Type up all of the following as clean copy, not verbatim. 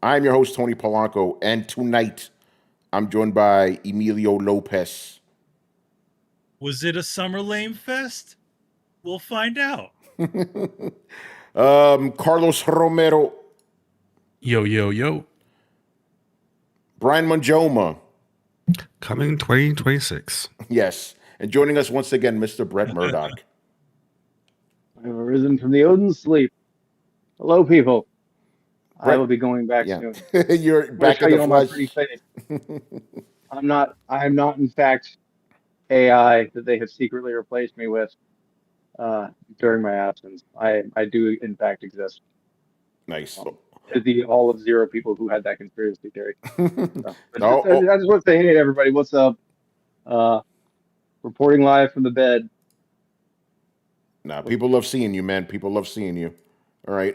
I'm your host, Tony Polanco, and tonight I'm joined by Emilio Lopez. Was it a Summer Lame Fest? We'll find out. Carlos Romero. Yo, yo, yo. Brian Manjoma. Coming 2026. Yes. And joining us once again, Mr. Brett Murdoch. I have arisen from the Odin sleep. Hello, people. Brett, I will be going back soon. You're back in the flesh. I'm not, in fact, AI that they have secretly replaced me with during my absence. I do, in fact, exist. Nice. The all of zero people who had that conspiracy theory. So, I just want to say, hey, everybody, what's up? Reporting live from the bed. Nah, people love seeing you, man. People love seeing you. All right.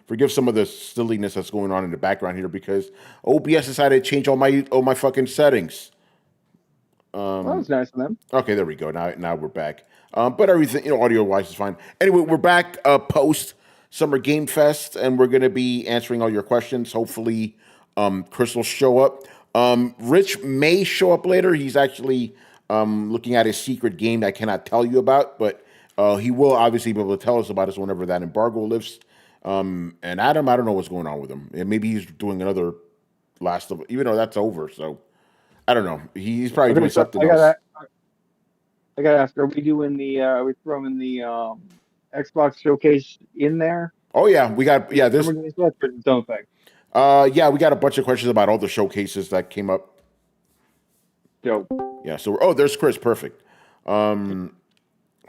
Forgive some of the silliness that's going on in the background here because OBS decided to change all my fucking settings. Well, that was nice of them. Okay, there we go. Now we're back. But everything, audio wise is fine. Anyway, we're back post Summer Game Fest, and we're gonna be answering all your questions. Hopefully, Chris will show up. Rich may show up later. He's actually looking at his secret game that I cannot tell you about, but he will obviously be able to tell us about it whenever that embargo lifts. And Adam, I don't know what's going on with him. And maybe he's doing another Last of, even though that's over. So I don't know. He's probably doing something else. I gotta ask: are we doing the? Are we throwing the Xbox showcase in there? Oh yeah, we got this. Don't think. Yeah, we got a bunch of questions about all the showcases that came up. Dope. Yeah. So there's Chris. Perfect. So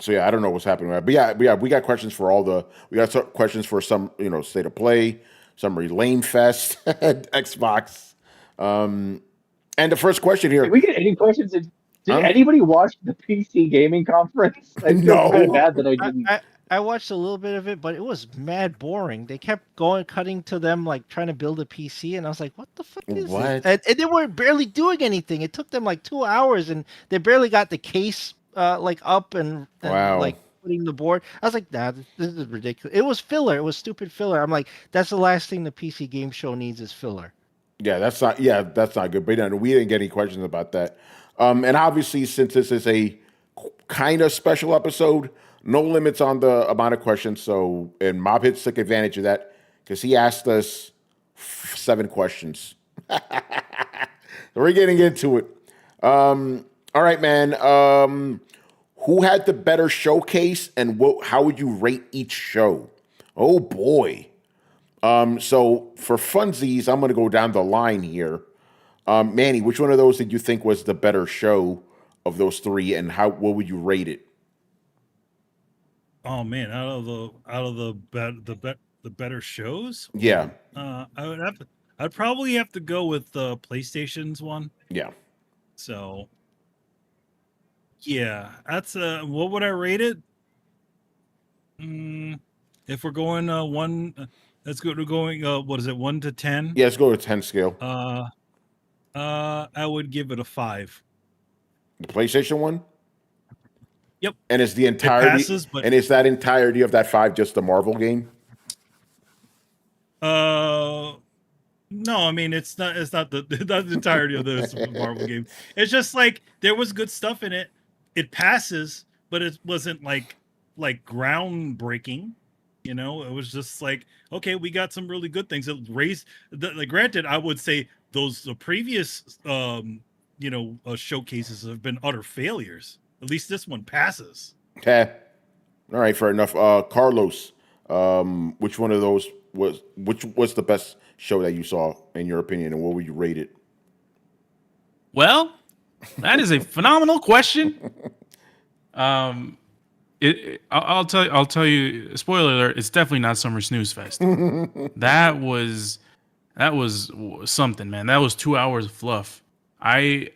yeah, I don't know what's happening, right? But yeah, we got questions for all the. We got some questions for some, state of play, Summer Lame Fest, Xbox. And the first question here. Did we get any questions? Did anybody watch the PC gaming conference? I feel No. kind of bad that I didn't. I watched a little bit of it, but it was mad boring. They kept cutting to them like trying to build a PC, and I was like, "What the fuck is this?" And they were barely doing anything. It took them like 2 hours, and they barely got the case up and wow. like putting the board. I was like, "Nah, this is ridiculous." It was filler. It was stupid filler. I'm like, that's the last thing the PC game show needs is filler. Yeah, that's not good. But we didn't get any questions about that. And obviously, since this is a kind of special episode, no limits on the amount of questions. So, and Mob Hits took advantage of that because he asked us 7 questions. So we're getting into it. All right, man. Who had the better showcase, and how would you rate each show? Oh boy. So for funsies, I'm going to go down the line here. Manny, which one of those did you think was the better show of those 3, and what would you rate it? Oh man, out of the better shows? Yeah. I'd probably have to go with the PlayStation's one. Yeah. So yeah, that's what would I rate it? If we're going one, let's go to going what is it, 1 to 10? Yeah, let's go to 10 scale. I would give it a 5. The PlayStation one? Yep. And is the entirety and is that entirety of that 5 just the Marvel game? No, I mean it's not the entirety of this Marvel game. It's just like there was good stuff in it. It passes, but it wasn't like groundbreaking. It was just like, okay, we got some really good things. It raised granted, I would say the previous showcases have been utter failures. At least this one passes. Okay. All right, fair enough. Carlos, which one of those was the best show that you saw in your opinion, and what would you rate it? Well, that is a phenomenal question. I'll tell you, spoiler alert, it's definitely not Summer Snooze Fest. That was something, man. That was 2 hours of fluff. I'm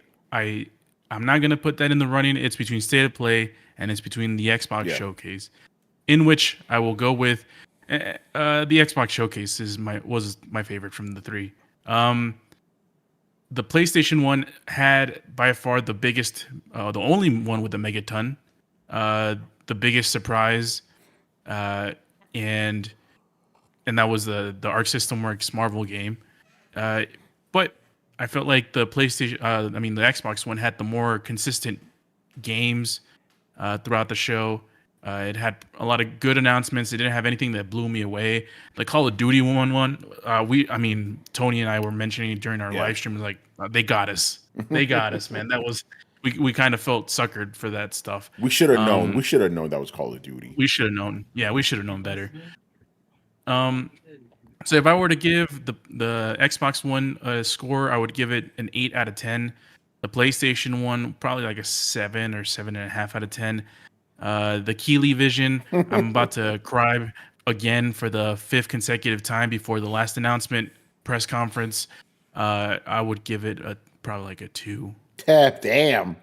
not gonna put that in the running. It's between State of Play and it's between the Xbox Showcase, in which I will go with the Xbox Showcase was my favorite from the 3. The PlayStation one had by far the biggest, the only one with the megaton, the biggest surprise, and that was the Arc System Works Marvel game. But I felt like the PlayStation, the Xbox One had the more consistent games throughout the show. It had a lot of good announcements. It didn't have anything that blew me away. The Call of Duty one. Tony and I were mentioning during our live stream, like they got us. They got us, man. That was we kind of felt suckered for that stuff. We should have known. We should have known that was Call of Duty. We should have known. Yeah, we should have known better. So if I were to give the Xbox One a score, I would give it an 8 out of 10. The PlayStation One, probably like a 7 or 7.5 out of 10. The Keeley Vision, I'm about to cry again for the 5th consecutive time before the last announcement press conference. I would give it probably like a 2. Damn.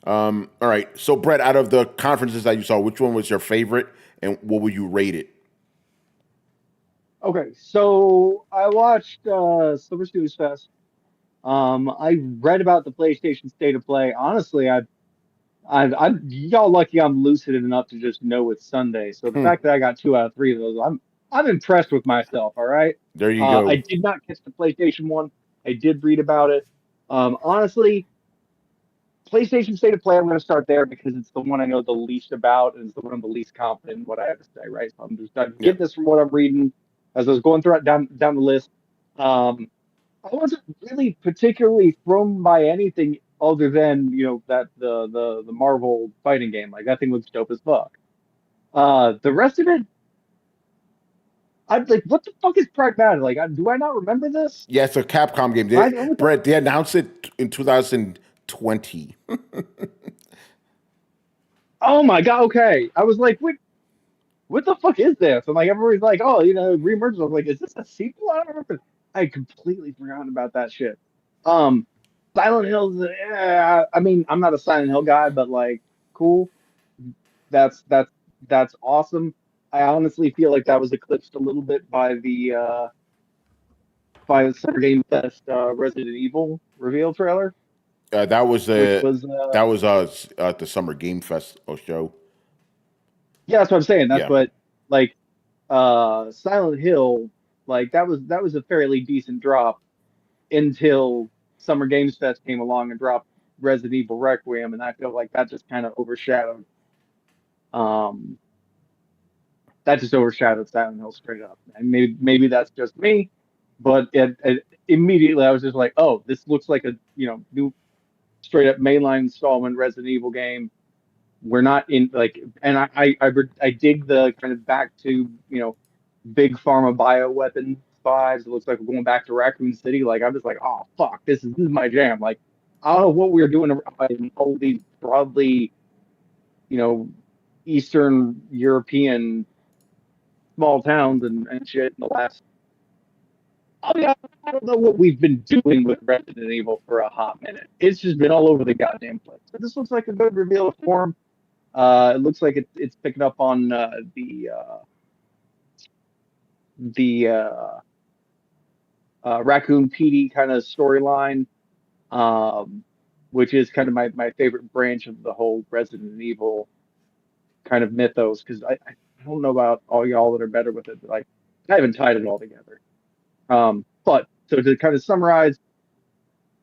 All right. So, Brett, out of the conferences that you saw, which one was your favorite, and what would you rate it? Okay, so I watched Silver Studios Fest. I read about the PlayStation State of Play. Honestly, I'm y'all lucky I'm lucid enough to just know it's Sunday. So the fact that I got 2 out of 3 of those, I'm impressed with myself. All right. There you go. I did not catch the PlayStation one. I did read about it. Honestly, PlayStation State of Play, I'm going to start there because it's the one I know the least about, and it's the one I'm the least confident in what I have to say. Right. So I'm just getting this from what I'm reading as I was going through it down the list. I wasn't really particularly thrown by anything other than that the Marvel fighting game. Like that thing looks dope as fuck. The rest of it, I'm like, what the fuck is Pragmatic? Like, do I not remember this? Yeah, it's a Capcom game. Brett, they announced it in 2020. Oh my god! Okay, I was like, what the fuck is this? And like everybody's like, oh, reemergence. I was like, is this a sequel? I don't remember. I had completely forgotten about that shit. Silent Hills. I mean, I'm not a Silent Hill guy, but like, cool. That's awesome. I honestly feel like that was eclipsed a little bit by the Summer Game Fest Resident Evil reveal trailer. That was at the Summer Game Fest show. Yeah, that's what I'm saying. That's what like Silent Hill, like that was a fairly decent drop until Summer Games Fest came along and dropped Resident Evil Requiem, and I feel like that just kind of overshadowed Silent Hill straight up. And maybe that's just me, but immediately I was just like, oh, this looks like a new straight up mainline installment Resident Evil game. We're not in like, and I dig the kind of back to big pharma bioweapon vibes. It looks like we're going back to Raccoon City. Like I'm just like, oh fuck, this is my jam. Like I don't know what we were doing in all these broadly, Eastern European small towns and shit in the last. I don't know what we've been doing with Resident Evil for a hot minute. It's just been all over the goddamn place. So this looks like a good reveal of form. It looks like it's picking up on the Raccoon PD kind of storyline, which is kind of my favorite branch of the whole Resident Evil kind of mythos. Because I don't know about all y'all that are better with it, but like I haven't tied it all together. But so to kind of summarize,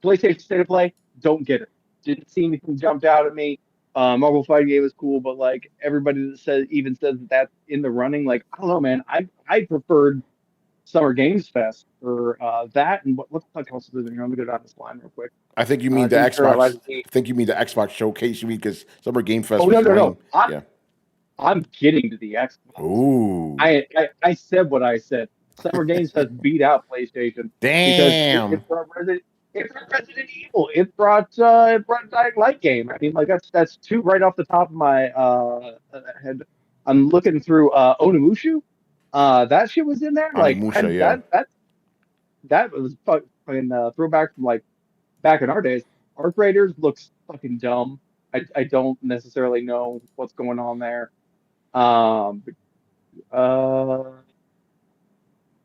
PlayStation State of Play, don't get it. Didn't see anything jumped out at me. Marvel fighting game is cool, but like everybody that says that that's in the running, like I don't know, man. I preferred Summer Games Fest for that. And what the fuck else is it? Let me go down this line real quick. I think you mean the Xbox. I think you mean the Xbox showcase. You mean because Summer Game Fest? Oh no. I'm getting to the Xbox. Ooh. I said what I said. Summer Games Fest beat out PlayStation. Damn. It brought Resident Evil. It brought Dying Light game. I mean, like that's 2 right off the top of my head. I'm looking through Onimusha. That shit was in there. Like that was fucking throwback from like back in our days. Arc Raiders looks fucking dumb. I don't necessarily know what's going on there.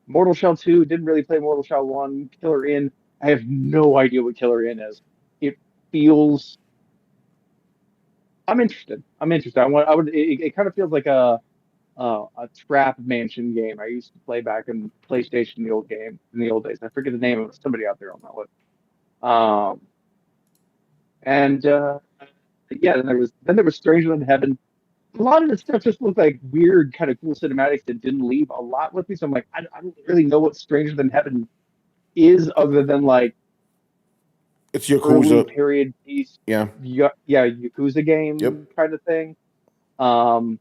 Mortal Shell 2, didn't really play Mortal Shell 1. Killer Inn, I have no idea what Killer Inn is. It feels. I'm interested. It kind of feels like a a trap mansion game I used to play back in PlayStation, in the old days. I forget the name of it. Somebody out there on that list. And yeah, then there was Stranger Than Heaven. A lot of the stuff just looked like weird, kind of cool cinematics that didn't leave a lot with me. So I'm like, I don't really know what Stranger Than Heaven is, other than like It's early Yakuza. period piece, Yeah. yeah, Yakuza game Yep. kind of thing. Um,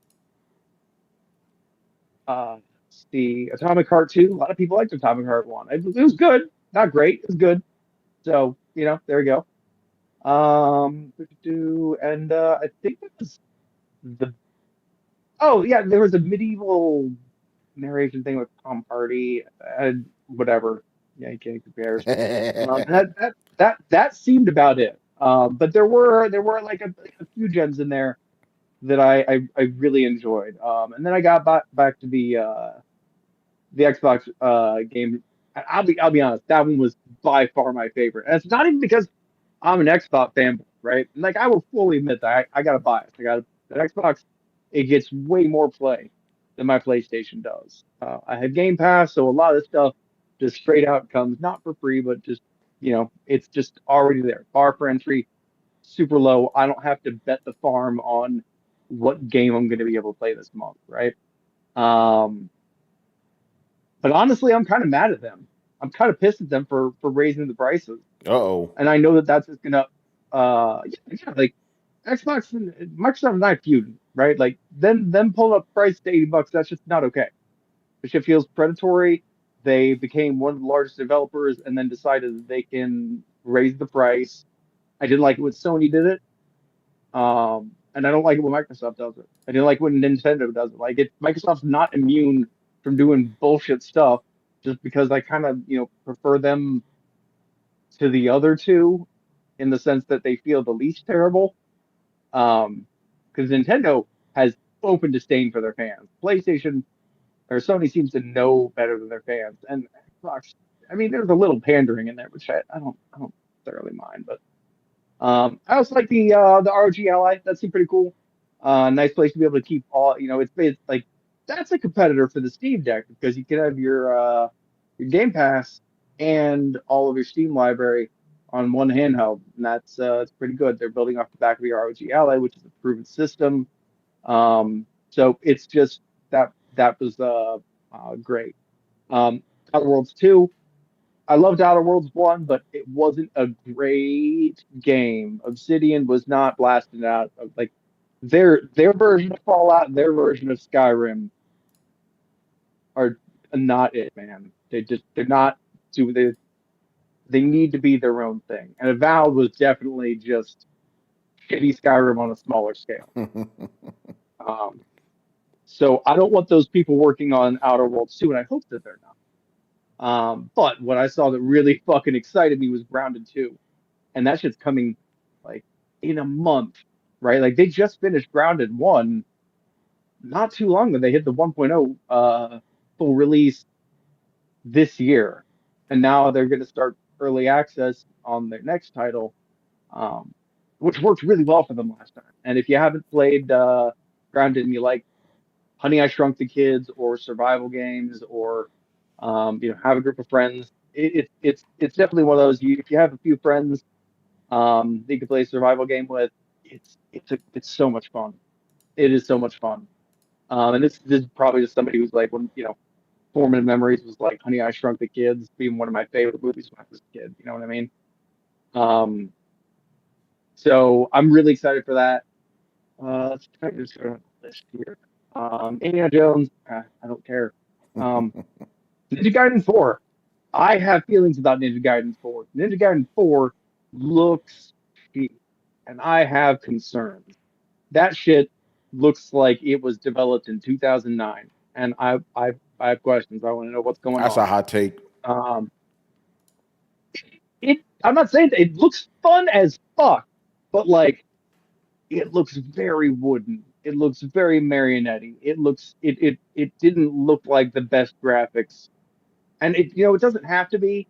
let's see, Atomic Heart 2. A lot of people liked Atomic Heart 1. It was good, not great. It was good. So there we go. And I think that was the. Oh yeah, there was a medieval narration thing with Tom Hardy. Whatever. Yeah, you can't compare. That seemed about it. But there were like a few gems in there that I really enjoyed. And then I got back to the Xbox game. I'll be honest, that one was by far my favorite. And it's not even because I'm an Xbox fanboy, right? Like I will fully admit that I got a bias. I got that Xbox. It gets way more play than my PlayStation does. I have Game Pass, so a lot of this stuff just straight out comes not for free, but just it's just already there. Bar for entry, super low. I don't have to bet the farm on what game I'm going to be able to play this month, right? Um, but honestly, I'm kind of mad at them. I'm kind of pissed at them for raising the prices. Uh-oh. And I know that that's just gonna, like Xbox and Microsoft and I feud, right? Like then pulling up price to $80. That's just not okay. The shit feels predatory. They became one of the largest developers and then decided that they can raise the price. I didn't like it when Sony did it. And I don't like it when Microsoft does it. I didn't like when Nintendo does it. Like Microsoft's not immune from doing bullshit stuff just because I kind of, prefer them to the other two in the sense that they feel the least terrible. Because Nintendo has open disdain for their fans. PlayStation or Sony seems to know better than their fans, and Xbox. I mean, there's a little pandering in there, which I don't thoroughly mind. But I also like the ROG Ally. That seemed pretty cool. Nice place to be able to keep all. It's like that's a competitor for the Steam Deck because you can have your Game Pass and all of your Steam library on one handheld, and that's it's pretty good. They're building off the back of the ROG Ally, which is a proven system. So it's just that was great. Outer Worlds 2. I loved Outer Worlds 1, but it wasn't a great game. Obsidian was not blasting out like their version of Fallout, their version of Skyrim are not it, man. They're not do they need to be their own thing. And Avowed was definitely just shitty Skyrim on a smaller scale. Um, so I don't want those people working on Outer Worlds 2, and I hope that they're not. But what I saw that really fucking excited me was Grounded 2. And that shit's coming like in a month, right? Like they just finished Grounded 1 not too long ago. They hit the 1.0 full release this year. And now they're going to start early access on their next title, which worked really well for them last time. And if you haven't played Grounded and you like Honey, I Shrunk the Kids or survival games or have a group of friends, it's definitely one of those. If you have a few friends that you can play a survival game with, it's so much fun. It is so much fun. And this is probably just somebody who's like, when formative memories was like Honey, I Shrunk the Kids being one of my favorite movies when I was a kid. You know what I mean? So I'm really excited for that. Let's try to just go on the list here. Indiana Jones, I don't care. Ninja Gaiden 4. I have feelings about Ninja Gaiden 4. Ninja Gaiden 4 looks cheap, and I have concerns. That shit looks like it was developed in 2009, and I have questions. I want to know what's going That's on. a hot take. I'm not saying that it looks fun as fuck, but like it looks very wooden. It looks very marionette-y. It didn't look like the best graphics. And it doesn't have to be,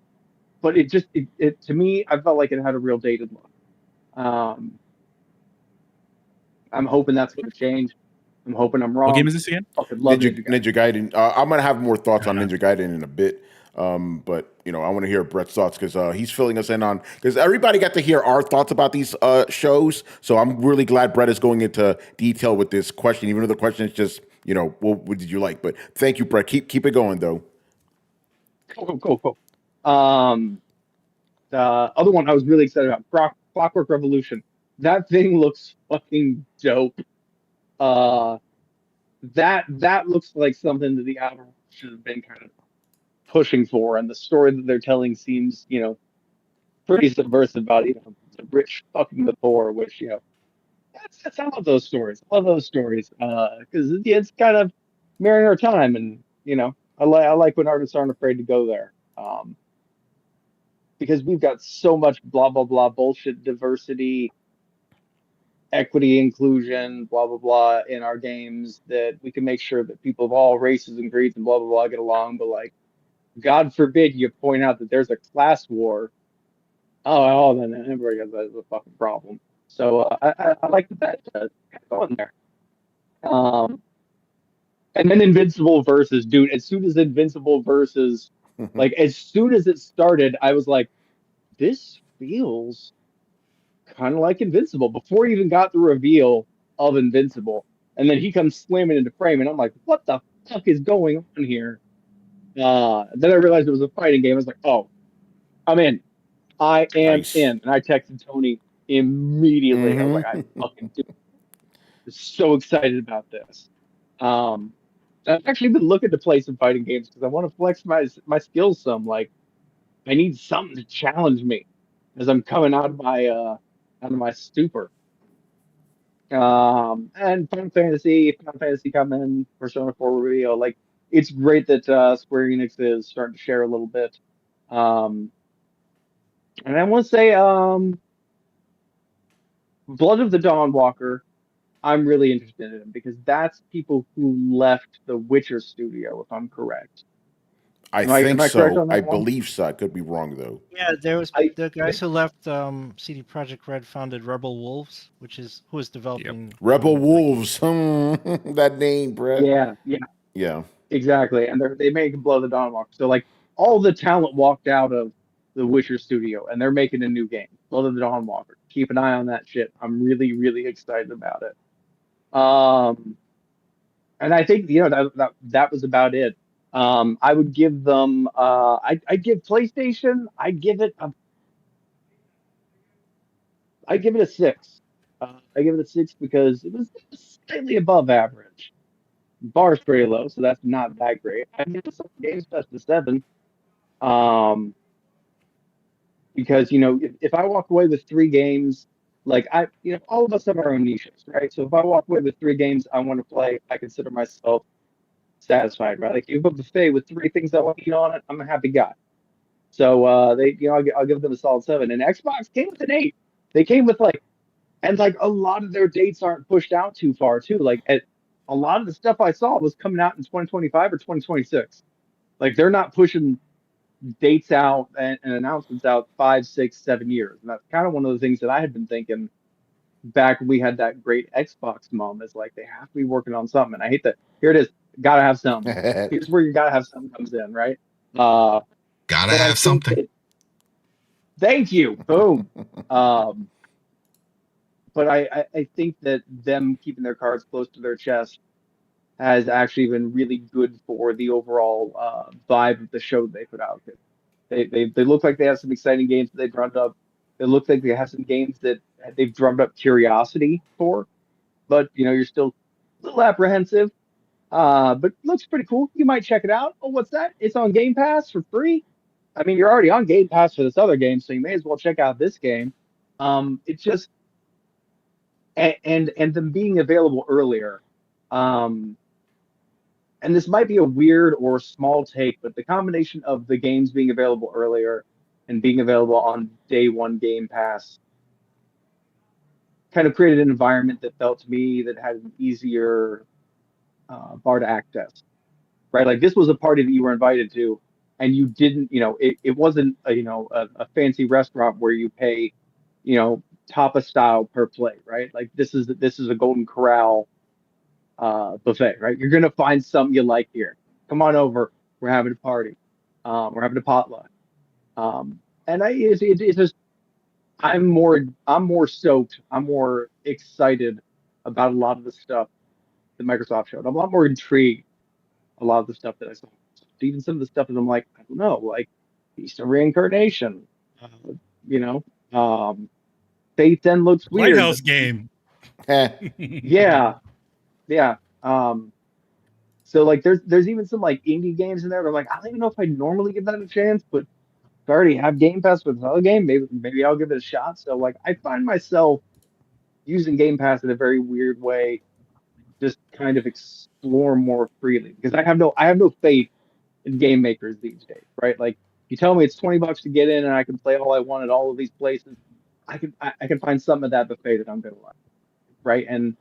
but it just to me, I felt like it had a real dated look. I'm hoping that's going to change. I'm hoping I'm wrong. What game is this again? Fucking love Ninja Gaiden. I'm gonna have more thoughts on Ninja Gaiden in a bit. But I want to hear Brett's thoughts because he's filling us in on because everybody got to hear our thoughts about these shows. So I'm really glad Brett is going into detail with this question, even though the question is just what did you like? But thank you, Brett. Keep it going though. Cool. The other one I was really excited about, Clockwork Revolution. That thing looks fucking dope. That looks like something that the Outer should have been kind of pushing for, and the story that they're telling seems, pretty subversive about, the rich fucking the poor, which, that's I love those stories. I love those stories because it's kind of mirroring our time, and I like when artists aren't afraid to go there. Because we've got so much blah blah blah bullshit, diversity, equity, inclusion, blah blah blah in our games, that we can make sure that people of all races and creeds and blah blah blah get along. But like, God forbid you point out that there's a class war. Oh, then everybody has a fucking problem. So I like that going there. And then Invincible versus, dude. As soon as Invincible versus, like, as soon as it started, I was like, this feels kind of like Invincible before he even got the reveal of Invincible. And then he comes slamming into frame, and I'm like, what the fuck is going on here? Then I realized it was a fighting game. I was like, oh, I'm in. I am in. And I texted Tony immediately. I was like, I fucking do. I'm so excited about this. I've actually been looking to play some fighting games because I want to flex my skills some. Like, I need something to challenge me as I'm coming out of my stupor. And Final Fantasy coming, Persona 4 reveal. Like, it's great that Square Enix is starting to share a little bit. And I want to say, Blood of the Dawnwalker, I'm really interested in because that's people who left the Witcher studio, if I'm correct. Am I correct on that? I believe so. I could be wrong though. Yeah, there was the guys who left. CD Projekt Red founded Rebel Wolves, who is developing Rebel Wolves. That name, Brett. Yeah. Exactly, and they make Blow the Dawnwalker. So like all the talent walked out of the Witcher studio, and they're making a new game, Blow the Dawnwalker. Keep an eye on that shit. I'm really, really excited about it. And I think that was about it. I would give them. I'd give PlayStation. I'd give it a 6. I give it a 6 because it was slightly above average. Bar's pretty low, so that's not that great. I give some games best to 7. Because if I walk away with 3 games, like all of us have our own niches, right? So if I walk away with 3 games I want to play, I consider myself satisfied, right? Like, if you have a buffet with 3 things I want to eat on it, I'm a happy guy. So I'll give them a solid 7. And Xbox came with an 8. They came with and a lot of their dates aren't pushed out too far too. Like, a lot of the stuff I saw was coming out in 2025 or 2026. Like, they're not pushing dates out and announcements out 5, 6, 7 years. And that's kind of one of the things that I had been thinking back when we had that great Xbox moment. Is like, they have to be working on something. And I hate that. Here it is. Gotta have something. Here's where you gotta have something comes in, right? Gotta have something. Thank you. Boom. But I think that them keeping their cards close to their chest has actually been really good for the overall vibe of the show they put out. They look like they have some exciting games that they drummed up. It looks like they have some games that they've drummed up curiosity for, but you're still a little apprehensive. But looks pretty cool. You might check it out. Oh, what's that? It's on Game Pass for free. I mean, you're already on Game Pass for this other game, so you may as well check out this game. It's just and them being available earlier. And this might be a weird or small take, but the combination of the games being available earlier and being available on day one Game Pass kind of created an environment that felt to me that had an easier bar to access, right? Like, this was a party that you were invited to, and you didn't, it wasn't a fancy restaurant where you pay, tapa style per plate, right? Like, this is a Golden Corral buffet, right? You're gonna find something you like here. Come on over. We're having a party. We're having a potluck. And it's just I'm more stoked. I'm more excited about a lot of the stuff that Microsoft showed. I'm a lot more intrigued. A lot of the stuff that I saw, even some of the stuff that I'm like, I don't know, like Beast of Reincarnation. You know, Faith Then looks weird. Lighthouse game. Yeah, yeah. So like there's even some like indie games in there. But I'm like, I don't even know if I normally give that a chance, but if I already have Game Pass with another game, maybe I'll give it a shot. So like I find myself using Game Pass in a very weird way, just kind of explore more freely because I have no faith in game makers these days, right? Like you tell me it's $20 to get in and I can play all I want at all of these places. I can find something at that buffet that I'm gonna like, right? And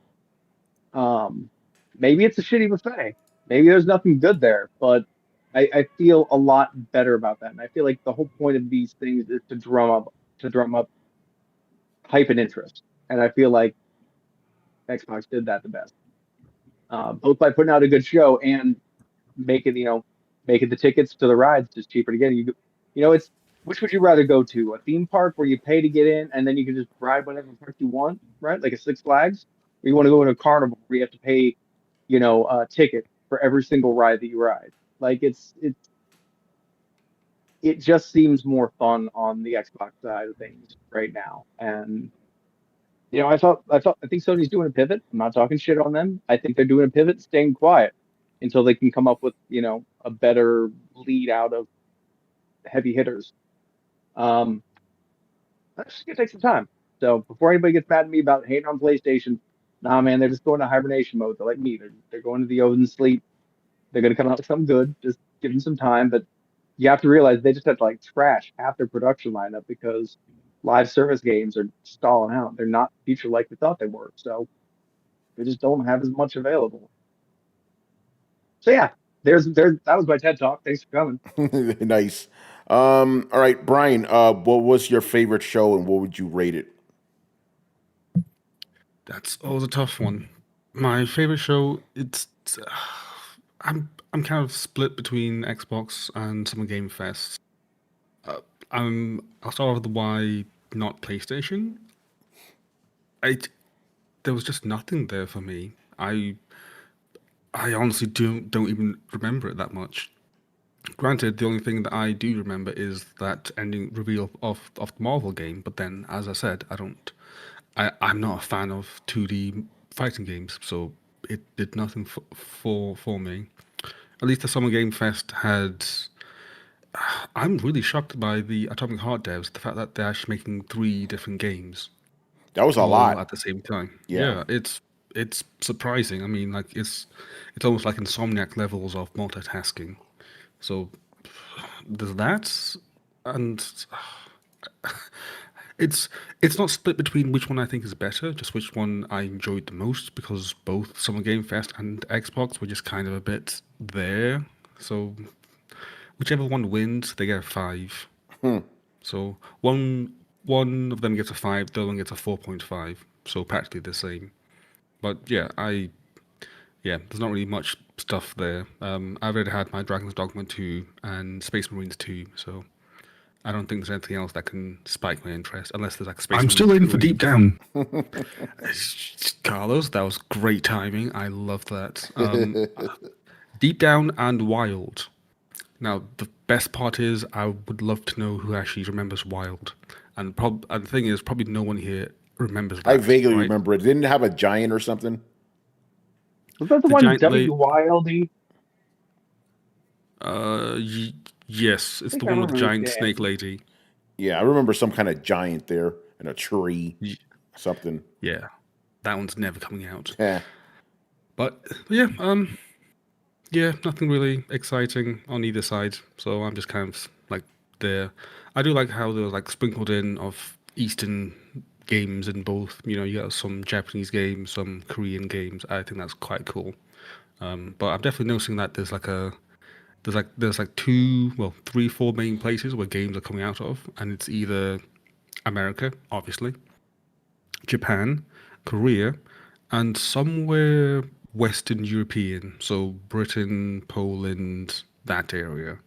maybe it's a shitty buffet. Maybe there's nothing good there, but I feel a lot better about that. And I feel like the whole point of these things is to drum up hype and interest. And I feel like Xbox did that the best. Both by putting out a good show and making making the tickets to the rides just cheaper to get. It's which would you rather go to? A theme park where you pay to get in and then you can just ride whatever park you want, right? Like a Six Flags, or you want to go to a carnival where you have to pay, a ticket for every single ride that you ride. Like it just seems more fun on the Xbox side of things right now. And I think Sony's doing a pivot. I'm not talking shit on them. I think they're doing a pivot, staying quiet until they can come up with, a better lead out of heavy hitters. That's just gonna take some time. So before anybody gets mad at me about hating on PlayStation, nah, man, they're just going to hibernation mode. They're like me. They're going to the Odin sleep. They're gonna come out with something good. Just give them some time. But you have to realize they just have to like trash half their production lineup because live service games are stalling out. They're not future like we thought they were. So they just don't have as much available. So yeah, that was my TED talk. Thanks for coming. Nice. All right, Brian. What was your favorite show, and what would you rate it? That's always a tough one. My favorite show, I'm kind of split between Xbox and Summer Game Fest. I'll start with the why not PlayStation. There was just nothing there for me. I honestly don't even remember it that much. Granted, the only thing that I do remember is that ending reveal of the Marvel game. But then, as I said, I'm not a fan of 2D fighting games, so it did nothing for me. At least the Summer Game Fest had. I'm really shocked by the Atomic Heart devs, the fact that they're actually making 3 different games. That was a lot at the same time. Yeah, it's surprising. I mean, like it's almost like Insomniac levels of multitasking. So there's that, and it's not split between which one I think is better, just which one I enjoyed the most, because both Summer Game Fest and Xbox were just kind of a bit there. So whichever one wins, they get a 5. So one of them gets a 5, the other one gets a 4.5. So practically the same. But yeah, there's not really much stuff there. I've already had my Dragon's Dogma 2 and Space Marines 2, so I don't think there's anything else that can spike my interest, unless there's like Space Marines. I'm still in for Deep Down. Carlos, that was great timing. I love that. Deep Down and Wild. Now, the best part is I would love to know who actually remembers Wild. And the thing is, probably no one here remembers that. I vaguely remember it. Didn't it have a giant or something? Was that the one WYLD? Yes, it's the one with the giant snake lady. Yeah, I remember some kind of giant there and a tree, something. Yeah, that one's never coming out. Yeah. But yeah, nothing really exciting on either side. So I'm just kind of like there. I do like how they're like sprinkled in of Eastern games in both. You got some Japanese games, some Korean games. I think that's quite cool. But I'm definitely noticing that there's 3, 4 main places where games are coming out of, and it's either America, obviously, Japan, Korea, and somewhere Western European, so Britain, Poland, that area.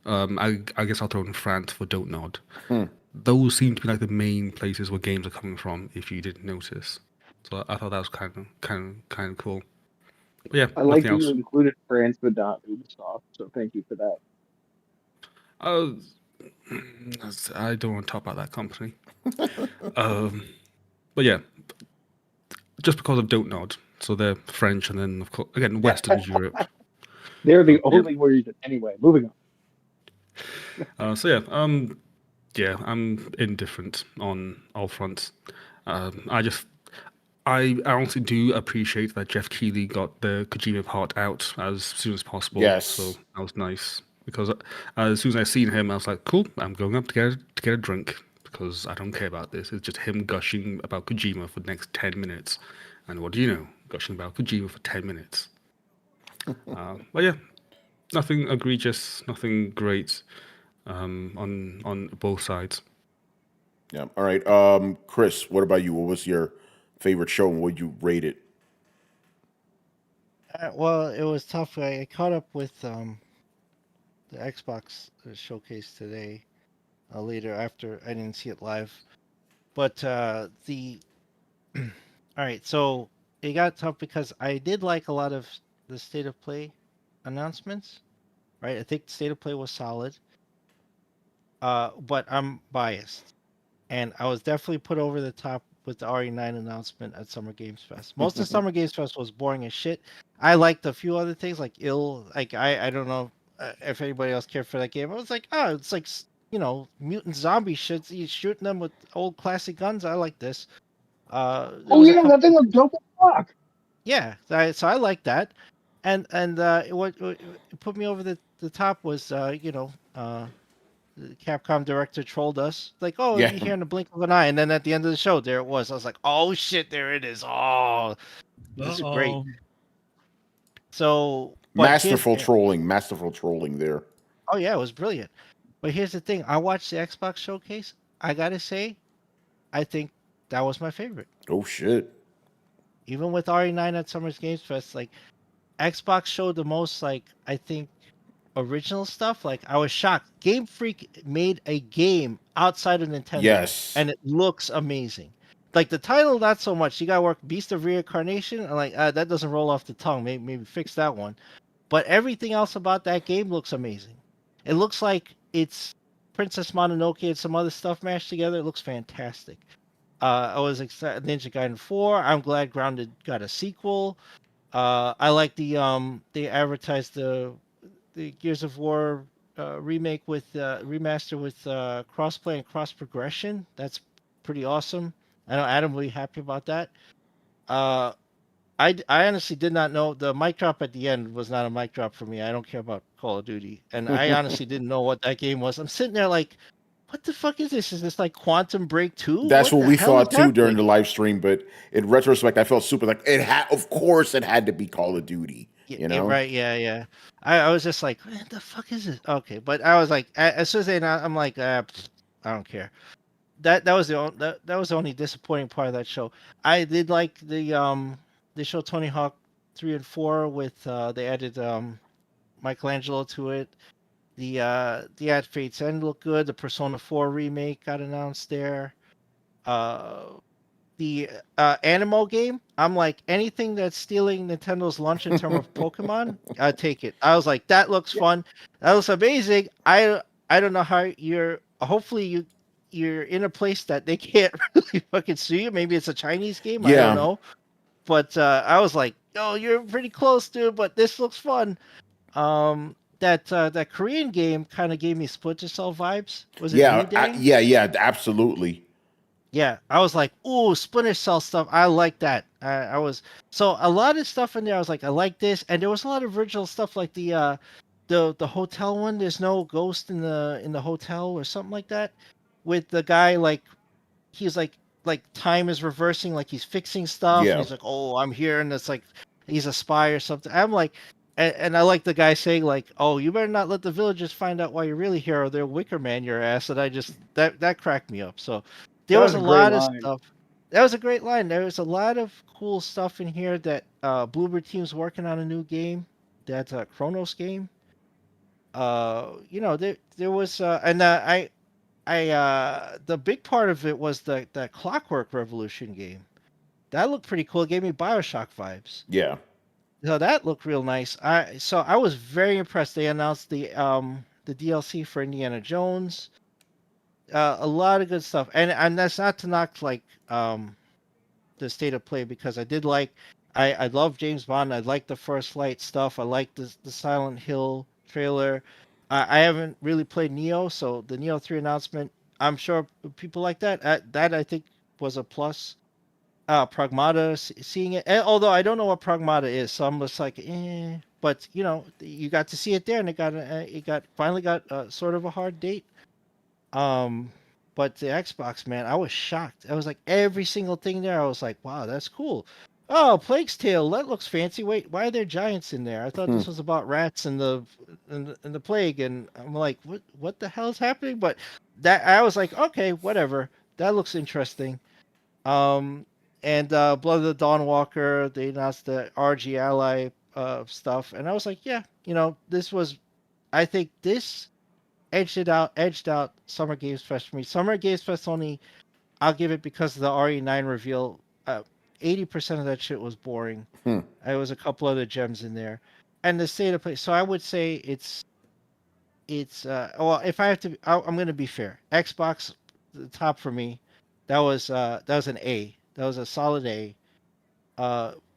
I guess I'll throw in France for Don't Nod. Those seem to be like the main places where games are coming from, if you didn't notice. So I thought that was kind of cool. But yeah, I like nothing that you else. included France but not Ubisoft, so thank you for that. I don't want to talk about that company. But yeah, just because of Don't Nod. So they're French, and then of course again Western Europe. They're the only reason. Anyway, moving on. So yeah, I'm indifferent on all fronts. I honestly do appreciate that Jeff Keighley got the Kojima part out as soon as possible. Yes. So that was nice because as soon as I seen him, I was like, cool, I'm going up to get a drink because I don't care about this. It's just him gushing about Kojima for the next 10 minutes. And what do you know? Gushing about Kojima for 10 minutes. But yeah, nothing egregious, nothing great on both sides. Yeah. All right. Chris, what about you? What was your favorite show and would you rate it? Well, it was tough. I caught up with the Xbox showcase today. Later after I didn't see it live, but the all right. So it got tough because I did like a lot of the state of play announcements. Right, I think state of play was solid. But I'm biased, and I was definitely put over the top with the RE9 announcement at Summer Games Fest. Most of Summer Games Fest was boring as shit. I liked a few other things like like I don't know if anybody else cared for that game. I was like, oh, it's like mutant zombie shit. You shooting them with old classic guns. I like this. Oh yeah, that thing looked dope as fuck. Yeah, so I like that, and what put me over the top was the Capcom director trolled us like, oh, Yeah. it'll be here in the blink of an eye, and then at the end of the show, there it was. I was like, oh shit, there it is. Oh, this is great. So Masterful trolling there. Oh yeah, it was brilliant. But here's the thing: I watched the Xbox showcase. I gotta say, I think that was my favorite. Oh shit! Even with RE9 at Summer's Games Fest, like Xbox showed the most, like I think, original stuff. Like I was shocked. Game Freak made a game outside of Nintendo. Yes. And it looks amazing. Like the title, not so much. You gotta work Beast of Reincarnation. And like that doesn't roll off the tongue. Maybe fix that one. But everything else about that game looks amazing. It looks like it's Princess Mononoke and some other stuff mashed together. It looks fantastic. I was excited. Ninja Gaiden 4. I'm glad Grounded got a sequel. I like they advertised the Gears of War remake with remaster with crossplay and cross progression. That's pretty awesome. I know Adam will be happy about that. I honestly did not know the mic drop at the end was not a mic drop for me. I don't care about Call of Duty, and I honestly didn't know what that game was. I'm sitting there like, what the fuck is this? Is this like Quantum Break 2? That's what we thought too during the the live stream, but in retrospect, I felt super like of course it had to be Call of Duty. You know? Right? Yeah. I was just like, what the fuck is this? Okay, but I was like, as soon as they announced, I'm like, I don't care. That was the only disappointing part of that show. I did like they showed Tony Hawk 3 and 4 with they added Michelangelo to it. The At Fate's End looked good. The Persona 4 remake got announced there. The Animo game, I'm like, anything that's stealing Nintendo's lunch in terms of Pokemon, I take it. I was like, that looks fun. That looks amazing. I don't know how hopefully you're in a place that they can't really fucking sue you. Maybe it's a Chinese game. Yeah. I don't know. But I was like, oh, you're pretty close, dude, but this looks fun. That Korean game kind of gave me Splinter Cell vibes. Was it New Day? Yeah, absolutely. Yeah, I was like, ooh, Splinter Cell stuff. I like that. I was so a lot of stuff in there. I was like, I like this, and there was a lot of original stuff like the hotel one. There's no ghost in the hotel or something like that. With the guy like, he's like time is reversing, like he's fixing stuff. Yeah. And he's like, oh, I'm here, and it's like he's a spy or something. I'm like, and I like the guy saying like, oh, you better not let the villagers find out why you're really here, or they'll Wicker Man your ass. And I just that cracked me up. So. There was a lot of stuff. That was a great line. There was a lot of cool stuff in here that Bloober Team's working on a new game. That's a Chronos game. There was the big part of it was the Clockwork Revolution game. That looked pretty cool. It gave me BioShock vibes. Yeah. So that looked real nice. I was very impressed. They announced the DLC for Indiana Jones. A lot of good stuff, and that's not to knock like the state of play, because I love James Bond. I like the First Light stuff. I like the Silent Hill trailer. I haven't really played Neo, so the Neo 3 announcement, I'm sure people like that. That I think was a plus. Pragmata, seeing it, although I don't know what Pragmata is, so I'm just like, eh. But you got to see it there, and it finally got sort of a hard date. But the Xbox, man, I was shocked. I was like, every single thing there, I was like, wow, that's cool. Oh, Plague's Tale, that looks fancy. Wait, why are there giants in there? I thought this was about rats and the plague, and I'm like, what the hell is happening? But that, I was like, okay, whatever. That looks interesting. And Blood of the Dawnwalker, they announced the ROG Ally stuff, and I was like, yeah, I think this edged out Summer Games Fest for me. Summer Games Fest only, I'll give it because of the RE9 reveal. 80% of that shit was boring. There was a couple other gems in there, and the state of play. So I would say it's well, if I have to, I'm going to be fair. Xbox, the top for me, that was an A. That was a solid A.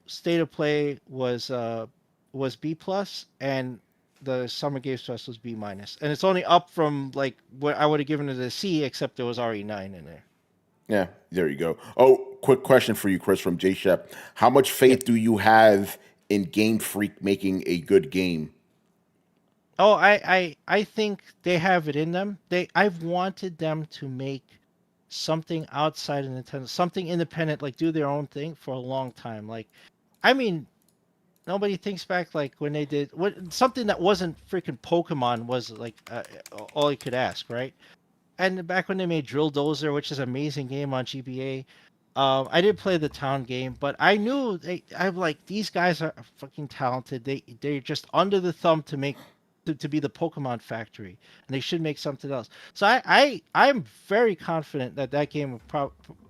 State of play was B plus, and the Summer Games Fest was B minus, and it's only up from like what I would have given it a C, except there was RE9 in there. Yeah, there you go. Oh, quick question for you, Chris, from J Shep. How much faith do you have in Game Freak making a good game? Oh, I think they have it in them. I've wanted them to make something outside of Nintendo, something independent, like do their own thing for a long time. Like, I mean, nobody thinks back like when they did something that wasn't freaking Pokemon was like all you could ask, right? And back when they made Drill Dozer, which is an amazing game on GBA, I did play the town game, but I knew I'm like, these guys are fucking talented. They're just under the thumb to make to be the Pokemon factory, and they should make something else. So I'm very confident that game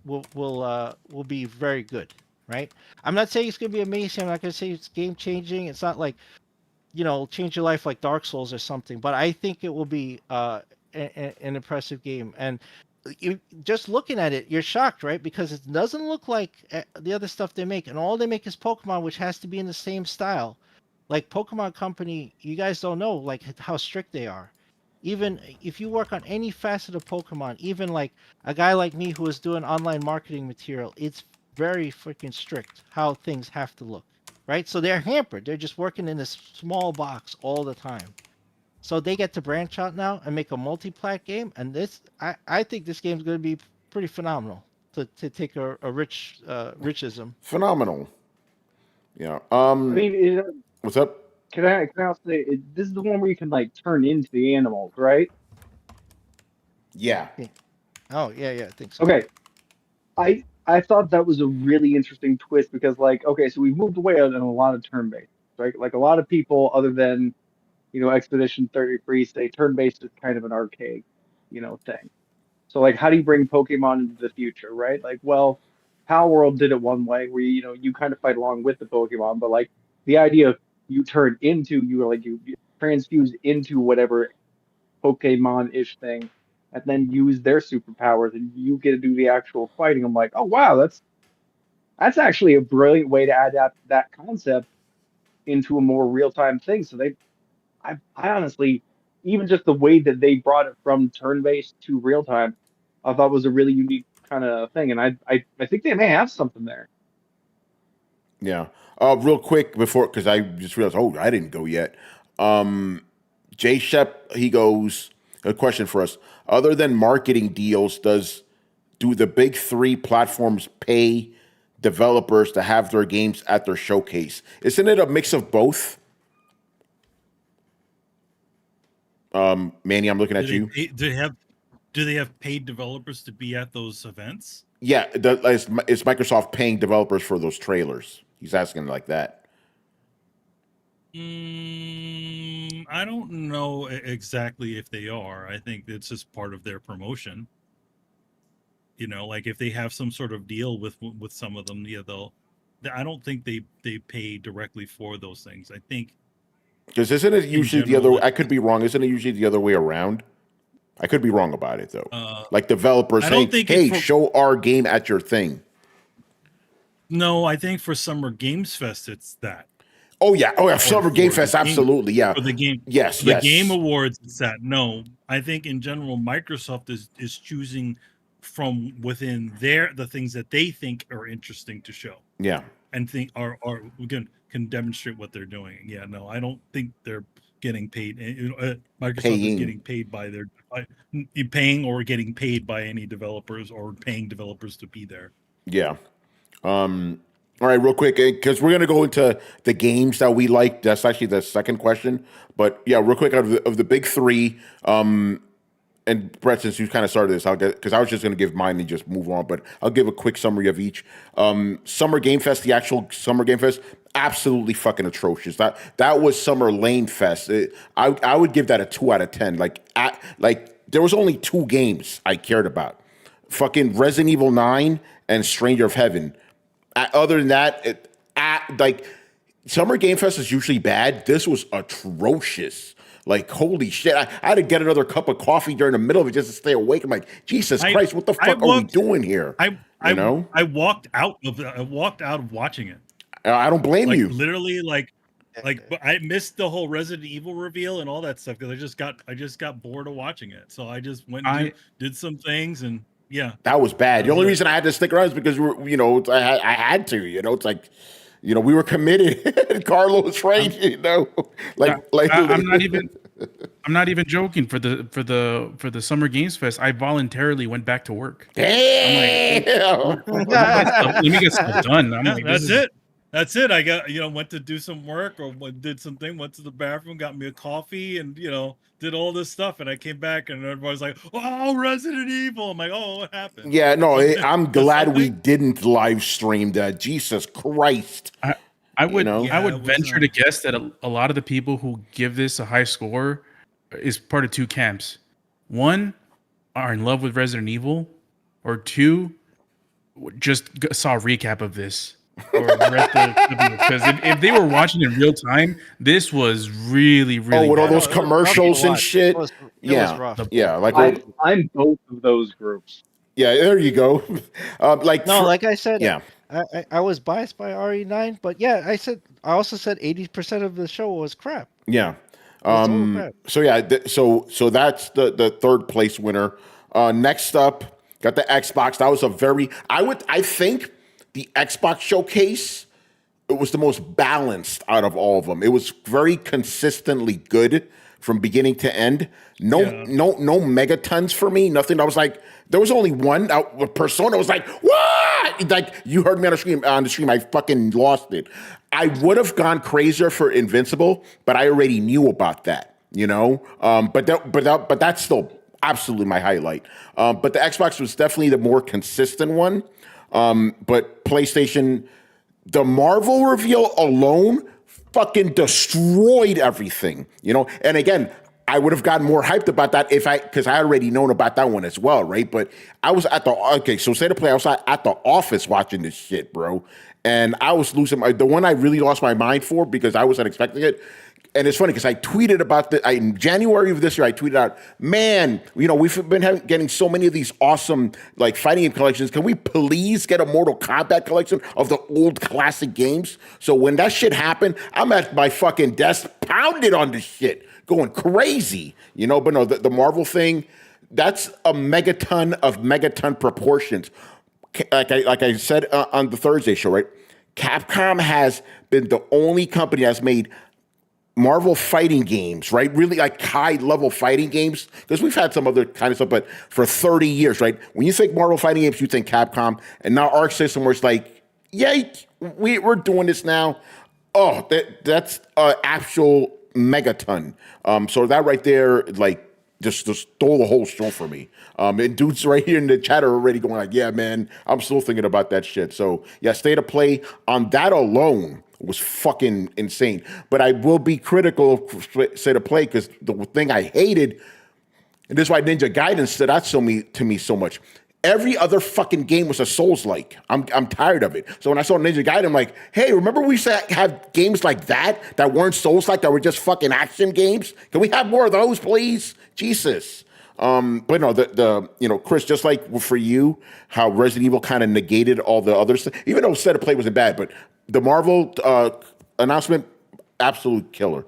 will be very good. Right? I'm not saying it's gonna be amazing. I'm not gonna say it's game changing. It's not like change your life like Dark Souls or something. But I think it will be an impressive game. And you just looking at it, you're shocked, right? Because it doesn't look like the other stuff they make, and all they make is Pokemon, which has to be in the same style. Like Pokemon Company, you guys don't know like how strict they are. Even if you work on any facet of Pokemon, even like a guy like me who is doing online marketing material, it's very freaking strict how things have to look, right? So they're hampered. They're just working in this small box all the time. So they get to branch out now and make a multi-plat game, and I think this game's going to be pretty phenomenal to take a rich richism. Phenomenal. Yeah. I mean, what's up? Can I also say this is the one where you can like turn into the animals, right? Yeah. Oh yeah, I think so. Okay. I thought that was a really interesting twist because, like, okay, so we've moved away on a lot of turn-based, right? Like, a lot of people, other than, Expedition 33, say turn-based is kind of an archaic, thing. So, like, how do you bring Pokemon into the future, right? Like, well, Pal World did it one way where, you kind of fight along with the Pokemon, but, like, the idea of you transfuse into whatever Pokemon-ish thing, and then use their superpowers, and you get to do the actual fighting. I'm like, oh wow, that's actually a brilliant way to adapt that concept into a more real-time thing. So I honestly, even just the way that they brought it from turn-based to real-time, I thought was a really unique kind of thing, and I think they may have something there. Yeah. Real quick before, because I just realized, I didn't go yet. Jay Shep, he goes, a question for us. Other than marketing deals, do the big three platforms pay developers to have their games at their showcase? Isn't it a mix of both? Manny, I'm looking at you. Do they have? Do they have paid developers to be at those events? Yeah, is Microsoft paying developers for those trailers? He's asking like that. I don't know exactly if they are. I think it's just part of their promotion. You know, like if they have some sort of deal with some of them, yeah, I don't think they pay directly for those things. I think because isn't it usually the other? I could be wrong. Isn't it usually the other way around? I could be wrong about it though. Like developers saying, "Hey, show our game at your thing." No, I think for Summer Games Fest, it's that. Oh yeah, Summer Game Fest, absolutely, yeah. For the game, yes. The Game Awards, it's that. No, I think in general, Microsoft is choosing from within the things that they think are interesting to show. Yeah, and think are again can demonstrate what they're doing. Yeah, no, I don't think they're getting paid. Microsoft is getting paid by paying or getting paid by any developers or paying developers to be there. Yeah. All right, real quick, because we're going to go into the games that we like. That's actually the second question. But yeah, real quick, of the big three, and Brett, since you kind of started this, because I was just going to give mine and just move on, but I'll give a quick summary of each. Summer Game Fest, the actual Summer Game Fest, absolutely fucking atrocious. That was Summer Lane Fest. I would give that a 2 out of 10. Like there was only 2 games I cared about. Fucking Resident Evil 9 and Stranger of Heaven. Other than that, like Summer Game Fest is usually bad. This was atrocious. Like, holy shit. I had to get another cup of coffee during the middle of it just to stay awake. I'm like, Jesus Christ, what the fuck are we doing here? I walked out of watching it. I don't blame you. Literally, like I missed the whole Resident Evil reveal and all that stuff because I just got bored of watching it. So I just went and did some things and yeah. That was bad. The only reason I had to stick around is because I had to, it's like, we were committed. Carlos, right? I'm not even joking. For the Summer Games Fest, I voluntarily went back to work. Damn. Let me get stuff done. That's it. I got, went to do some work or did something, went to the bathroom, got me a coffee and, did all this stuff. And I came back and everybody's like, oh, Resident Evil. I'm like, oh, what happened? Yeah, no, I'm glad we didn't live stream that. Jesus Christ. I would venture to guess that a lot of the people who give this a high score is part of 2 camps. 1 are in love with Resident Evil, or 2 just saw a recap of this. Or read because if they were watching in real time, this was really with all those commercials and shit. It was rough. Yeah, like I'm both of those groups. Yeah, there you go. Like I said, yeah, I was biased by RE9, but yeah, I also said 80% of the show was crap. Yeah. So yeah, so that's the third place winner. Next up, got the Xbox. That was I think the Xbox showcase, it was the most balanced out of all of them. It was very consistently good from beginning to end. No megatons for me. Nothing. I was like, there was only one. Persona was like, what? Like you heard me on the stream. I fucking lost it. I would have gone crazier for Invincible, but I already knew about that. But that's still absolutely my highlight. But the Xbox was definitely the more consistent one. But PlayStation, the Marvel reveal alone fucking destroyed everything, And again, I would have gotten more hyped about that because I already known about that one as well, right? But I was so State of Play, I was at the office watching this shit, bro. And I was losing the one I really lost my mind for because I wasn't expecting it. And it's funny because I tweeted about in January of this year, I tweeted out, man, we've been getting so many of these awesome like fighting game collections. Can we please get a Mortal Kombat collection of the old classic games? So when that shit happened, I'm at my fucking desk, pounded on this shit, going crazy, But no, the Marvel thing, that's a megaton of megaton proportions. Like I said on the Thursday show, right? Capcom has been the only company that's made Marvel fighting games, right? Really like high-level fighting games, because we've had some other kind of stuff, but for 30 years, right? When you think Marvel fighting games, you think Capcom, and now ArcSys, where it's like, yeah, we're doing this now. Oh, that's actual megaton. So that right there, like, just stole the whole show for me. And dudes right here in the chat are already going like, yeah, man, I'm still thinking about that shit. So yeah, State of Play on that alone was fucking insane. But I will be critical of State of Play because the thing I hated, and this is why Ninja Gaiden stood out to me so much. Every other fucking game was a Souls-like. I'm tired of it. So when I saw Ninja Gaiden, I'm like, hey, remember we used to have games like that weren't Souls-like, that were just fucking action games? Can we have more of those, please? Jesus. But no, Chris, just like for you, how Resident Evil kind of negated all the other stuff, even though State of Play wasn't bad, but the Marvel announcement, absolute killer,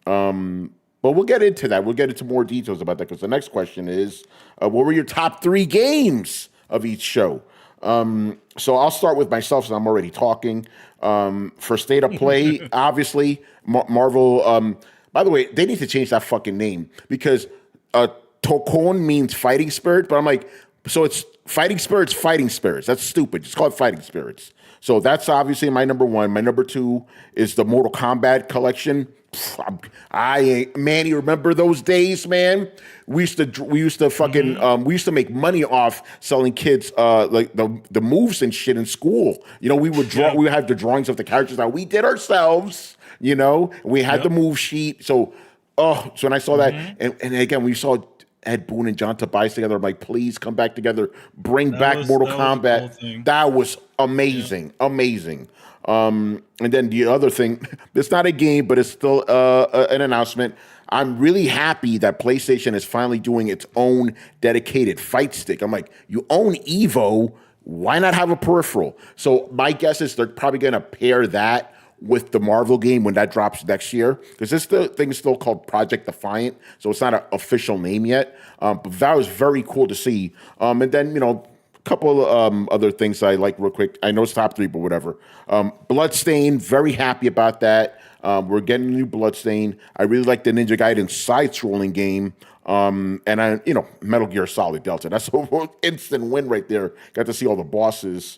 But we'll get into that. We'll get into more details about that because the next question is, what were your top 3 games of each show? So I'll start with myself since I'm already talking. For State of Play, obviously, Marvel. By the way, they need to change that fucking name because Tokon means fighting spirit, but I'm like, so it's fighting spirits. That's stupid. Just call it fighting spirits. So that's obviously my number 1. My number 2 is the Mortal Kombat collection. Manny, remember those days, man? We used to fucking we used to make money off selling kids like the moves and shit in school. We would draw. We would have the drawings of the characters that we did ourselves. We had the move sheet. So when I saw that, and again, we saw Ed Boon and John Tobias together, I'm like, please come back together, bring back Mortal Kombat. Cool, that was amazing, amazing. And then the other thing, it's not a game, but it's still an announcement. I'm really happy that PlayStation is finally doing its own dedicated fight stick. I'm like, you own Evo, why not have a peripheral? So my guess is they're probably going to pair that with the Marvel game when that drops next year, because this thing is still called Project Defiant, so it's not an official name yet. But that was very cool to see. And then, a couple of other things I like real quick. I know it's top 3, but whatever. Bloodstain, very happy about that. We're getting a new Bloodstain. I really like the Ninja Gaiden side-scrolling game. And I, Metal Gear Solid Delta. That's an instant win right there. Got to see all the bosses.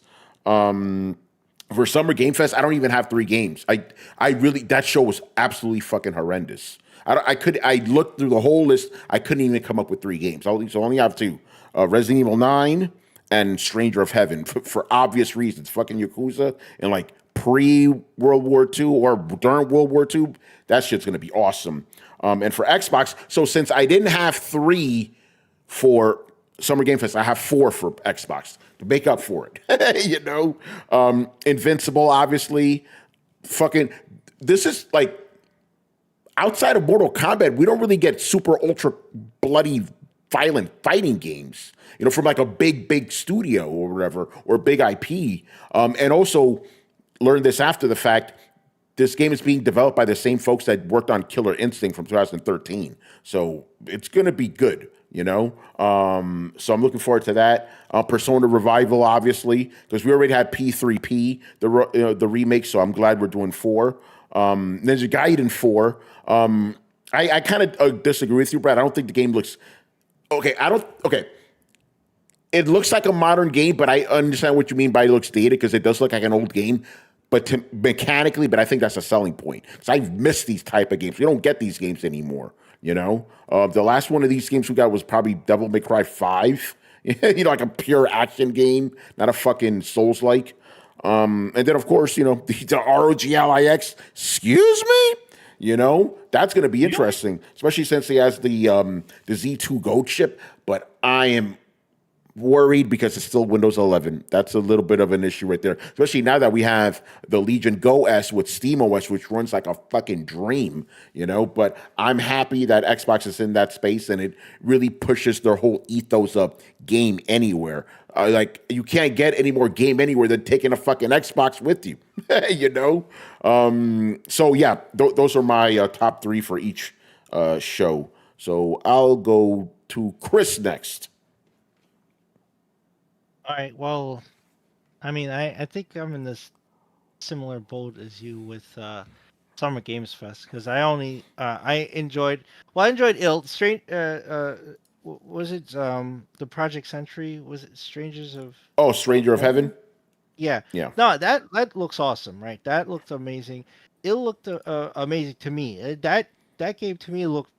For Summer Game Fest, I don't even have 3 games. I really, that show was absolutely fucking horrendous. I looked through the whole list. I couldn't even come up with 3 games. So I only have 2. Resident Evil 9 and Stranger of Heaven for obvious reasons. Fucking Yakuza and like pre-World War II or during World War II, that shit's gonna be awesome. And for Xbox, so since I didn't have 3 for Summer Game Fest, I have 4 for Xbox to make up for it. Invincible, obviously. Fucking, this is like, outside of Mortal Kombat, we don't really get super ultra bloody violent fighting games, from like a big studio or whatever, or big IP. And also learned this after the fact, this game is being developed by the same folks that worked on Killer Instinct from 2013. So it's going to be good, So I'm looking forward to that. Persona Revival, obviously, because we already had P3P, the remake, so I'm glad we're doing 4. Ninja Gaiden 4. I kind of disagree with you, Brad. I don't think the game looks... Okay. It looks like a modern game, but I understand what you mean by it looks dated because it does look like an old game. But mechanically, I think that's a selling point. Because I've missed these type of games. We don't get these games anymore, The last one of these games we got was probably Devil May Cry 5. Like a pure action game, not a fucking Souls-like. And then, of course, the ROG Ally X. Excuse me? That's going to be interesting, especially since he has the Z2 Go chip. But I am worried because it's still Windows 11. That's a little bit of an issue right there, especially now that we have the Legion Go S with SteamOS, which runs like a fucking dream, But I'm happy that Xbox is in that space, and it really pushes their whole ethos of game anywhere. Like, you can't get any more game anywhere than taking a fucking Xbox with you, So yeah, those are my top 3 for each show. So I'll go to Chris next. All right. Well, I think I'm in this similar boat as you with Summer Games Fest because I enjoyed Strange. Was it the Project Sentry? Was it Strangers of? Oh, Stranger of Heaven. Yeah. No, that looks awesome, right? That looked amazing. It looked amazing to me. That game to me looked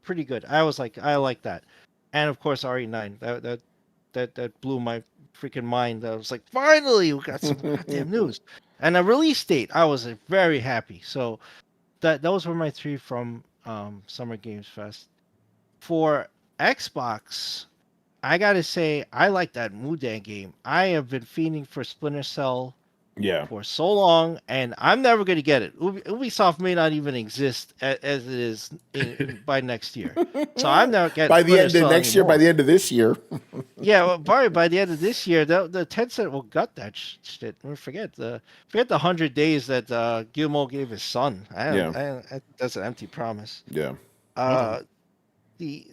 pretty good. I was like, I like that, and of course RE9. That blew my freaking mind. I was like, finally, we got some goddamn news, and a release date. I was very happy. So those were my 3 from Summer Games Fest. For Xbox, I gotta say, I like that Mudan game. I have been fiending for Splinter Cell Yeah. for so long, and I'm never going to get it. Ubisoft may not even exist as it is by next year, so I'm not getting by the Splinter end of Cell next year. anymore. By the end of this year. Yeah, well, probably by the end of this year, the Tencent will gut that shit. Forget the 100 days that Gilmore gave his son. That's an empty promise. Yeah. The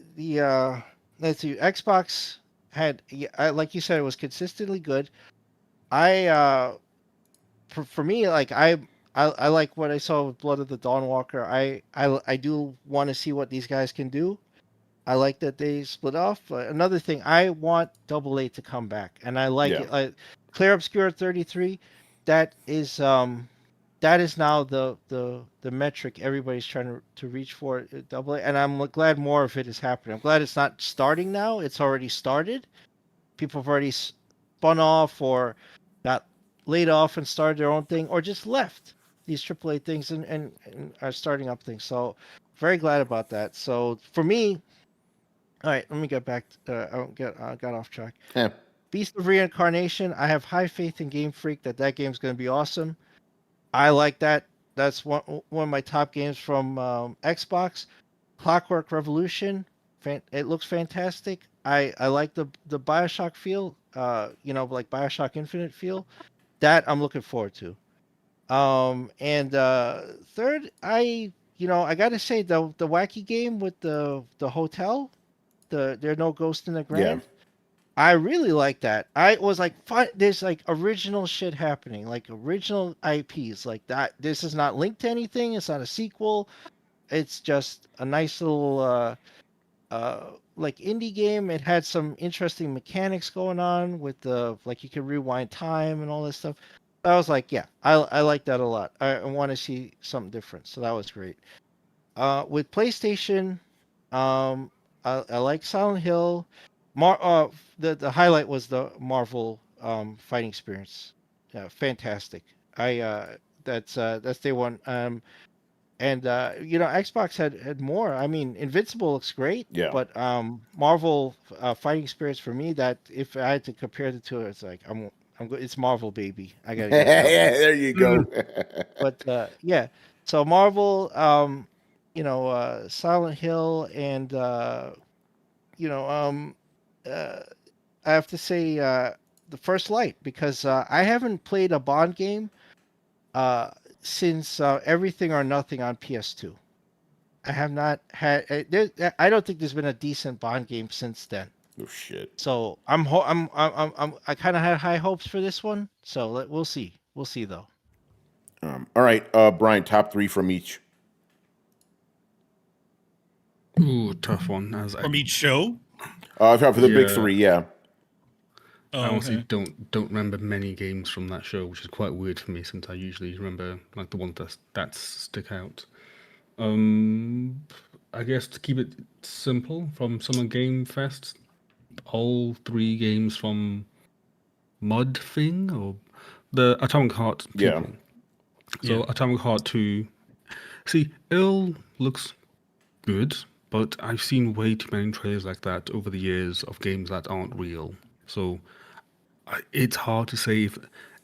let's see, Xbox had, like you said, it was consistently good. For me, like I like what I saw with Blood of the Dawnwalker. I do want to see what these guys can do. I like that they split off. Another thing, I want Double A to come back, and I like it. Like Clear Obscure 33, that is now the metric everybody's trying to reach for Double A, and I'm glad more of it is happening. I'm glad it's not starting now. It's already started. People have already spun off or got laid off and started their own thing, or just left these AAA things and are starting up things. So very glad about that. So for me, all right, let me get back. I got off track. Yeah. Beast of Reincarnation. I have high faith in Game Freak that game's going to be awesome. I like that. That's one of my top games from Xbox. Clockwork Revolution. It looks fantastic. I like the BioShock feel. Like BioShock Infinite feel. That I'm looking forward to. And third, I gotta say the wacky game with the hotel, there are no ghosts in the Grand. Yeah. I really like that. I was like, there's like original shit happening, like original IPs like that. This is not linked to anything. It's not a sequel. It's just a nice little like indie game. It had some interesting mechanics going on with like you can rewind time and all this stuff. I was like, yeah, I like that a lot. I want to see something different. So that was great. With PlayStation, I like Silent Hill. The highlight was the Marvel fighting experience. Fantastic. That's day one. And Xbox had more. I mean, Invincible looks great. Yeah. But Marvel fighting experience for me, that if I had to compare the two, it's like it's Marvel, baby. I gotta get that. Yeah, there you go. But yeah, so Marvel, Silent Hill, and I have to say the First Light, because I haven't played a Bond game since Everything or Nothing on PS2. I have not had. I don't think there's been a decent Bond game since then. Oh shit. So I kind of had high hopes for this one. So we'll see. We'll see though. All right, Brian, top 3 from each. Ooh, tough one. From each show? For the big 3, yeah. Oh, I honestly okay. don't remember many games from that show, which is quite weird for me since I usually remember like the ones that stick out. I guess to keep it simple, from Summer Game Fest, all 3 games from Mud Thing, or the Atomic Heart people. Yeah. So Atomic Heart 2. See, it looks good, but I've seen way too many trailers like that over the years of games that aren't real. So it's hard to say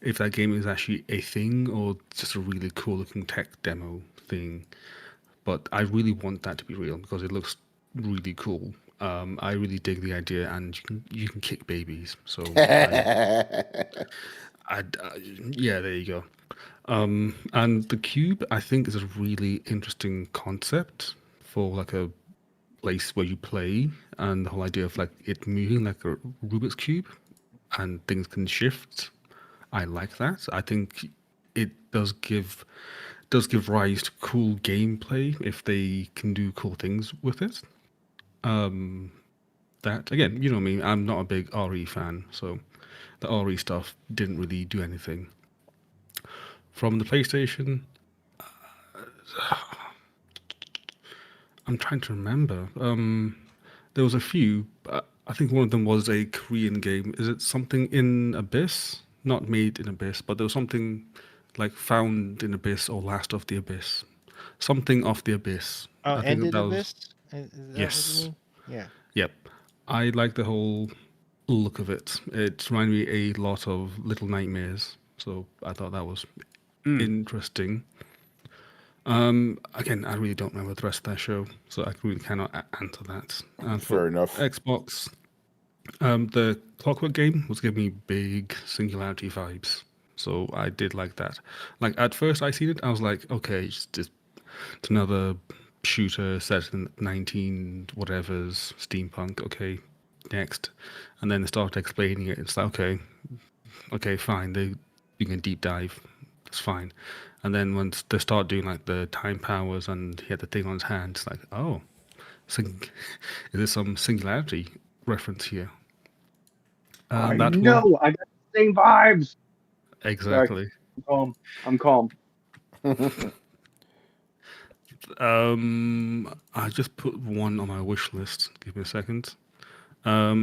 if that game is actually a thing or just a really cool looking tech demo thing. But I really want that to be real because it looks really cool. I really dig the idea, and you can kick babies. So yeah, there you go. And the cube, I think, is a really interesting concept for like a place where you play, and the whole idea of like it moving like a Rubik's cube, and things can shift. I like that. I think it does give rise to cool gameplay if they can do cool things with it. That again, you know what I mean. I'm not a big RE fan, so the RE stuff didn't really do anything. From the PlayStation, I'm trying to remember. There was a few. I think one of them was a Korean game. Is it something in Abyss? Not Made in Abyss, but there was something like Found in Abyss or Last of the Abyss. Something of the Abyss. Oh, I think Ended that was. Abyss? Is that Yes. what you mean? Yeah. Yep. I like the whole look of it. It reminded me a lot of Little Nightmares. So I thought that was interesting. Again, I really don't remember the rest of that show, so I really cannot answer that. Fair enough. Xbox, the Clockwork game was giving me big Singularity vibes, so I did like that. Like at first I seen it, I was like, okay, it's another shooter set in 19 whatever's steampunk. Okay, next, and then they started explaining it. It's like okay, fine. You can deep dive. It's fine. And then once they start doing like the time powers and he had the thing on his hand, it's like, oh, is there some Singularity reference here? I that know. one, I got the same vibes. exactly. I'm calm. I just put one on my wish list. Give me a second. Oh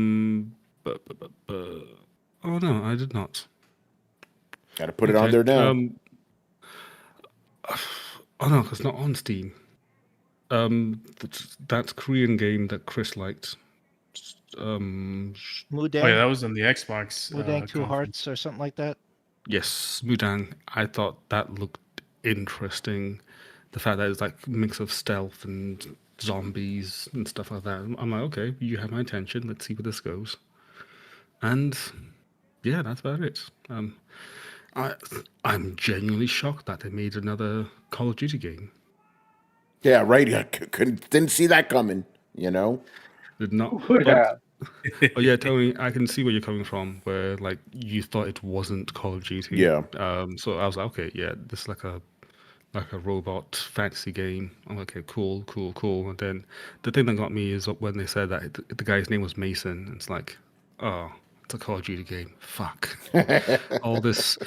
no, I did not. Got to put it on there now. Oh no, it's not on Steam. That Korean game that Chris liked. Mudang. Oh yeah, that was on the Xbox. Mudang Two conference. Hearts or something like that. Yes, Mudang. I thought that looked interesting. The fact that it's like a mix of stealth and zombies and stuff like that. I'm like, okay, you have my attention. Let's see where this goes. And yeah, that's about it. I'm genuinely shocked that they made another Call of Duty game. Yeah, right. Didn't see that coming, Did not. Would have. Oh yeah, Tony, I can see where you're coming from. Where like you thought it wasn't Call of Duty. Yeah. So I was like, okay, yeah, this is like a robot fantasy game. I'm like, okay, cool. And then the thing that got me is when they said that the guy's name was Mason. It's like, oh, it's a Call of Duty game. Fuck. all this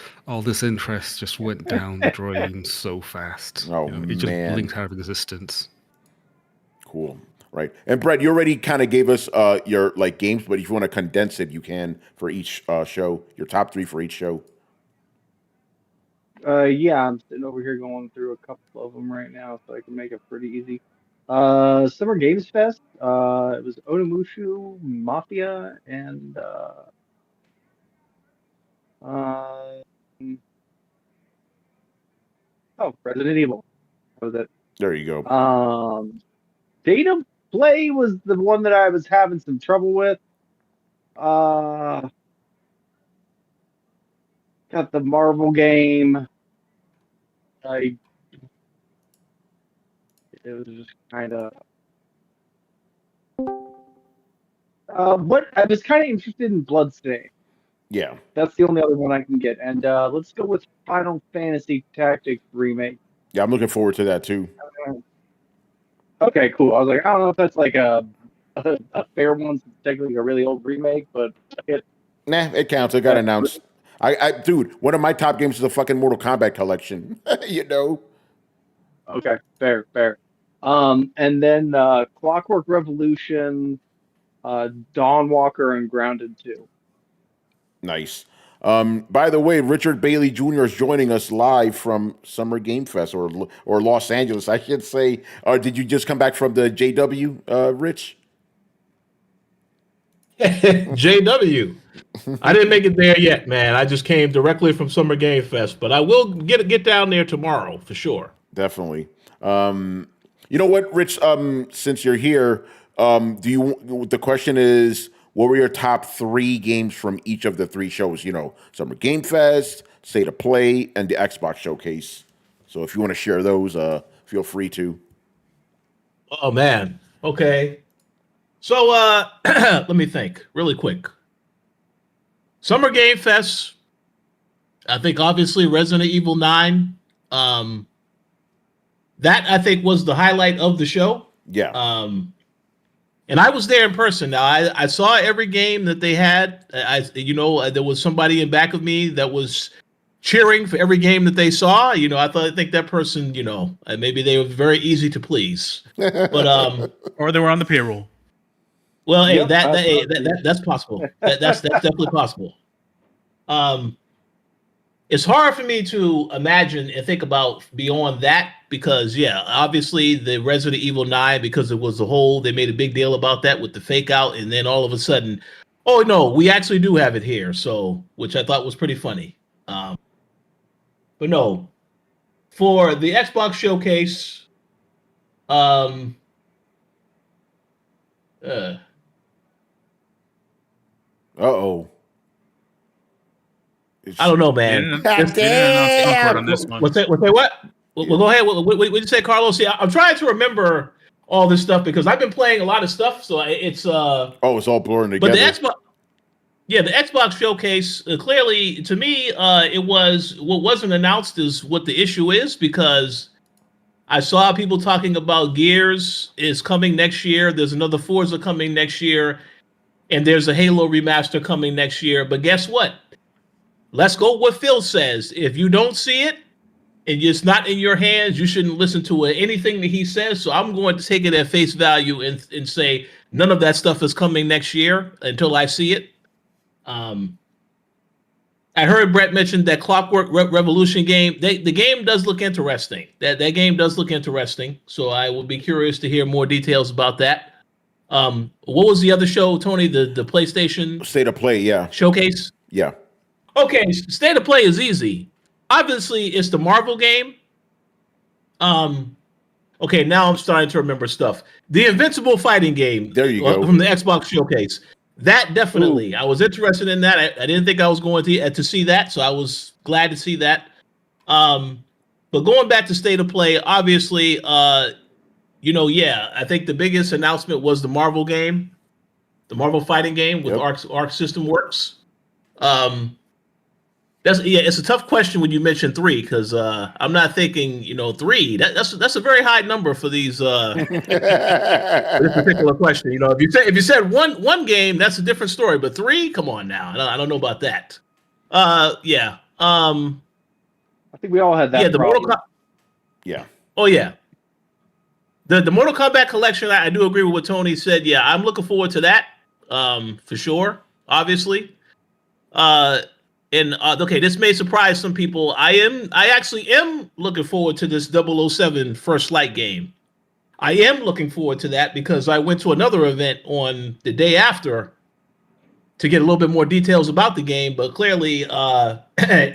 interest just went down the drain so fast. Oh, it just man. blinked out of existence. Cool. Right. And Brett, you already kind of gave us your like games, but if you want to condense it, you can for each show. Your top 3 for each show. Yeah, I'm sitting over here going through a couple of them right now, so I can make it pretty easy. Summer Games Fest. It was Onimusha, Mafia, and Resident Evil. That was it. There you go. Data Play was the one that I was having some trouble with. Got the Marvel game. It was just kind of. What I was kind of interested in Bloodstain. Yeah. That's the only other one I can get. And let's go with Final Fantasy Tactics Remake. Yeah, I'm looking forward to that too. Okay, cool. I was like, I don't know if that's like a fair one, since it's technically a really old remake, but it it counts. It got announced. Dude, one of my top games is the fucking Mortal Kombat collection. Okay, fair. And then Clockwork Revolution, Dawnwalker, and Grounded 2. Nice. By the way, Richard Bailey Jr. is joining us live from Summer Game Fest or Los Angeles, I should say. Did you just come back from the JW, Rich? JW. I didn't make it there yet, man. I just came directly from Summer Game Fest, but I will get down there tomorrow for sure. Definitely. You know what, Rich? Since you're here, the question is, what were your top 3 games from each of the 3 shows? Summer Game Fest, State of Play, and the Xbox Showcase. So if you want to share those, feel free to. Oh man. Okay. So let me think really quick. Summer Game Fest. I think obviously Resident Evil 9. That I think was the highlight of the show. Yeah. And I was there in person. Now I saw every game that they had. There was somebody in back of me that was cheering for every game that they saw. I think that person, maybe they were very easy to please. But Or they were on the payroll. well, hey, Yep, that's possible. That's definitely possible. It's hard for me to imagine and think about beyond that because, obviously the Resident Evil 9, because it was they made a big deal about that with the fake out, and then all of a sudden, oh no, we actually do have it here. So, which I thought was pretty funny. But no, for the Xbox showcase, Uh-oh. I don't know, man. They didn't announce Concord on this one. What's that? What? Well, go ahead. What did you say, Carlos? See, I'm trying to remember all this stuff because I've been playing a lot of stuff, so it's it's all blurring together. But the Xbox showcase clearly to me, it was what wasn't announced is what the issue is because I saw people talking about Gears is coming next year. There's another Forza coming next year, and there's a Halo remaster coming next year. But guess what? Let's go with what Phil says. If you don't see it and it's not in your hands, you shouldn't listen to anything that he says. So I'm going to take it at face value and say none of that stuff is coming next year until I see it. I heard Brett mention that Clockwork Revolution game. The game does look interesting. That game does look interesting. So I will be curious to hear more details about that. What was the other show, Tony? The PlayStation State of Play, yeah. Showcase? Yeah. Okay, State of Play is easy. Obviously, it's the Marvel game. Okay, now I'm starting to remember stuff. The Invincible fighting game. There you go. From the Xbox showcase. That definitely. Ooh. I was interested in that. I didn't think I was going to see that, so I was glad to see that. But going back to State of Play, obviously, I think the biggest announcement was the Marvel game, the Marvel fighting game with Arc System Works. It's a tough question when you mention 3 because I'm not thinking 3. That's a very high number for these this particular question. If you said one game, that's a different story. But 3, come on now, I don't know about that. I think we all had that. Yeah, the Mortal Kombat. Yeah. Oh yeah. The Mortal Kombat collection. I do agree with what Tony said. Yeah, I'm looking forward to that. For sure. Obviously. Okay, this may surprise some people. I actually am looking forward to this 007 First Light game. I am looking forward to that because I went to another event on the day after to get a little bit more details about the game, but clearly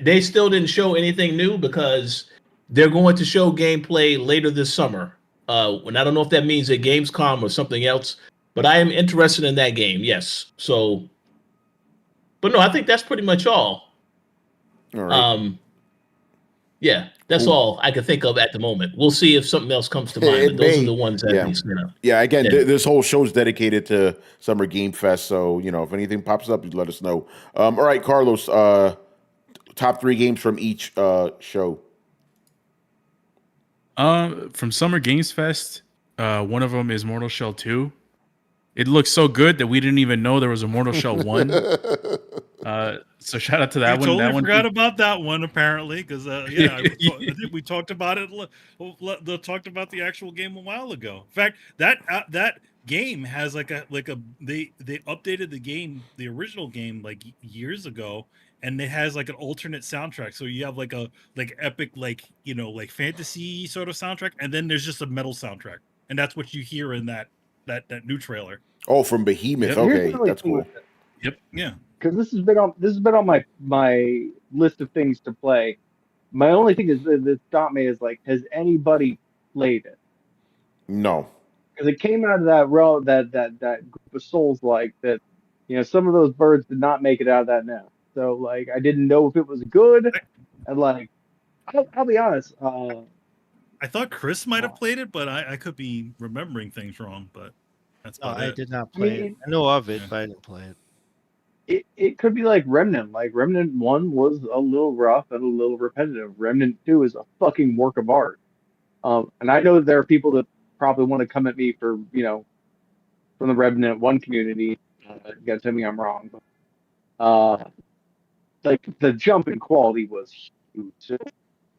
they still didn't show anything new because they're going to show gameplay later this summer. And I don't know if that means at Gamescom or something else, but I am interested in that game, yes. So, but no, I think that's pretty much all. All right. That's all I can think of at the moment. We'll see if something else comes to mind. But those are the ones that again, this whole show is dedicated to Summer Game Fest. So, if anything pops up, you let us know. All right, Carlos, top 3 games from each show. From Summer Games Fest, one of them is Mortal Shell 2. It looks so good that we didn't even know there was a Mortal Shell 1. So shout out to that one. Totally forgot about that one apparently because I think we talked about it. Talked about the actual game a while ago. In fact, that game has they updated the game, the original game years ago, and it has an alternate soundtrack. So you have epic fantasy sort of soundtrack, and then there's just a metal soundtrack, and that's what you hear in that new trailer. Oh, from Behemoth. Yep. Okay, that's cool. Yep. Yeah. Because this has been on my list of things to play. My only thing is that stopped me is has anybody played it? No. Because it came out of that group of souls that some of those birds did not make it out of that nest. So I didn't know if it was good, and I'll be honest. I thought Chris might have played it, but I could be remembering things wrong. But that's I did not play it. I know of it, but I didn't play it. It could be like Remnant. Remnant 1 was a little rough and a little repetitive. Remnant 2 is a fucking work of art. And I know that there are people that probably want to come at me for, from the Remnant 1 community. You gotta tell me I'm wrong. But, the jump in quality was So,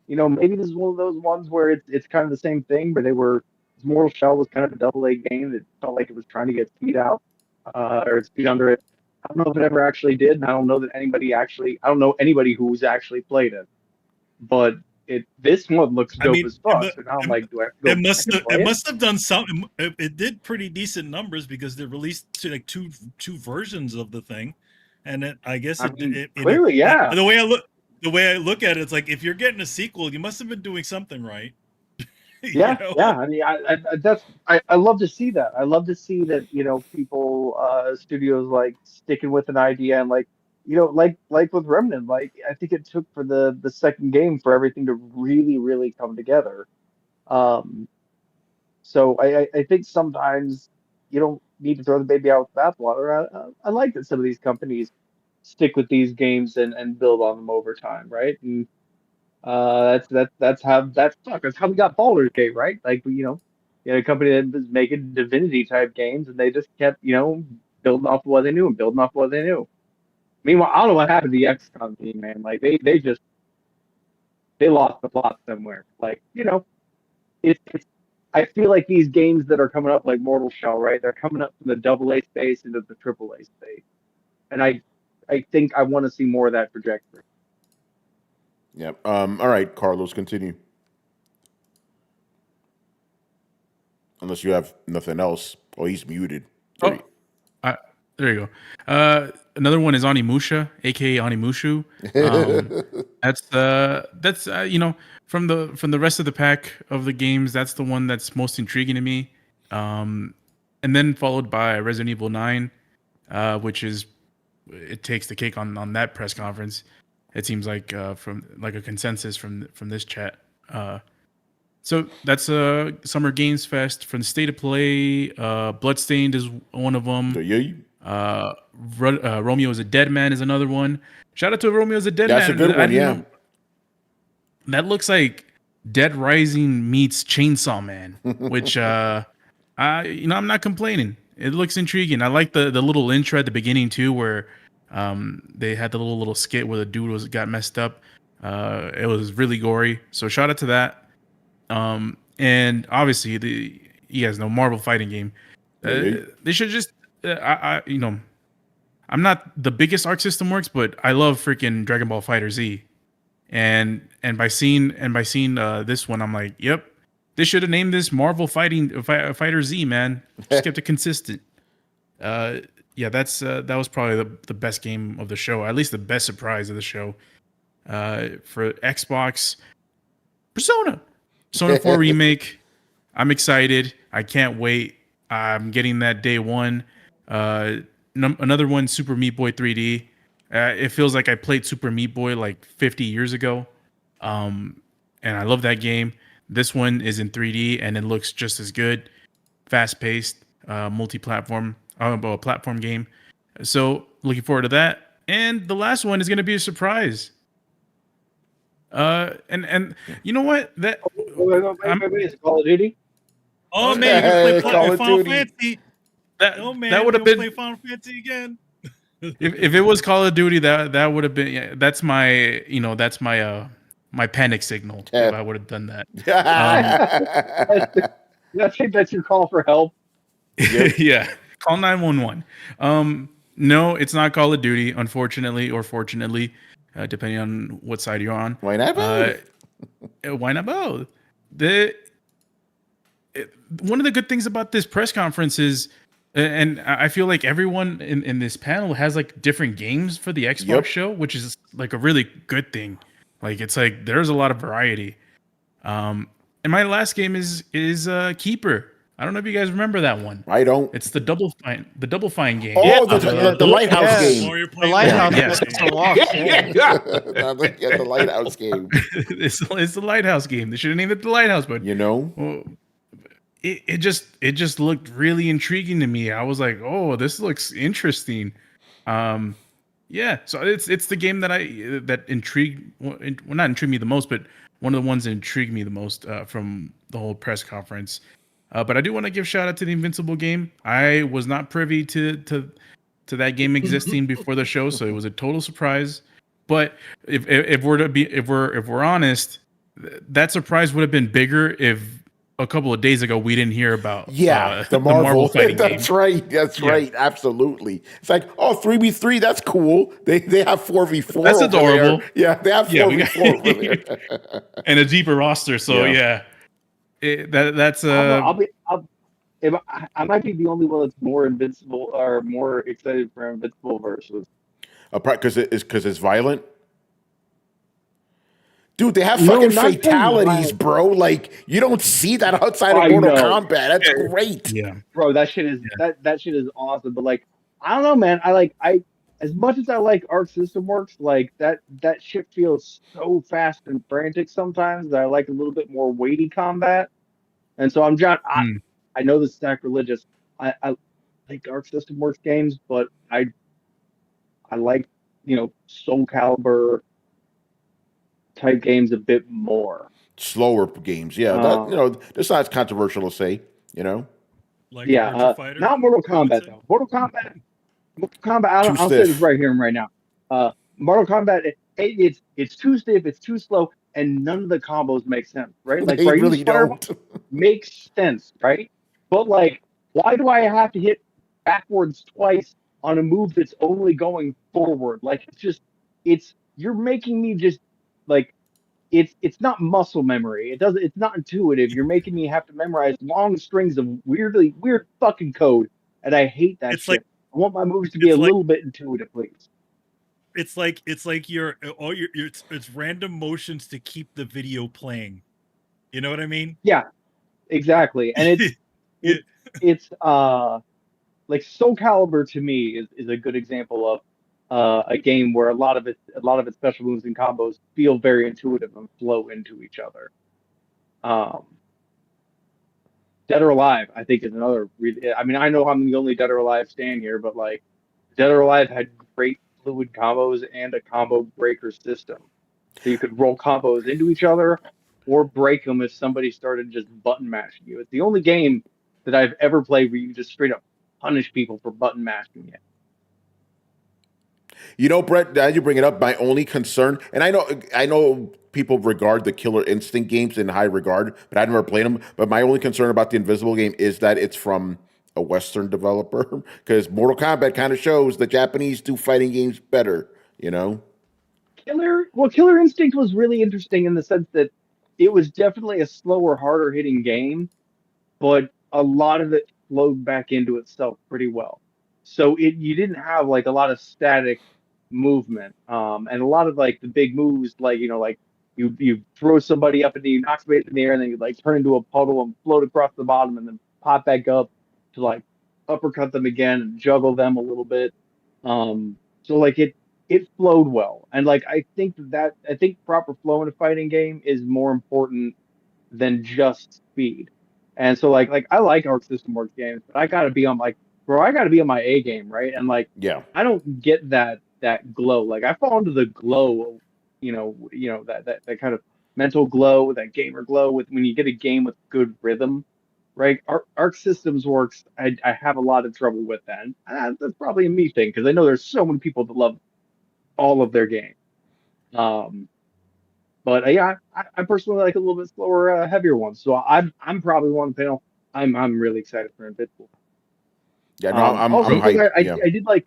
maybe this is one of those ones where it's kind of the same thing, but Mortal Shell was kind of a double-A game that felt like it was trying to get speed out, or speed under it. I don't know if it ever actually did, and I don't know anybody who's actually played it. But this one looks dope as fuck. So now I'm like, do I have to go it must have done something. It did pretty decent numbers because they released like two versions of the thing, and I guess clearly, yeah. The way I look at it, it's like if you're getting a sequel, you must have been doing something right. Yeah. I mean, I love to see that. I love to see that people, studios like sticking with an idea and like with Remnant. Like I think it took for the second game for everything to really really come together. So I think sometimes you don't need to throw the baby out with the bathwater. I like that some of these companies stick with these games and build on them over time, right? And that's how we got Baldur's Gate, right? Like a company that was making Divinity type games, and they just kept building off of what they knew and building off of what they knew. Meanwhile, I don't know what happened to the XCOM team, man. Like they lost the plot somewhere. Like it's I feel like these games that are coming up like Mortal Shell, right? They're coming up from the AA space into the AAA space, and I think I want to see more of that trajectory. Yeah. All right, Carlos, continue. Unless you have nothing else. Oh, he's muted. There you go. Another one is Onimusha, aka Onimushu. That's from the rest of the pack of the games, that's the one that's most intriguing to me. And then followed by Resident Evil 9, which it takes the cake on that press conference. It seems like from like a consensus from this chat. So that's a Summer Games Fest from the State of Play. Bloodstained is one of them. Romeo is a Dead Man is another one. Shout out to Romeo is a Dead Man. That's a good one, yeah. That looks like Dead Rising meets Chainsaw Man, which I'm not complaining. It looks intriguing. I like the little intro at the beginning too, where they had the little skit where the dude got messed up. It was really gory. So shout out to that. And obviously you guys know Marvel fighting game. They should just I'm not the biggest Arc System Works, but I love freaking Dragon Ball Fighter Z. And by seeing this one, I'm like, yep, they should have named this Marvel Fighter Z, man. Just kept it consistent. That was probably the best game of the show, at least the best surprise of the show. For Xbox, Persona 4 remake. I'm excited. I can't wait. I'm getting that day one. Another one, Super Meat Boy 3D. It feels like I played Super Meat Boy like 50 years ago. And I love that game. This one is in 3D and it looks just as good. Fast-paced, multi-platform, platform game. So looking forward to that. And the last one is going to be a surprise. And you know what? Wait, is it Call of Duty? Oh man, you can play Final Fantasy. That would have been play Final Fantasy again. if it was Call of Duty, that would have been. Yeah, that's my my panic signal. If I would have done that. I think that's your call for help. Yep. Yeah, call 911. No, it's not Call of Duty, unfortunately or fortunately, depending on what side you're on. Why not both? Why not both? One of the good things about this press conference is, and I feel like everyone in this panel has like different games for the Xbox show, which is like a really good thing. Like it's like there's a lot of variety. And my last game is Keeper. I don't know if you guys remember that one. I don't. It's the Double Fine game. Oh, the Lighthouse game. The Lighthouse game. The Lighthouse game. It's the Lighthouse game. They should have named it the Lighthouse, but it just looked really intriguing to me. I was like, oh, this looks interesting. So it's the game that intrigued, well, not intrigued me the most, but one of the ones that intrigued me the most from the whole press conference. But I do want to give shout out to the Invincible game. I was not privy to that game existing before the show, so it was a total surprise. But if we're honest, that surprise would have been bigger if a couple of days ago we didn't hear about the Marvel fighting that's game. right. That's right. Absolutely. It's like, oh, 3v3, that's cool. They have 4v4. That's over adorable. There. Yeah, they have 4v4 over there. And a deeper roster. So that's I might be the only one that's more invincible or more excited for Invincible versus. Because it's violent. Dude, they have fucking fatalities, bro. Like, you don't see that outside of Mortal Kombat. That's great. Yeah, bro, that shit is that shit is awesome. But like, I don't know, man. I as much as I like Arc System Works, like that shit feels so fast and frantic sometimes that I like a little bit more weighty combat. And so I know this is sacrilegious. I like Arc System Works games, but I like, Soul Calibur type games a bit more. Slower games, yeah. That's not controversial to say, Like Virtua Fighter? Not Mortal Kombat though. Mortal Kombat. I'll say this right here and right now. Mortal Kombat, it's too stiff, it's too slow, and none of the combos make sense, right? Like, they really don't. Makes sense, right? But like, why do I have to hit backwards twice on a move that's only going forward? Like, you're making me just like, it's not muscle memory. It's not intuitive. You're making me have to memorize long strings of weird fucking code, and I hate that shit. Like, I want my moves to be a little bit intuitive, please. It's like it's random motions to keep the video playing. You know what I mean? Yeah, exactly. And it's like Soul Calibur to me is a good example of a game where a lot of its special moves and combos feel very intuitive and flow into each other. Dead or Alive, I think, is another. I mean, I know I'm the only Dead or Alive stan here, but like, Dead or Alive had great fluid combos and a combo breaker system, so you could roll combos into each other or break them if somebody started just button mashing you. It's the only game that I've ever played where you just straight up punish people for button mashing it. Brett, as you bring it up, my only concern, and I know people regard the Killer Instinct games in high regard, but I never played them. But my only concern about the Invisible game is that it's from a Western developer, because Mortal Kombat kind of shows the Japanese do fighting games better, Killer Instinct was really interesting in the sense that it was definitely a slower, harder hitting game, but a lot of it flowed back into itself pretty well. So you didn't have like a lot of static movement, and a lot of like the big moves, like you throw somebody up and you knock somebody in the air, and then you like turn into a puddle and float across the bottom, and then pop back up to like uppercut them again and juggle them a little bit. So like it flowed well, and like I think proper flow in a fighting game is more important than just speed. And so like I like Arc System Works games, but I gotta be on my A game, right? And like, I don't get that glow. Like, I fall into the glow, that kind of mental glow, that gamer glow with when you get a game with good rhythm, right? Arc Systems Works, I have a lot of trouble with that. And that's probably a me thing, because I know there's so many people that love all of their games. But I personally like a little bit slower, heavier ones. So I'm probably one panel. I'm really excited for Invincible. Yeah, no, I'm hyped.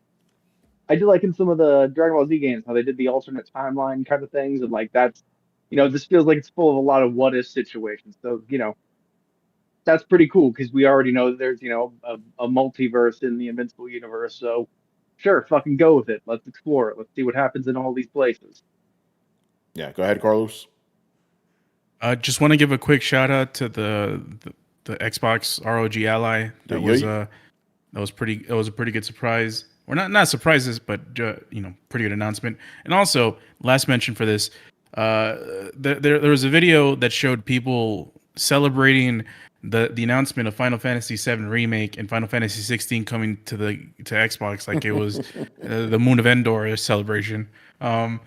I did like in some of the Dragon Ball Z games how they did the alternate timeline kind of things, and like that's, this feels like it's full of a lot of what if situations. So that's pretty cool, because we already know that there's a multiverse in the Invincible universe. So sure, fucking go with it. Let's explore it. Let's see what happens in all these places. Yeah, go ahead, Carlos. I just want to give a quick shout out to the Xbox ROG Ally. That was a pretty good surprise. Or not surprises, but pretty good announcement. And also, last mention for this, there was a video that showed people celebrating the announcement of Final Fantasy VII Remake and Final Fantasy 16 coming to Xbox like it was the Moon of Endor celebration. Come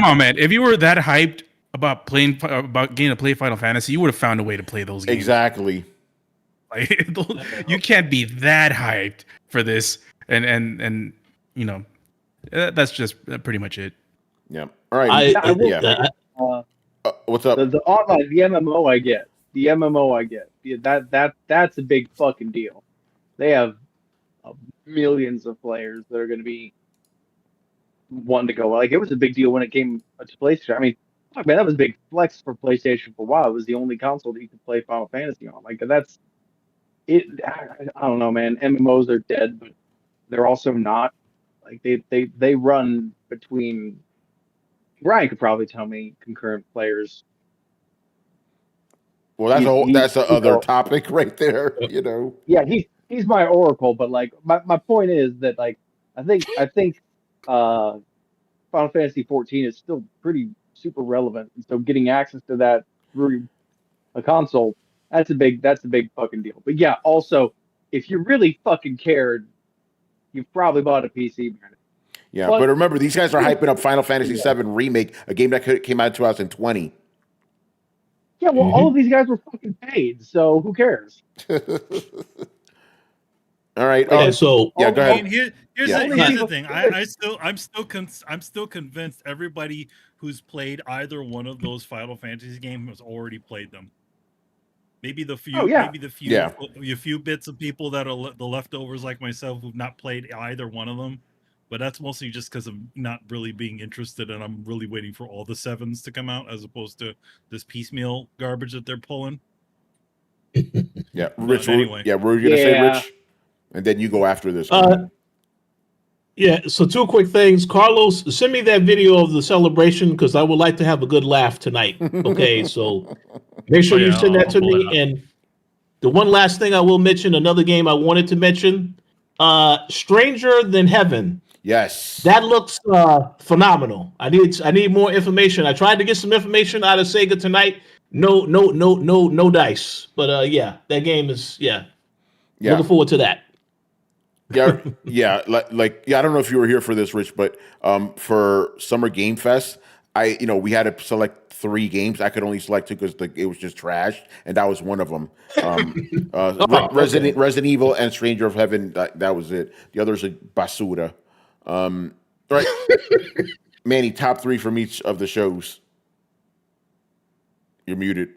on, man! If you were that hyped about getting to play Final Fantasy, you would have found a way to play those games. Exactly. Like, you can't be that hyped for this, and That's just pretty much it. Yeah. All right. I will yeah. say, What's up? the online, the MMO I get. The MMO I get. That's a big fucking deal. They have millions of players that are going to be wanting to go. Like, it was a big deal when it came to PlayStation. I mean, fuck, man, that was a big flex for PlayStation for a while. It was the only console that you could play Final Fantasy on. Like, that's it. I don't know, man. MMOs are dead, but they're also not. Like, they run between. Ryan could probably tell me concurrent players. Well, that's the other topic right there. You know. Yeah, he's my oracle, but like my point is that like I think Final Fantasy 14 is still pretty super relevant, and so getting access to that through a console, that's a big fucking deal. But yeah, also if you really fucking cared, you've probably bought a PC. Yeah, but remember, these guys are hyping up Final Fantasy VII Remake, a game that came out in 2020. Yeah, well, all of these guys were fucking paid, so who cares? All right. Okay, so yeah, go ahead. I mean, here's the thing. I'm still convinced everybody who's played either one of those Final Fantasy games has already played them. Maybe the few, a few bits of people that are the leftovers like myself who've not played either one of them. But that's mostly just because I'm not really being interested, and I'm really waiting for all the 7s to come out as opposed to this piecemeal garbage that they're pulling. Yeah, Rich. Anyway. What were you gonna say, Rich? And then you go after this. Yeah. So 2 quick things. Carlos, send me that video of the celebration because I would like to have a good laugh tonight. Okay, so make sure you send that to me. And the one last thing I will mention, another game I wanted to mention, Stranger Than Heaven. Yes, that looks phenomenal. I need more information. I tried to get some information out of Sega tonight. No dice. But yeah, that game is looking forward to that. Yeah. I don't know if you were here for this, Rich, but for Summer Game Fest, we had to select 3 games. I could only select 2 because it was just trashed, and that was one of them. Resident Evil and Stranger of Heaven. That was it. The others are basura. Right, Manny. Top 3 from each of the shows. You're muted.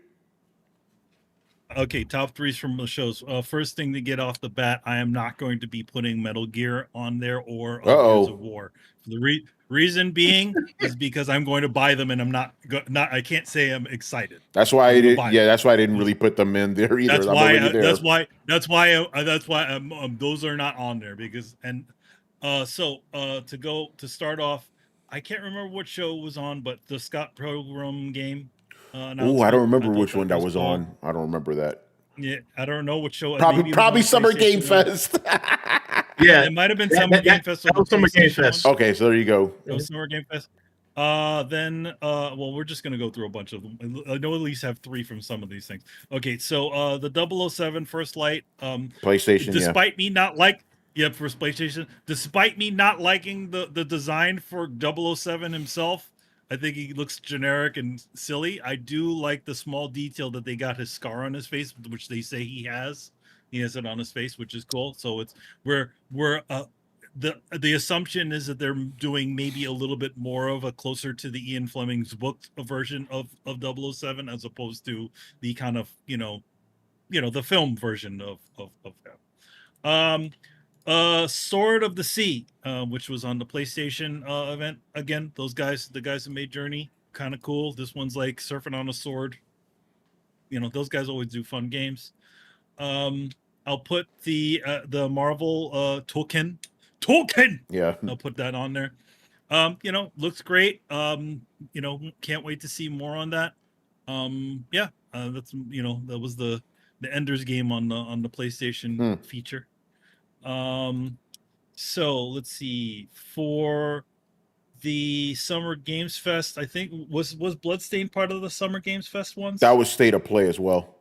Okay, top 3s from the shows. First thing to get off the bat, I am not going to be putting Metal Gear on there or Gears of War. The reason being is because I'm going to buy them, and I'm not. I can't say I'm excited. That's why I did. Yeah, that's why I didn't really put them in there either. That's why those are not on there because to start off, I can't remember what show was on, but the Scott Pilgrim game. I don't remember which one that was on. I don't remember that. Yeah, I don't know what show. Probably Summer Game Fest. Yeah, it might have been Summer Game Fest. That was Summer Game Fest. Okay, so there you go. It was Summer Game Fest. Well, we're just gonna go through a bunch of them. I know at least have 3 from some of these things. Okay, so the 007 First Light. PlayStation. Despite me not for PlayStation. Despite me not liking the design for 007 himself, I think he looks generic and silly. I do like the small detail that they got his scar on his face, which they say he has. He has it on his face, which is cool. So it's the assumption is that they're doing maybe a little bit more of a closer to the Ian Fleming's book version of 007 as opposed to the kind of the film version of him. Sword of the Sea, which was on the PlayStation event. Again, the guys who made Journey, kind of cool. This one's like surfing on a sword. Those guys always do fun games. I'll put the Marvel Tokon. Yeah. I'll put that on there. Looks great. Can't wait to see more on that. That's that was the Ender's Game on the PlayStation feature. So let's see, for the Summer Games Fest, I think was Bloodstained part of the Summer Games Fest once? That was State of Play as well.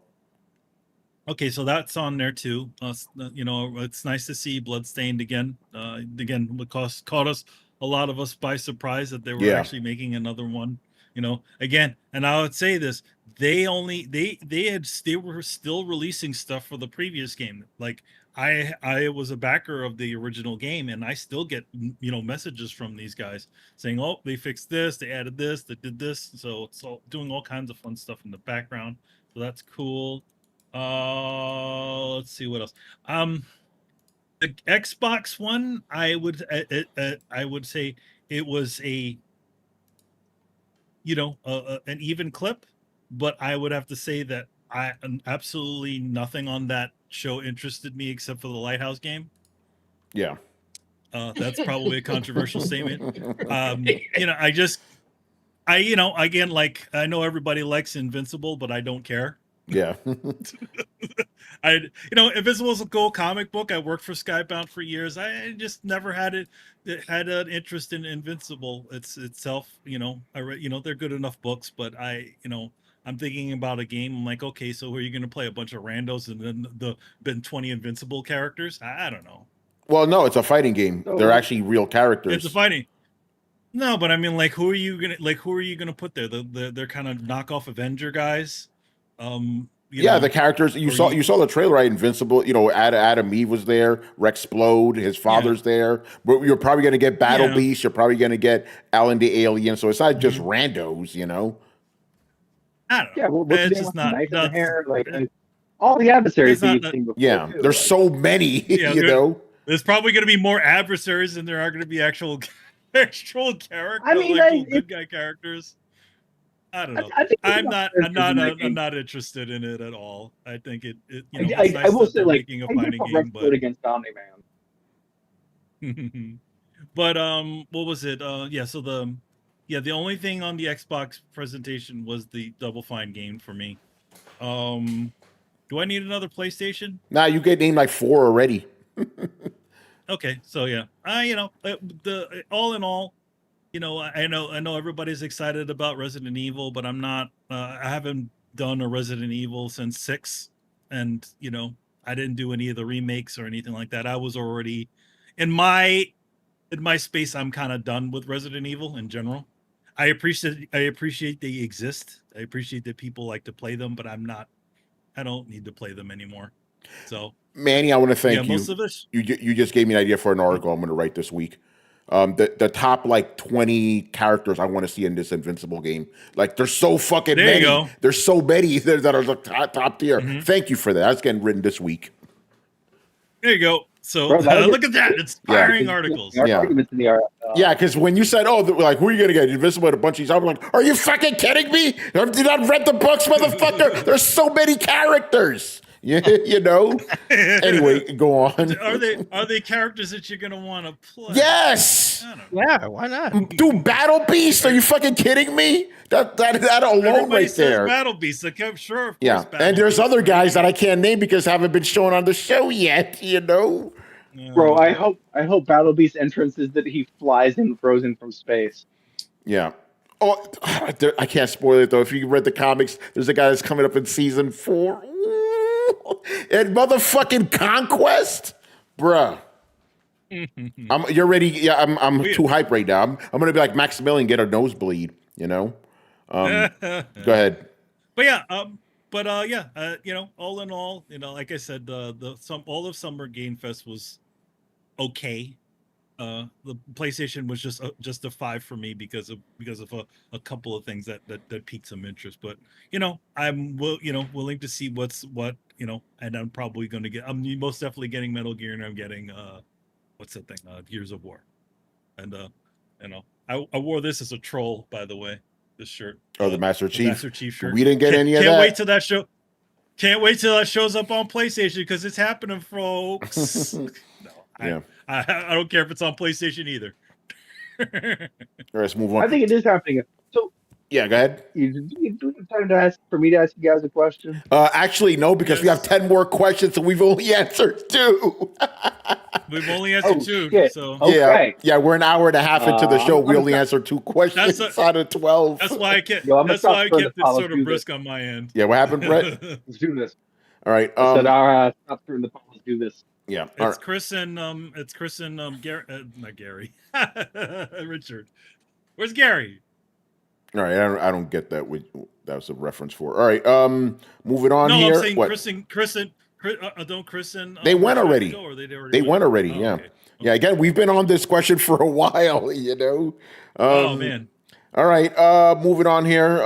Okay, so that's on there too. It's nice to see Bloodstained again. Again, caught a lot of us by surprise that they were actually making another one. Again, and I would say this: they were still releasing stuff for the previous game. Like I was a backer of the original game, and I still get messages from these guys saying, "Oh, they fixed this, they added this, they did this." So it's all doing all kinds of fun stuff in the background. So that's cool. Let's see what else. The Xbox One, I would say it was an even clip, but I would have to say that absolutely nothing on that show interested me except for the Lighthouse game. Yeah. That's probably a controversial statement. Again, like, I know everybody likes Invincible, but I don't care. Yeah. Invincible's a cool comic book. I worked for Skybound for years. I just never had an interest in Invincible itself. I read, they're good enough books, but I'm thinking about a game. I'm like, okay, so are you going to play a bunch of randos and then been 20 Invincible characters? I don't know. Well, no, it's a fighting game. They're actually real characters. It's a fighting. No, but I mean, like, who are you gonna put there? They're kind of knockoff Avenger guys. The characters you saw the trailer, right? Invincible. Adam Eve was there. Rexplode, his father's there. But you're probably going to get Battle Beast. You're probably going to get Alan the Alien. So it's not just randos, I don't know. Yeah, it's just not. The hair, all the adversaries that you've seen before. Yeah, too, there's so many. There's probably going to be more adversaries than there are going to be actual characters. I mean, good guy characters. I don't know. I'm not interested in it at all. I think it it's nice I will say, making a fighting game, but against Omni-Man. But what was it? So the only thing on the Xbox presentation was the Double Fine game for me. Do I need another PlayStation? Nah, you get named like 4 already. Okay, so yeah, the all in all, I know everybody's excited about Resident Evil, but I'm not. I haven't done a Resident Evil since 6, and I didn't do any of the remakes or anything like that. I was already in my space. I'm kind of done with Resident Evil in general. I appreciate they exist. I appreciate that people like to play them, but I don't need to play them anymore. So, Manny, I want to thank you. Most of us. You just gave me an idea for an article I'm going to write this week. The top 20 characters I want to see in this Invincible game. Like, there's so fucking there many. You go. There's so many that are top tier. Mm-hmm. Thank you for that. That's getting written this week. There you go. So look at that. Inspiring articles. Yeah, because when you said, who are you going to get? Invincible with a bunch of these, I'm like, are you fucking kidding me? Have you not read the books, motherfucker? There's so many characters. Anyway, go on. Are they characters that you're gonna want to play? Yes. Yeah, why not? Dude, Battle Beast? Are you fucking kidding me? That alone Everybody right there. Battle Beast. I'm sure. Of yeah, Battle and there's Beast. other guys that I can't name because haven't been shown on the show yet. Bro, I hope Battle Beast entrance is that he flies in frozen from space. Yeah. Oh, I can't spoil it though. If you read the comics, there's a guy that's coming up in season 4. And motherfucking Conquest, bruh. You're ready? Yeah, I'm too hyped right now. I'm gonna be like Maximilian, get a nosebleed. Go ahead. But yeah, all in all, like I said, all of Summer Game Fest was okay. The PlayStation was just a 5 for me because of a couple of things that piqued some interest. But I'm willing to see what and I'm probably going to get. I'm most definitely getting Metal Gear, and I'm getting what's that thing? Gears of War, and I wore this as a troll, by the way. This shirt. Oh, the Master Chief. Master Chief shirt. We didn't get any of that. Can't wait till that show. Can't wait till that shows up on PlayStation because it's happening, folks. I don't care if it's on PlayStation either. All right, let's move on. I think it is happening. So yeah, go ahead. Do you have time for me to ask you guys a question? Actually, no, because we have 10 more questions and we've only answered 2. We've only answered 2. Shit. So okay. Yeah, we're an hour and a half into the show. We only answered 2 questions out of 12. That's why I kept. That's why I kept it sort of brisk on my end. Yeah, what happened, Brett? Let's do this. All right. I said, stop through the phone. Let's do this. Yeah, it's Chris and Gary, not Gary, Richard. Where's Gary? All right, I don't get that. That was a reference for. All right, moving on No, here. I'm saying What? don't Chris and They went Richard already. go, or they already They went already. Oh, Yeah, okay. yeah. Again, we've been on this question for a while. You know. Oh man. All right, moving on here.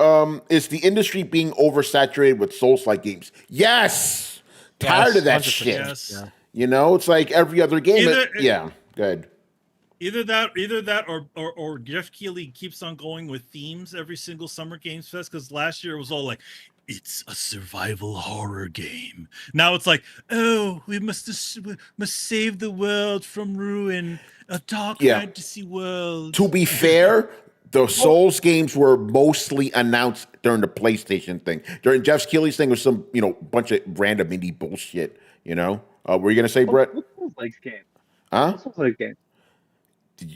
Is the industry being oversaturated with Souls-like games? Yes. Tired of that 100%. shit. Yes. Yeah. You know, it's like every other game. Either- Yeah, good. Either that, or Jeff Keighley keeps on going with themes every single Summer Games Fest, because last year it was all like, it's a survival horror game. Now it's like, oh, we must save the world from ruin, a dark fantasy world. To be fair, the Souls games were mostly announced during the PlayStation thing. During Jeff Keighley's thing was some, bunch of random indie bullshit. Were you gonna say, Brett? What Souls-like game? Huh? What Souls-like game?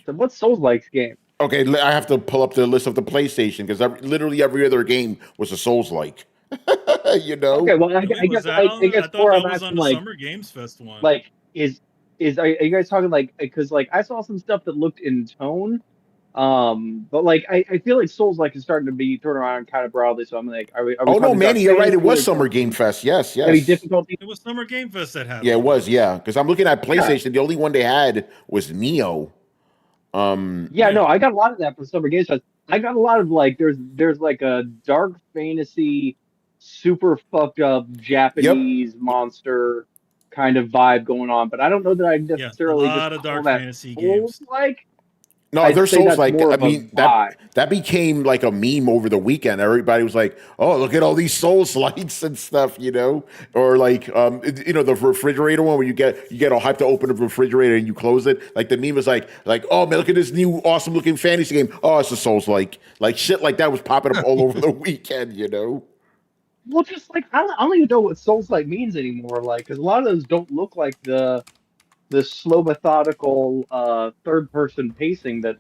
What Souls-like game? Okay, I have to pull up the list of the PlayStation because literally every other game was a Souls-like. Okay, well, I guess I thought more that I'm was on asking, the like, Summer Games Fest one. like, are you guys talking like, because like I saw some stuff that looked in tone, but like I feel like Souls-like is starting to be thrown around kind of broadly. So I'm like, are we Oh no, talking Manny, you're right. It fantasy was or Summer Game Fest. Yes, Any yes. difficulty? It was Summer Game Fest that happened. Yeah, it was. Yeah, because I'm looking at PlayStation. The only one they had was Neo. No, I got a lot of that for Summer Games Fest. I got a lot of like there's like a dark fantasy, super fucked up Japanese monster kind of vibe going on, but I don't know that I necessarily a lot just of dark call that fantasy games. like. No, I'd they're say Souls that's like. more I of a mean, vibe. that became like a meme over the weekend. Everybody was like, "Oh, look at all these Souls lights and stuff," or like, the refrigerator one where you get all hyped to open the refrigerator and you close it. Like the meme was like, "Oh man, look at this new awesome looking fantasy game. Oh, it's a Souls like shit like that was popping up all over the weekend." Well, just like I don't even know what Souls-like means anymore. Like, because a lot of those don't look like the slow, methodical, third-person pacing that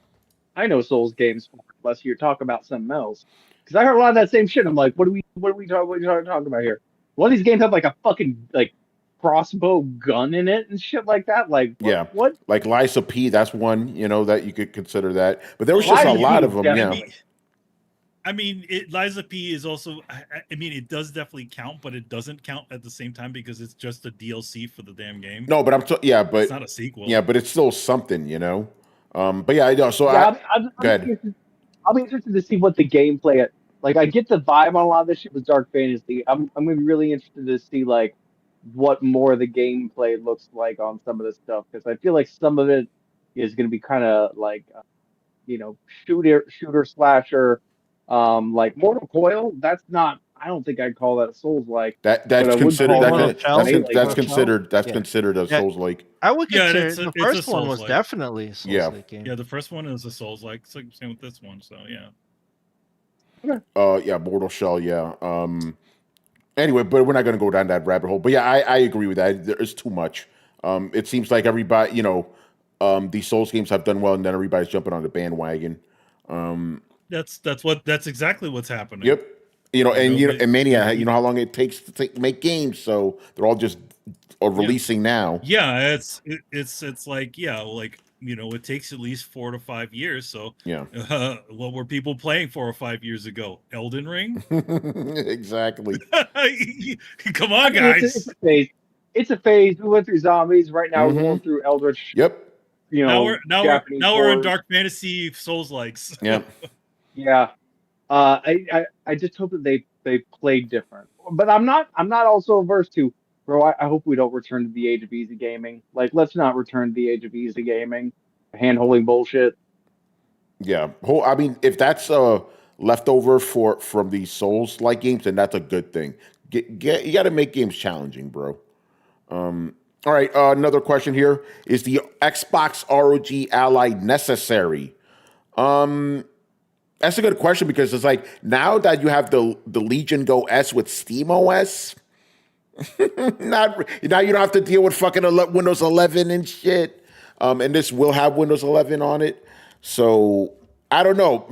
I know Souls games for, unless you're talking about something else. Because I heard a lot of that same shit. I'm like, what are we talking about here? One of these games have like a fucking like crossbow gun in it and shit like that. Like, what? Like Liza P, that's one, that you could consider that. But there was just a lot of them, I mean, Liza P is also. I mean, it does definitely count, but it doesn't count at the same time because it's just a DLC for the damn game. No, but but it's not a sequel. Yeah, but it's still something, But yeah, I know. So I'll be interested to see what the gameplay. Like, I get the vibe on a lot of this shit with dark fantasy. I'm gonna be really interested to see like what more of the gameplay looks like on some of this stuff, because I feel like some of it is gonna be kind of like, shooter slasher. Like Mortal Coil, that's not. I don't think I'd call that a Souls-like. That's considered that's considered a Souls-like. I would consider it's the a first one was Souls-like. definitely a Souls-like game. Yeah, the first one is a Souls-like. Same with this one. So yeah. Mortal Shell. Yeah. Anyway, but we're not going to go down that rabbit hole. But yeah, I agree with that. There's too much. It seems like everybody, these Souls games have done well, and then everybody's jumping on the bandwagon. That's exactly what's happening. Yep. And Mania, how long it takes to make games, so they're all just releasing now. Yeah, it's like it takes at least 4 to 5 years. So what were people playing 4 or 5 years ago? Elden Ring. Exactly. Come on, guys. It's a phase. It's a phase. We went through zombies. Right now we're going through Eldritch. Yep. Now we're in dark fantasy Souls likes. Yep. Yeah. I just hope that they play different. But I'm not also averse to, bro, I hope we don't return to the age of easy gaming. Like, let's not return to the age of easy gaming. Hand-holding bullshit. Yeah. I mean, if that's leftover from these Souls-like games, then that's a good thing. You got to make games challenging, bro. All right, another question here. Is the Xbox ROG Ally necessary? That's a good question, because it's like, now that you have the Legion Go S with Steam OS, now you don't have to deal with fucking Windows 11 and shit. And this will have Windows 11 on it. So I don't know.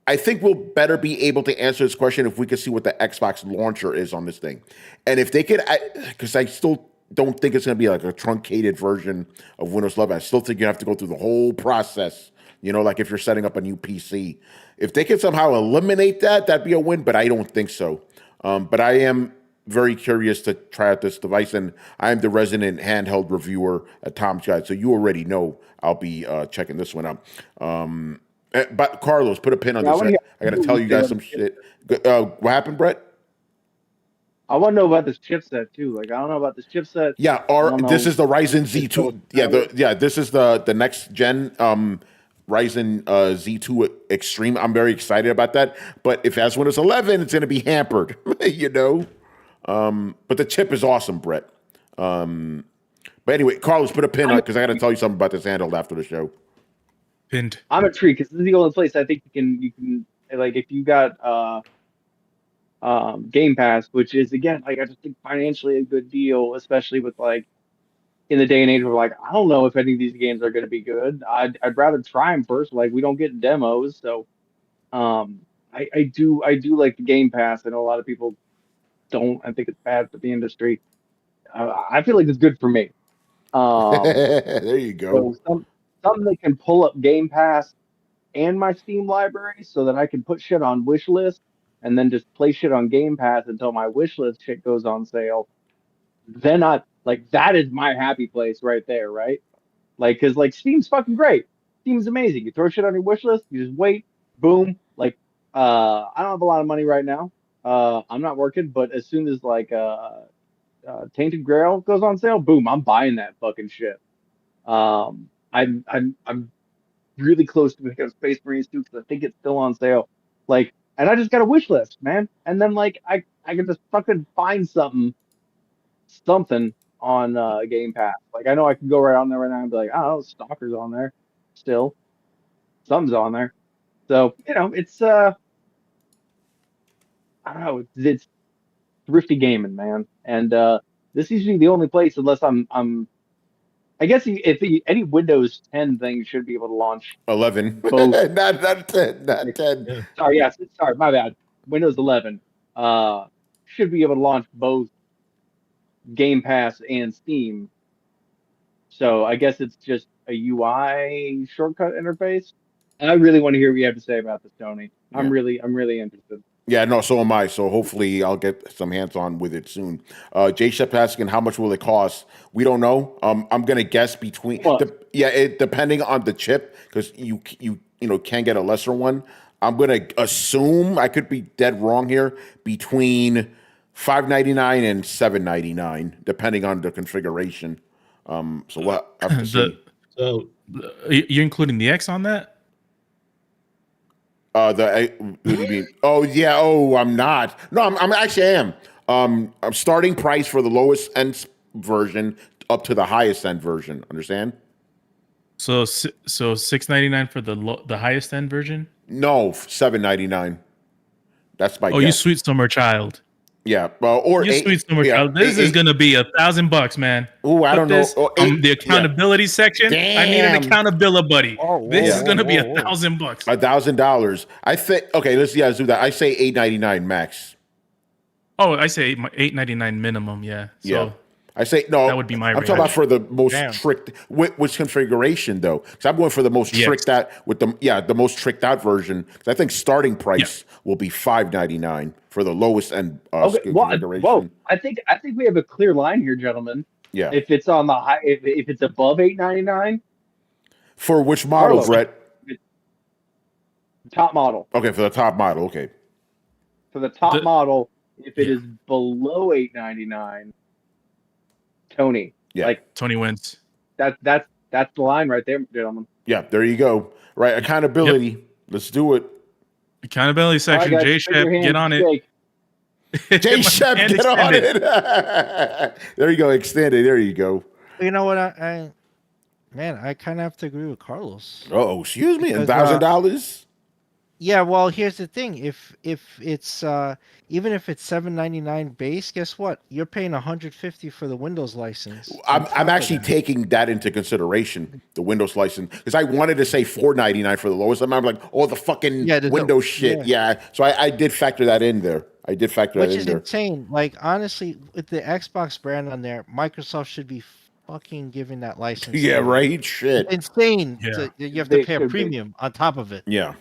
I think we'll better be able to answer this question if we can see what the Xbox launcher is on this thing. And if they could, because I still don't think it's going to be like a truncated version of Windows 11. I still think you have to go through the whole process Like if you're setting up a new PC. If they could somehow eliminate that, that'd be a win, but I don't think so. But I am very curious to try out this device, and I am the resident handheld reviewer at Tom's Guide, so you already know I'll be checking this one out. But Carlos, put a pin on this. I got to tell you guys some shit. What happened, Brett? I want to know about this chipset too. Like, I don't know about this chipset. Yeah, this is the Ryzen Z2. This is the next gen Ryzen Z2 Extreme. I'm very excited about that. But if it has Windows 11, it's going to be hampered, But the chip is awesome, Brett. But anyway, Carlos, put a pin on it because I got to tell you something about this handheld after the show. Pinned. I'm intrigued because this is the only place I think you can like if you got Game Pass, which is again like I just think financially a good deal, especially with like in the day and age where like I don't know if any of these games are going to be good. I'd rather try them first. Like we don't get demos, so I do like the Game Pass. I know a lot of people don't. I think it's bad for the industry. I feel like it's good for me. There you go. So something that can pull up Game Pass and my Steam library so that I can put shit on wish list and then just play shit on Game Pass until my wish list shit goes on sale. Then that is my happy place right there, right? Like, cause like Steam's fucking great. Steam's amazing. You throw shit on your wish list, you just wait, boom. Like, I don't have a lot of money right now. I'm not working, but as soon as like Tainted Grail goes on sale, boom, I'm buying that fucking shit. I'm really close to picking up Space Marines too because I think it's still on sale. Like, and I just got a wish list, man. And then like I can just fucking find something on Game Pass. Like I know I can go right on there right now and be like, oh, Stalker's on there, still, something's on there. So it's I don't know, it's thrifty gaming, man. And this is usually the only place unless I'm. I guess if any Windows 10 thing should be able to launch 11, both. not 10, not 10. Sorry, my bad. Windows 11 should be able to launch both Game Pass and Steam. So I guess it's just a UI shortcut interface. And I really want to hear what you have to say about this, Tony. Yeah. I'm really interested. Yeah, no, so am I. So hopefully I'll get some hands on with it soon. Jay Shep asking how much will it cost? We don't know. I'm gonna guess between depending on the chip because you can get a lesser one. I'm gonna assume I could be dead wrong here between $599 and $799 depending on the configuration. So we'll have to see. So You're including the X on that? What do you mean? Oh yeah. Oh, I'm not. No, I'm actually I am. I'm starting price for the lowest end version up to the highest end version. Understand? So $699 for the highest end version? No, $799. That's my. Oh, guess. you sweet summer child. Yeah, or you sweet summer child. This is gonna be $1,000, man. Oh, I don't know. The accountability section. Damn. I need an accountability buddy. This is gonna be $1,000. $1,000. I think. Okay, let's do that. I say $899 max. Oh, I say $899 minimum. Yeah. So yeah. I say no. That would be my. I'm talking about for the most tricked. Which configuration though? Because I'm going for the most tricked out with the most tricked out version. Because I think starting price will be $599 for the lowest end configuration. Whoa! I think we have a clear line here, gentlemen. Yeah. If it's on the high, if it's above $899. For which model, Brett? Top model. Okay, for the top model. Okay. For the top model, if it is below $899. Tony. Yeah. Like Tony wins. That's the line right there, gentlemen. Yeah, there you go. Right. Accountability. Yep. Let's do it. Accountability section. Right, Jay Shep, get on it. Jay Shep, get on it. There you go. Extend it. There you go. You know what? I kind of have to agree with Carlos. Oh, excuse me. $1,000? Yeah, well, here's the thing. If it's even if it's $799 base, guess what? You're paying $150 for the Windows license. I'm actually taking that into consideration, the Windows license, because I wanted to say $499 for the lowest. I'm like, the fucking Windows shit. Yeah. So I did factor that in there. Which is insane. Like honestly, with the Xbox brand on there, Microsoft should be fucking giving that license. Yeah, away. right. Shit. It's insane. Yeah. You have They to pay a should be. premium on top of it. Yeah.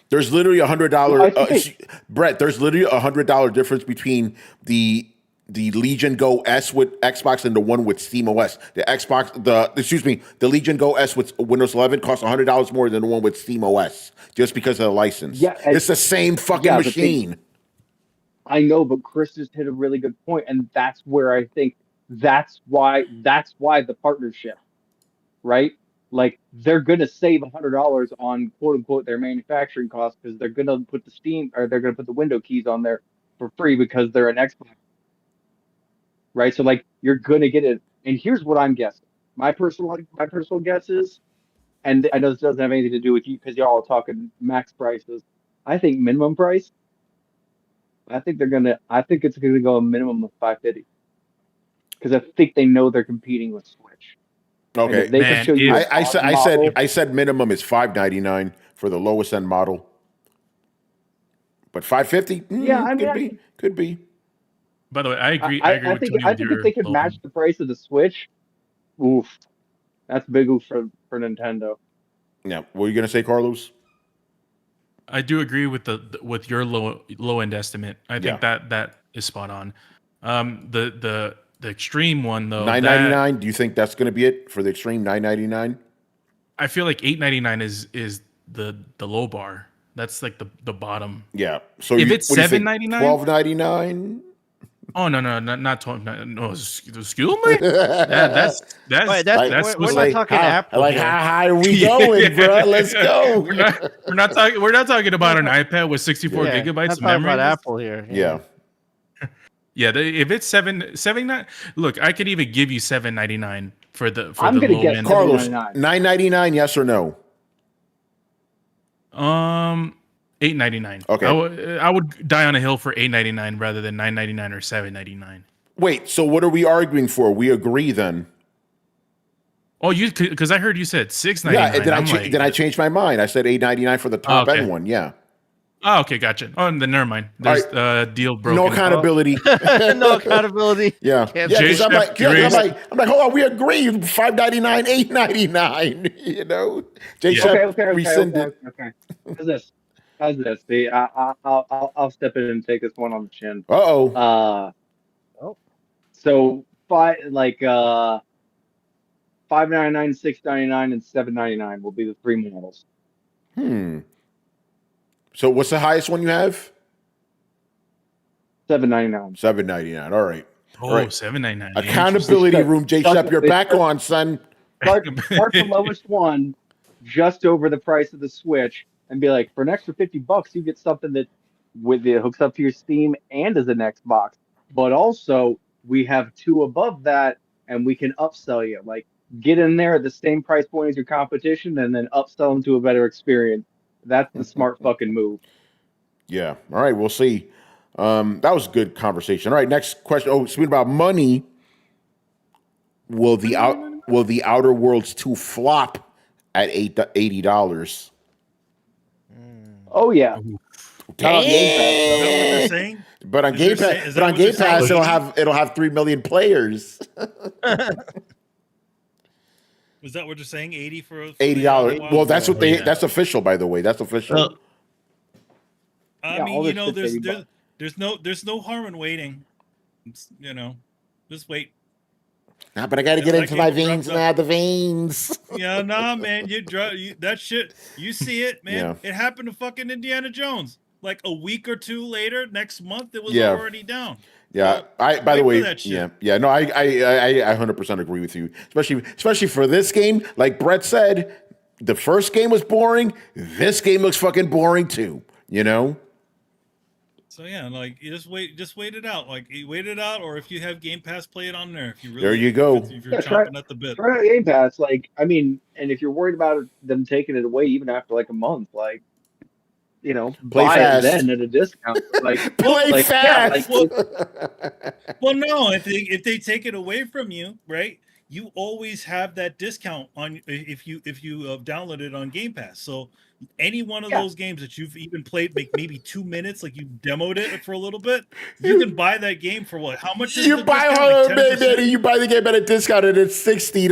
There's literally $100. Well, I think Brett, there's literally $100 difference between the Legion Go S with Xbox and the one with Steam OS. The Legion Go S with Windows 11 costs $100 more than the one with Steam OS just because of the license. Yeah, it's the same fucking yeah, but machine. I know, but Chris just hit a really good point, and that's where I think that's why the partnership, right? Like they're gonna save $100 on quote unquote their manufacturing costs because they're gonna put the window keys on there for free because they're an Xbox, right? So like you're gonna get it. And here's what I'm guessing. My personal guess is, and I know this doesn't have anything to do with you because y'all are talking max prices. I think minimum price. I think it's gonna go a minimum of $550 because I think they know they're competing with Switch. Okay. They can Man, show you. I said minimum is $599 for the lowest end model. But $550? Yeah, I mean, could be. By the way, I agree. I think if they could match the price of the Switch, oof, that's big oof for Nintendo. Yeah. What were you gonna say, Carlos? I do agree with with your low end estimate. I think that is spot on. The extreme one though, $999. Do you think that's gonna be it for the extreme $999? I feel like $899 is the low bar. That's like the bottom. Yeah. So if it's $799, $1299. Oh no, not 12. No, excuse me. That's Wait, we're not talking Apple. Like here. how high are we going, bro? Let's go. we're not talking about an iPad with 64 gigabytes of memory. About Apple here. Yeah. Yeah, if it's $779, look, I could even give you $799 for the I'm the gonna low guess end. Carlos, $799. $999, yes or no? $899. Okay. I would die on a hill for $899 rather than $999 or $799. Wait, so what are we arguing for? We agree then. Oh, because I heard you said $699. Yeah, then I changed my mind. I said $899 for the top end one. Yeah. Oh, okay, gotcha. Oh, then never mind. There's deal broken. No accountability. No accountability. Yeah. J-Chef, I'm like, hold on, we agree. $599, $899. You know, J-Chef rescinded. Okay. How's this? See, I'll step in and take this one on the chin. Uh-oh. So $599, $699, and $799 will be the three models. So what's the highest one you have? $799. $799. All right. Oh, all right. $799. Accountability room, J-Shep, you're back on, son. Start the lowest one just over the price of the Switch and be like, for an extra $50, you get something that hooks up to your Steam and is an Xbox. But also, we have two above that, and we can upsell you. Like, get in there at the same price point as your competition and then upsell them to a better experience. That's the smart fucking move. Yeah. All right. We'll see. That was a good conversation. All right. Next question. Oh, speaking about money, will the Outer Worlds 2 flop at $80? Oh yeah. Damn. Is that what they're saying? But on Is Game there- Pass, is that what they're saying? it'll have 3 million players. Was that what you're saying? 80 for $80. Wow. Well, that's what that's official, by the way. That's official. I Yeah, mean, all you this know, shit's $80. there's no harm in waiting. You know, just wait. Nah, but I got to get into my veins now. The veins. Yeah, nah, man, that shit. You see it, man. Yeah. It happened to fucking Indiana Jones. Like a week or two later, next month, it was Yeah. already down. Yeah, So, by the wait way, for that shit. yeah, no, I 100% agree with you. Especially for this game, like Brett said, the first game was boring. This game looks fucking boring too. You know. So yeah, like you just wait it out. Like you wait it out, or if you have Game Pass, play it on there. If you really, There you go. If you're chomping at the bit. Try out Game Pass, like, I mean, and if you're worried about them taking it away even after like a month, like, you know, Play buy fast. it then at a discount. Like, Play like, fast. Yeah, like, Well, no, if they take it away from you, right? You always have that discount on if you download it on Game Pass. So any one of those games that you've even played, maybe 2 minutes, like you demoed it for a little bit, you can buy that game for what? How much is You the buy discount? Like 10%? you buy the game at a discount and it's $60.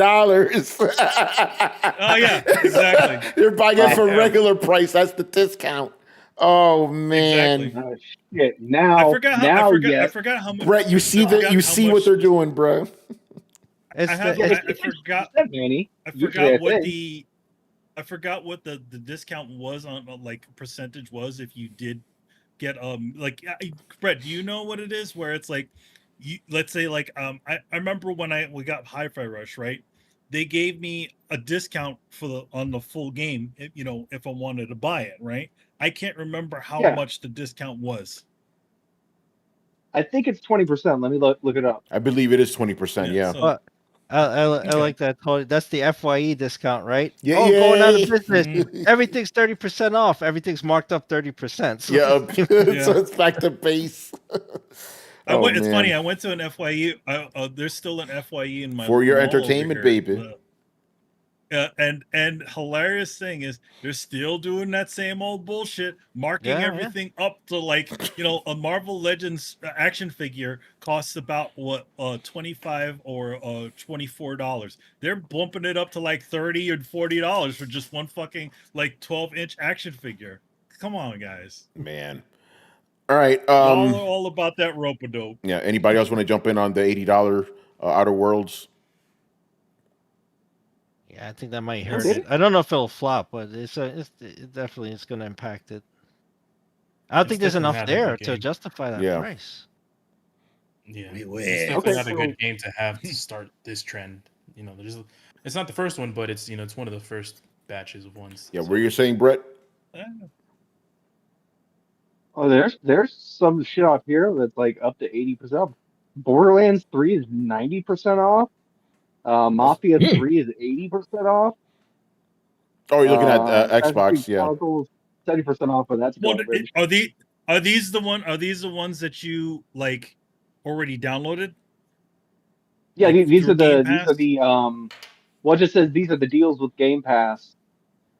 Oh yeah, exactly. You're buying it for regular price. That's the discount. Oh man. Exactly. Oh, shit. Now, I forgot how much. Brett, you see what they're doing, bro. I forgot what the discount was on, like, percentage was if you did get Brett, do you know what it is where it's like let's say like I remember when we got Hi-Fi Rush, right? They gave me a discount on the full game, if I wanted to buy it, right? I can't remember how much the discount was. I think it's 20%. Let me look it up. I believe it is 20%. Yeah. So, I like that. That's the FYE discount, right? Yeah. Oh, going out of business. Everything's 30% off. Everything's marked up 30%. So. Yeah. So it's back to base. It's funny. I went to an FYE. There's still an FYE in my for your mall entertainment, over here. baby. And hilarious thing is they're still doing that same old bullshit, marking everything up to like, a Marvel Legends action figure costs about what $25 or $24. They're bumping it up to like $30 or $40 for just one fucking like 12-inch action figure. Come on, guys. Man. All right. All about that rope-a-dope. Yeah. Anybody else want to jump in on the $80 Outer Worlds? Yeah, I think that might hurt it. I don't know if it'll flop, but it definitely is going to impact it. I don't think there's enough there to justify that price. Yeah, it's not a good game to have to start this trend. It's not the first one, but it's it's one of the first batches of ones. Yeah, what you're saying, Brett? Oh, there's some shit off here that's like up to 80% off. Borderlands 3 is 90% off. Mafia 3 is 80% off. Oh, you're looking at Xbox, yeah. 70% off, but that's garbage. Are these the ones that you like already downloaded? Yeah, like, these are the well, it just says these are the deals with Game Pass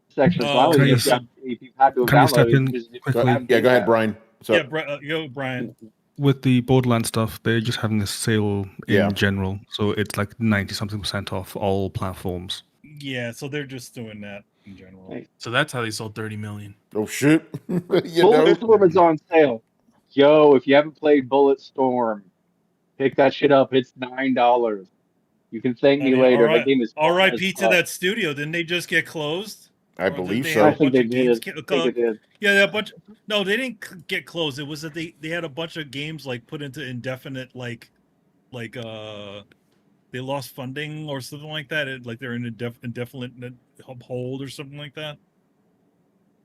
section. So if you've had to download it, go ahead, Brian. Go, Brian. With the Borderlands stuff, they're just having this sale in general, so it's like 90-something% off all platforms. Yeah, so they're just doing that in general. Right. So that's how they sold 30 million. Oh shit! Bulletstorm is on sale. Yo, if you haven't played Bulletstorm, pick that shit up. It's $9. You can thank me later. That game is R.I.P. to that studio. Didn't they just get closed? I believe so. I think they did. Yeah, no, they didn't get closed. It was that they had a bunch of games like put into indefinite like they lost funding or something like that. Like they're in indefinite hold or something like that.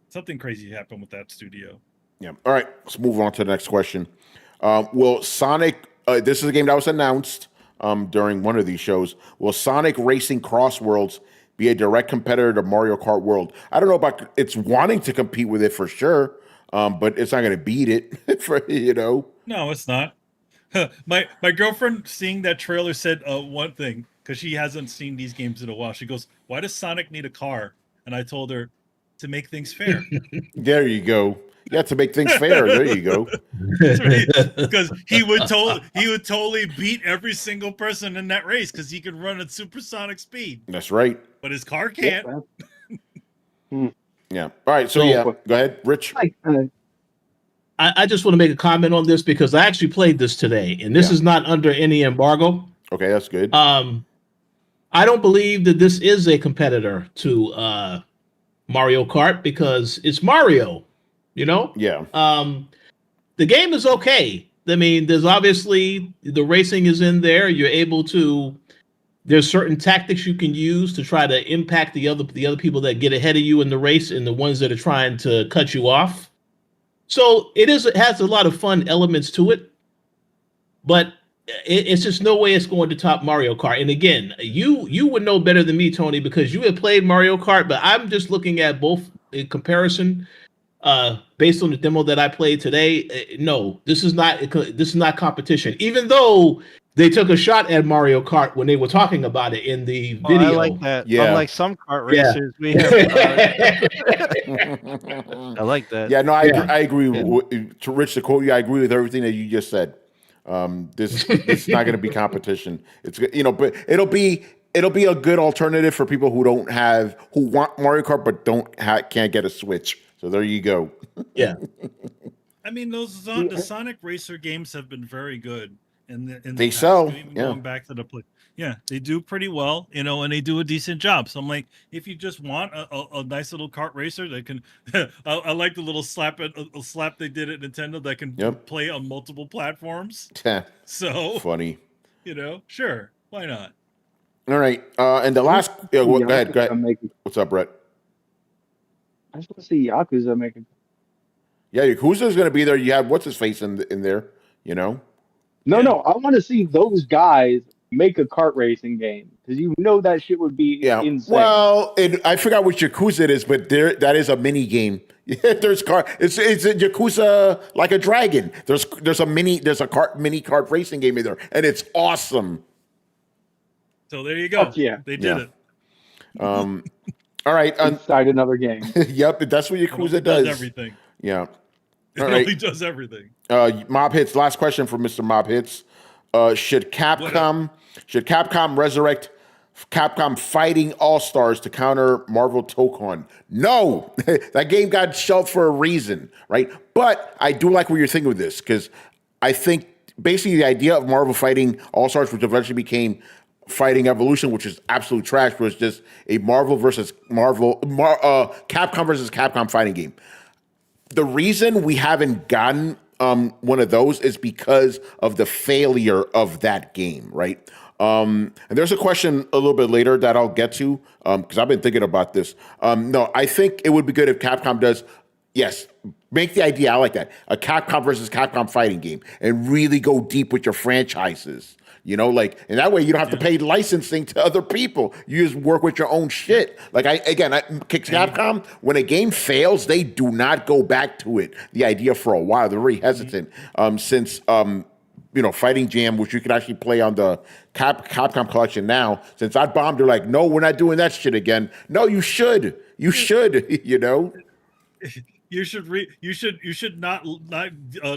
Something crazy happened with that studio. Yeah. All right. Let's move on to the next question. Will Sonic? This is a game that was announced during one of these shows. Will Sonic Racing CrossWorlds be a direct competitor to Mario Kart World? I don't know about it's wanting to compete with it for sure, but it's not going to beat it. No, it's not. My girlfriend seeing that trailer said one thing because she hasn't seen these games in a while. She goes, "Why does Sonic need a car?" And I told her to make things fair. There you go. Yeah, to make things fair. There you go. Because he would totally beat every single person in that race because he could run at supersonic speed. That's right. But his car can't. Yeah. All right. So go ahead, Rich. I just want to make a comment on this because I actually played this today, and this is not under any embargo. Okay, that's good. I don't believe that this is a competitor to Mario Kart because it's Mario. Yeah. The game is okay. I mean, there's obviously the racing is in there. You're able to. There's certain tactics you can use to try to impact the other people that get ahead of you in the race and the ones that are trying to cut you off. So it has a lot of fun elements to it, but it's just no way it's going to top Mario Kart. And again, you would know better than me, Tony, because you have played Mario Kart, but I'm just looking at both in comparison. Based on the demo that I played today, no, this is not competition. Even though they took a shot at Mario Kart when they were talking about it in the video. I like that. Yeah. Unlike some kart Yeah. racers, we have. I like that. Yeah, no, Yeah. I agree. To Rich, to quote you, I agree with everything that you just said. This is not going to be competition. It's but it'll be a good alternative for people who want Mario Kart but can't get a Switch. So there you go. Yeah. I mean, the Sonic Racer games have been very good. They sell, Even yeah. going back to the play. Yeah, they do pretty well, and they do a decent job. So I'm like, if you just want a nice little kart racer that can, I like the little slap they did at Nintendo that can play on multiple platforms. So funny. Sure, why not? All right, and the last, go ahead. What's up, Brett? I just want to see Yakuza making. Yeah, Yakuza's going to be there. You have what's his face in there, No, I want to see those guys make a kart racing game because that shit would be insane. Well, I forgot which Yakuza it is, but that is a mini game. There's it's a Yakuza like a dragon. There's a mini kart racing game in there, and it's awesome. So there you go. Yeah, they did it. All right, inside another game. Yep, that's what Yakuza does. Everything. Yeah. It really does everything. Mob Hits. Last question from Mr. Mob Hits. Should Capcom resurrect Capcom Fighting All-Stars to counter Marvel Tokon? No, that game got shelved for a reason, right? But I do like what you're thinking with this because I think basically the idea of Marvel Fighting All-Stars, which eventually became Fighting Evolution, which is absolute trash, was just a Capcom versus Capcom fighting game. The reason we haven't gotten one of those is because of the failure of that game, right? And there's a question a little bit later that I'll get to because I've been thinking about this. No, I think it would be good if Capcom does, make the idea, I like that, a Capcom versus Capcom fighting game and really go deep with your franchises. And that way you don't have to pay licensing to other people. You just work with your own shit. Capcom, when a game fails, they do not go back to it. The idea for a while, they're very hesitant. Since Fighting Jam, which you can actually play on the Capcom collection now, since I bombed, they're like, no, we're not doing that shit again. No, you should. You should, You should not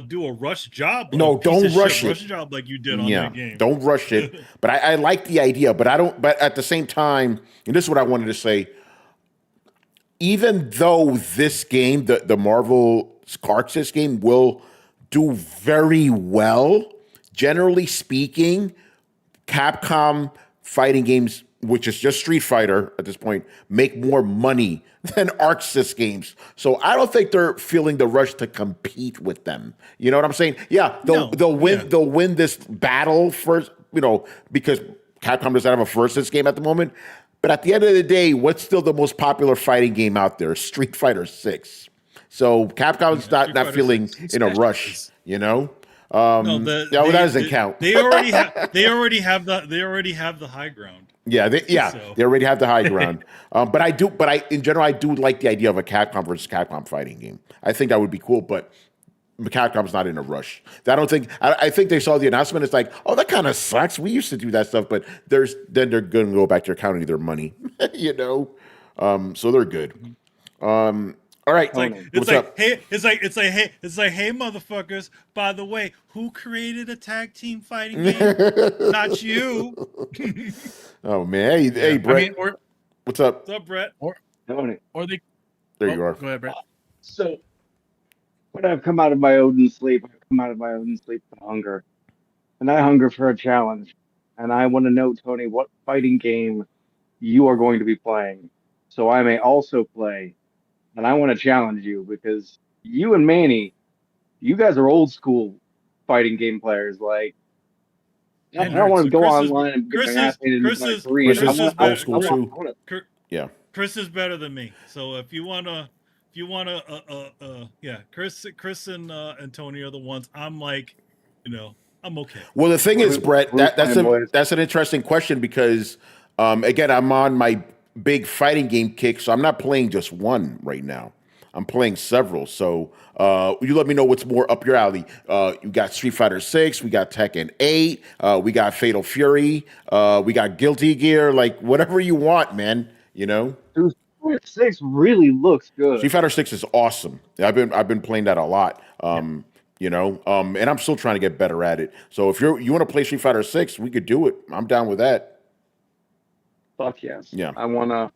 do a rush job. No, don't rush it. Rush job like you did on that game. Don't rush it. But I like the idea. But I don't. But at the same time, and this is what I wanted to say. Even though this game, the Marvel ArcSys game, will do very well, generally speaking, Capcom fighting games, which is just Street Fighter at this point, make more money than ArcSys games. So I don't think they're feeling the rush to compete with them. You know what I'm saying? Yeah, they'll win this battle first, because Capcom doesn't have a versus game at the moment. But at the end of the day, what's still the most popular fighting game out there? Street Fighter 6. So Capcom's not feeling in a rush, No, that doesn't count. They already have the high ground. They already have the high ground. But in general, I do like the idea of a Capcom versus Capcom fighting game. I think that would be cool, but Capcom's not in a rush. I think they saw the announcement. It's like, oh, that kind of sucks. We used to do that stuff, but then they're going to go back to counting their money, so they're good. All right. It's like, hey, motherfuckers, by the way, who created a tag team fighting game? Not you. Oh man. Hey, Brett. What's up? What's up, Brett? There you are. Go ahead, Brett. So when I've come out of my Odin sleep, with hunger. And I hunger for a challenge. And I want to know, Tony, what fighting game you are going to be playing, so I may also play. And I want to challenge you because you and Manny, you guys are old school fighting game players. Like, I don't want to go online and get my ass handed into my career. Old school too. Yeah. Chris is better than me. So if you wanna, Chris and Tony are the ones. I'm like, I'm okay. Well, the thing is, Brett, that's an interesting question because, again, I'm on my big fighting game kick, so I'm not playing just one right now. I'm playing several. So you let me know what's more up your alley. You got Street Fighter 6, we got Tekken 8, we got Fatal Fury, we got Guilty Gear, like whatever you want, man. You know? Dude, Street Fighter 6 really looks good. Street Fighter 6 is awesome. I've been playing that a lot. You know, and I'm still trying to get better at it. So if you want to play Street Fighter 6, we could do it. I'm down with that. Fuck yes. Yeah. I wanna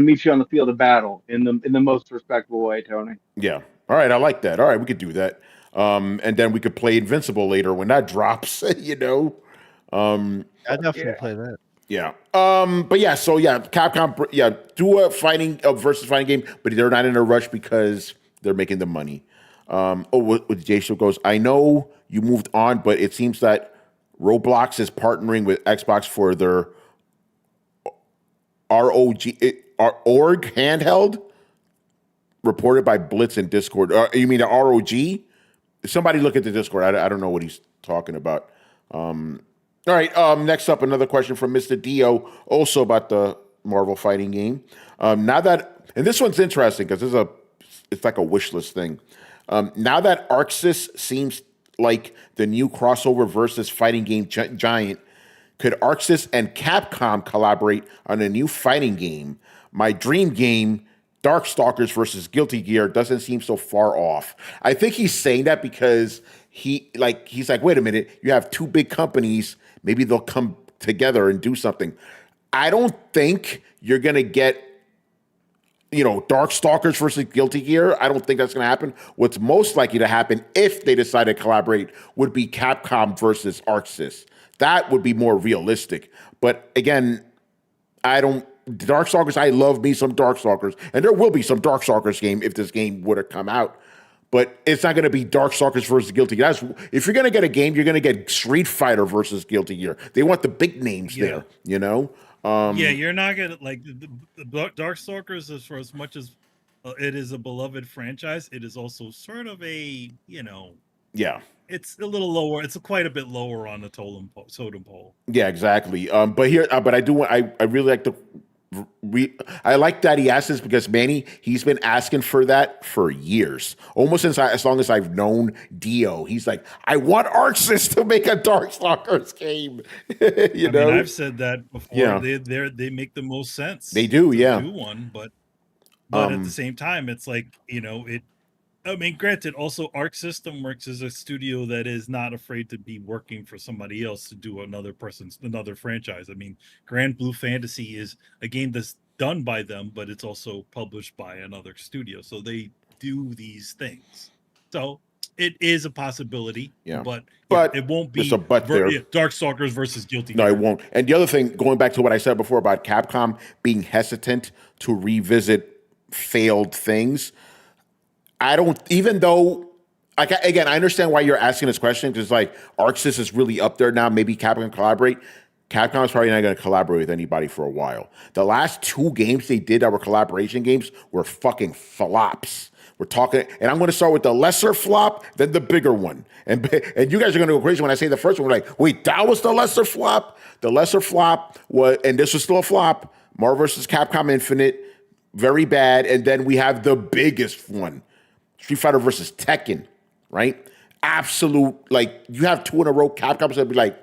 meet you on the field of battle in the most respectful way, Tony. Yeah. All right, I like that. All right, we could do that. And then we could play Invincible later when that drops, you know. I definitely play that. Yeah. But yeah, so yeah, Capcom, yeah, do a versus fighting game, but they're not in a rush because they're making the money. What Jason goes, I know you moved on, but it seems that Roblox is partnering with Xbox for their org handheld, reported by Blitz in Discord. You mean the ROG? Somebody look at the Discord. I don't know what he's talking about. All right. Next up, another question from Mr. Dio, also about the Marvel fighting game. Now that, and this one's interesting because it's like a wish list thing. Now that ArcSys seems like the new crossover versus fighting game giant, could ArcSys and Capcom collaborate on a new fighting game? My dream game, Darkstalkers versus Guilty Gear, doesn't seem so far off. I think he's saying that because he's like, wait a minute, you have two big companies, maybe they'll come together and do something. I don't think you're gonna get, Darkstalkers versus Guilty Gear. I don't think that's going to happen. What's most likely to happen if they decide to collaborate would be Capcom versus ArcSys. That would be more realistic. But again, Darkstalkers, I love me some Darkstalkers. And there will be some Darkstalkers game if this game would have come out. But it's not going to be Darkstalkers versus Guilty Gear. If you're going to get a game, you're going to get Street Fighter versus Guilty Gear. They want the big names there, you know? Yeah, you're not gonna like the Darkstalkers. As much as it is a beloved franchise, it is also sort of a yeah, it's a little lower. It's quite a bit lower on the totem pole. Yeah, exactly. But I do want. I really like I like that he asked this because Manny, he's been asking for that for years, almost as long as I've known Dio. He's like, I want ArcSys to make a Darkstalkers game. I mean, I've said that before. Yeah. They make the most sense. They do, yeah. Do one, but at the same time, it's like it. I mean, granted, also Arc System Works is a studio that is not afraid to be working for somebody else to do another franchise. I mean, Grand Blue Fantasy is a game that's done by them, but it's also published by another studio. So they do these things. So it is a possibility. Yeah. But it won't be there's a but there. Darkstalkers versus Guilty No, Gear. it won't. And the other thing, going back to what I said before about Capcom being hesitant to revisit failed things, even though, again, I understand why you're asking this question because like ArcSys is really up there now. Maybe Capcom collaborate. Capcom is probably not going to collaborate with anybody for a while. The last two games they did that were collaboration games were fucking flops. We're talking, and I'm going to start with the lesser flop, then the bigger one. And you guys are going to go crazy when I say the first one. We're like, wait, that was the lesser flop? The lesser flop was, and this was still a flop, Marvel vs. Capcom Infinite, very bad. And then we have the biggest one, Street Fighter versus Tekken, right? Absolute, like, you have two in a row. Capcom's going to be like,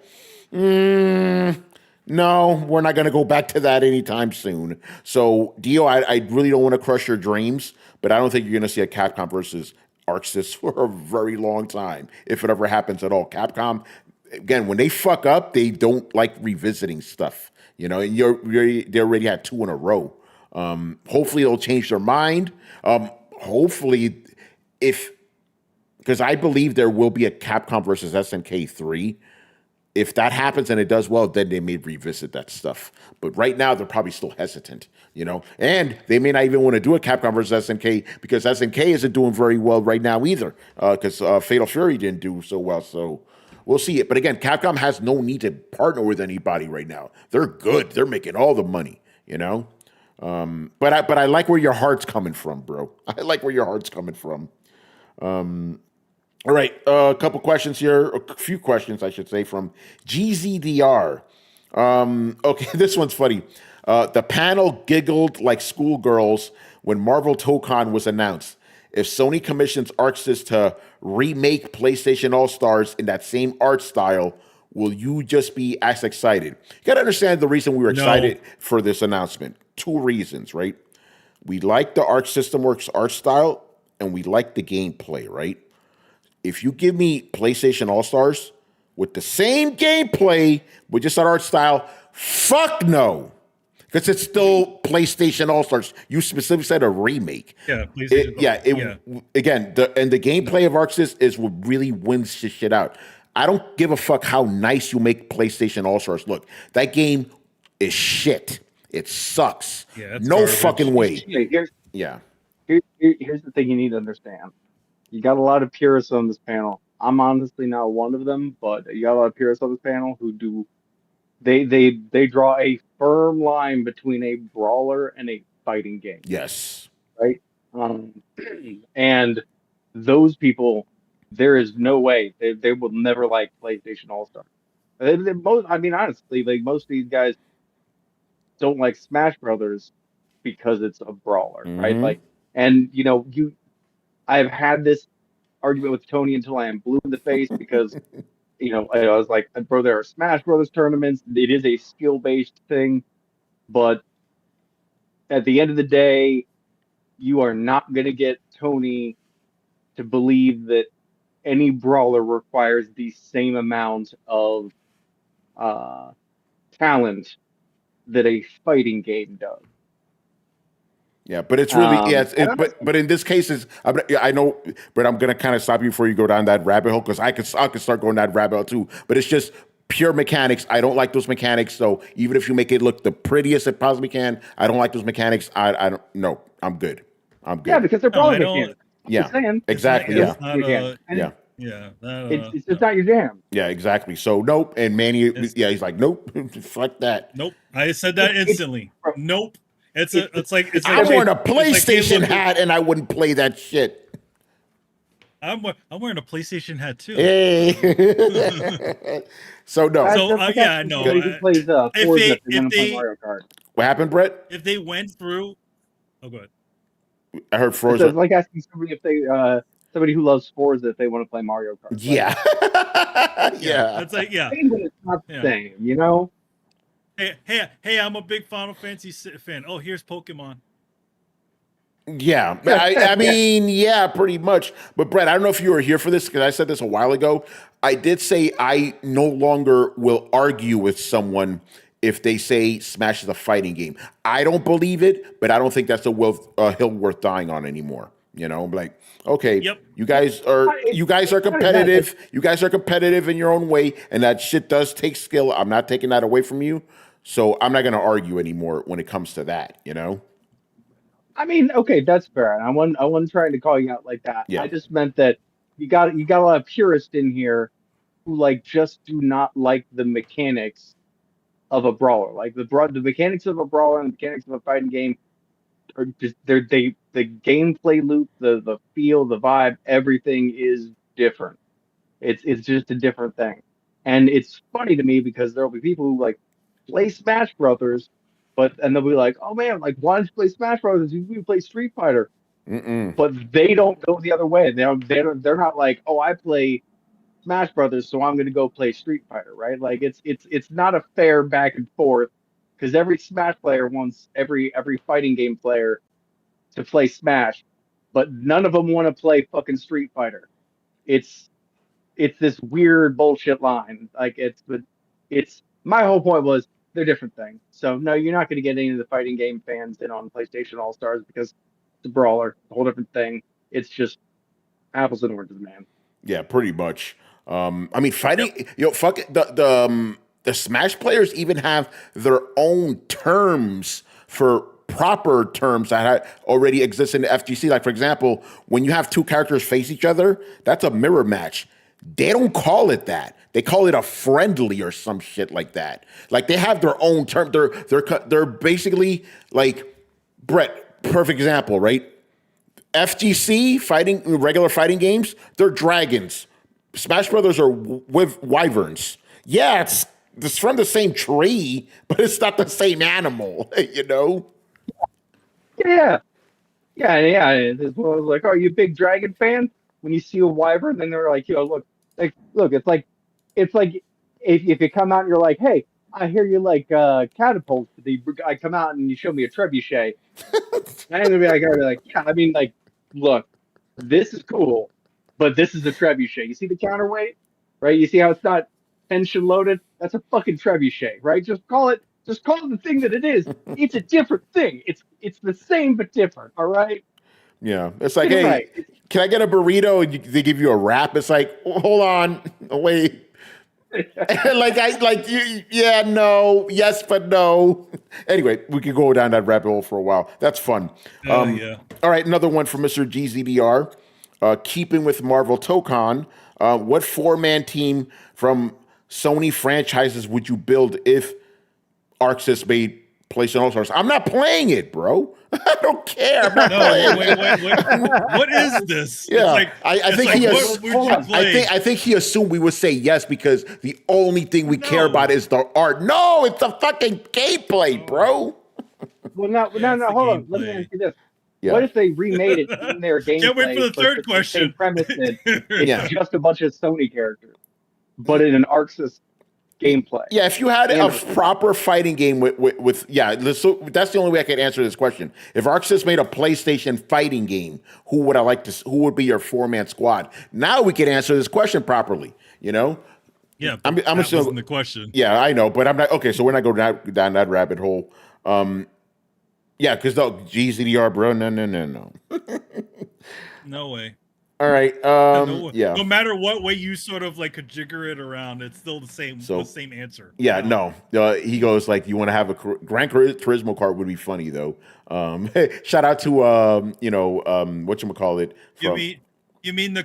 no, we're not going to go back to that anytime soon. So, Dio, I really don't want to crush your dreams, but I don't think you're going to see a Capcom versus ArcSys for a very long time, if it ever happens at all. Capcom, again, when they fuck up, they don't like revisiting stuff, and they already had two in a row. Hopefully, they'll change their mind. Hopefully, because I believe there will be a Capcom versus SNK 3. If that happens and it does well, then they may revisit that stuff. But right now, they're probably still hesitant, And they may not even want to do a Capcom versus SNK because SNK isn't doing very well right now either because Fatal Fury didn't do so well. So we'll see it. But again, Capcom has no need to partner with anybody right now. They're good. They're making all the money, But I like where your heart's coming from, bro. I like where your heart's coming from. All right, a couple questions here, a few questions, I should say, from GZDR. Okay, this one's funny. The panel giggled like schoolgirls when Marvel Tokon was announced. If Sony commissions ArcSys to remake PlayStation All-Stars in that same art style, will you just be as excited? You got to understand the reason we were excited for this announcement. 2 reasons, right? We like the Arc System Works art style, and we like the gameplay, right? If you give me PlayStation All-Stars with the same gameplay, with just that art style, fuck no. Because it's still PlayStation All-Stars. You specifically said a remake. Yeah, PlayStation. Again, the gameplay of ArcSys is what really wins this shit out. I don't give a fuck how nice you make PlayStation All-Stars look. That game is shit. It sucks. Yeah, no garbage. fucking way. Here's Yeah. the thing you need to understand. You got a lot of purists on this panel. I'm honestly not one of them, but you got a lot of purists on this panel who do. They draw a firm line between a brawler and a fighting game. Yes. Right. And those people, there is no way they will never like PlayStation All-Star. Honestly, like most of these guys don't like Smash Brothers because it's a brawler, right? Like, and I've had this argument with Tony until I am blue in the face because, I was like, bro, there are Smash Brothers tournaments. It is a skill-based thing, but at the end of the day, you are not going to get Tony to believe that any brawler requires the same amount of talent that a fighting game does. Yeah, but it's really but in this case, I know, but I'm gonna kind of stop you before you go down that rabbit hole because I could start going that rabbit hole too. But it's just pure mechanics. I don't like those mechanics. So even if you make it look the prettiest it possibly can, I don't like those mechanics. I don't. No, I'm good. I'm good. Yeah, because they're brawler mechanics. Yeah, exactly. It's just not your jam. Yeah, exactly. So nope. And Manny, he's like, nope, fuck that. Nope. I said that instantly. Nope. It's like I'm wearing a PlayStation hat and I wouldn't play that shit. I'm wearing a PlayStation hat too. Hey. So no. So I know. Plays if they Mario Kart. What happened, Brett? If they went through, go ahead. I heard Forza. It's like asking somebody if they somebody who loves Forza if they want to play Mario Kart. Yeah. Yeah. It's like It's not the same, Hey, I'm a big Final Fantasy fan. Oh, here's Pokemon. Yeah, I mean, yeah, pretty much. But Brett, I don't know if you were here for this because I said this a while ago. I did say I no longer will argue with someone if they say Smash is a fighting game. I don't believe it, but I don't think that's a hill worth dying on anymore. I'm like, okay, you guys are competitive. You guys are competitive in your own way, and that shit does take skill. I'm not taking that away from you. So I'm not going to argue anymore when it comes to that, I mean, okay, that's fair. And I wasn't trying to call you out like that. Yeah. I just meant that you got a lot of purists in here who just do not like the mechanics of a brawler. Like the mechanics of a brawler and the mechanics of a fighting game are just the gameplay loop, the feel, the vibe, everything is different. It's just a different thing. And it's funny to me because there'll be people who play Smash Brothers, and they'll be like, "Oh man, why don't you play Smash Brothers? You can play Street Fighter." But they don't go the other way. They're not like, "Oh, I play Smash Brothers, so I'm going to go play Street Fighter," right? It's not a fair back and forth because every Smash player wants every fighting game player to play Smash, but none of them want to play fucking Street Fighter. It's this weird bullshit line. It's my whole point was they're different things. So no, you're not going to get any of the fighting game fans in on PlayStation All-Stars because it's a brawler, a whole different thing. It's just apples and oranges, man. Yeah, pretty much. I mean, fighting. Fuck it. The Smash players even have their own terms for proper terms that already exist in the FGC. Like for example, when you have 2 characters face each other, that's a mirror match. They don't call it that. They call it a friendly or some shit like that. They have their own term. They're basically Brett. Perfect example, right? FGC regular fighting games. They're dragons. Smash Brothers are with wyverns. Yeah, it's from the same tree, but it's not the same animal. Yeah. Yeah. This one was like, "Oh, are you a big Dragon fan?" When you see a wyvern, then they're like, look, it's like if you come out and you're like, "Hey, I hear you like catapults." I come out and you show me a trebuchet. I'm gonna be like, yeah. I mean, like, look, this is cool, but this is a trebuchet. You see the counterweight, right? You see how it's not tension loaded? That's a fucking trebuchet, right? Just call it the thing that it is. It's a different thing. It's the same but different. All right. Yeah, it's like, Get it hey, right. can I get a burrito? And they give you a wrap. It's like, hold on, wait. Yeah, no, yes, but no. Anyway, we could go down that rabbit hole for a while. That's fun. Yeah. All right, another one from Mr. GZDR. Keeping with Marvel Tokon, what four-man team from Sony franchises would you build if ArcSys made PlayStation All-Stars? I'm not playing it, bro. I don't care. I'm not playing Wait. What is this? Yeah, It's I think I I think he assumed we would say yes because the only thing we care about is the art. No, it's the fucking gameplay, bro. Well, no. Hold on. Let me ask you this. Yeah. What if they remade it in their gameplay? Can't wait for the third but the question. same premise that it's Yeah. just a bunch of Sony characters, but in an ArcSys gameplay. Yeah, if you had a proper fighting game with so that's the only way I could answer this question. If ArcSys made a PlayStation fighting game, who would be your four-man squad? Now we can answer this question properly, you know? Yeah, I'm that assuming wasn't the question. Yeah, I know, but I'm not okay, so we're not going down that rabbit hole. Yeah, because GZDR, bro, no. No way. All right. Yeah. No matter what way you sort of like could jigger it around, it's still the same answer. Yeah, no. He goes like, you want to have a Gran Turismo kart would be funny though. Shout out to whatchamacallit. You mean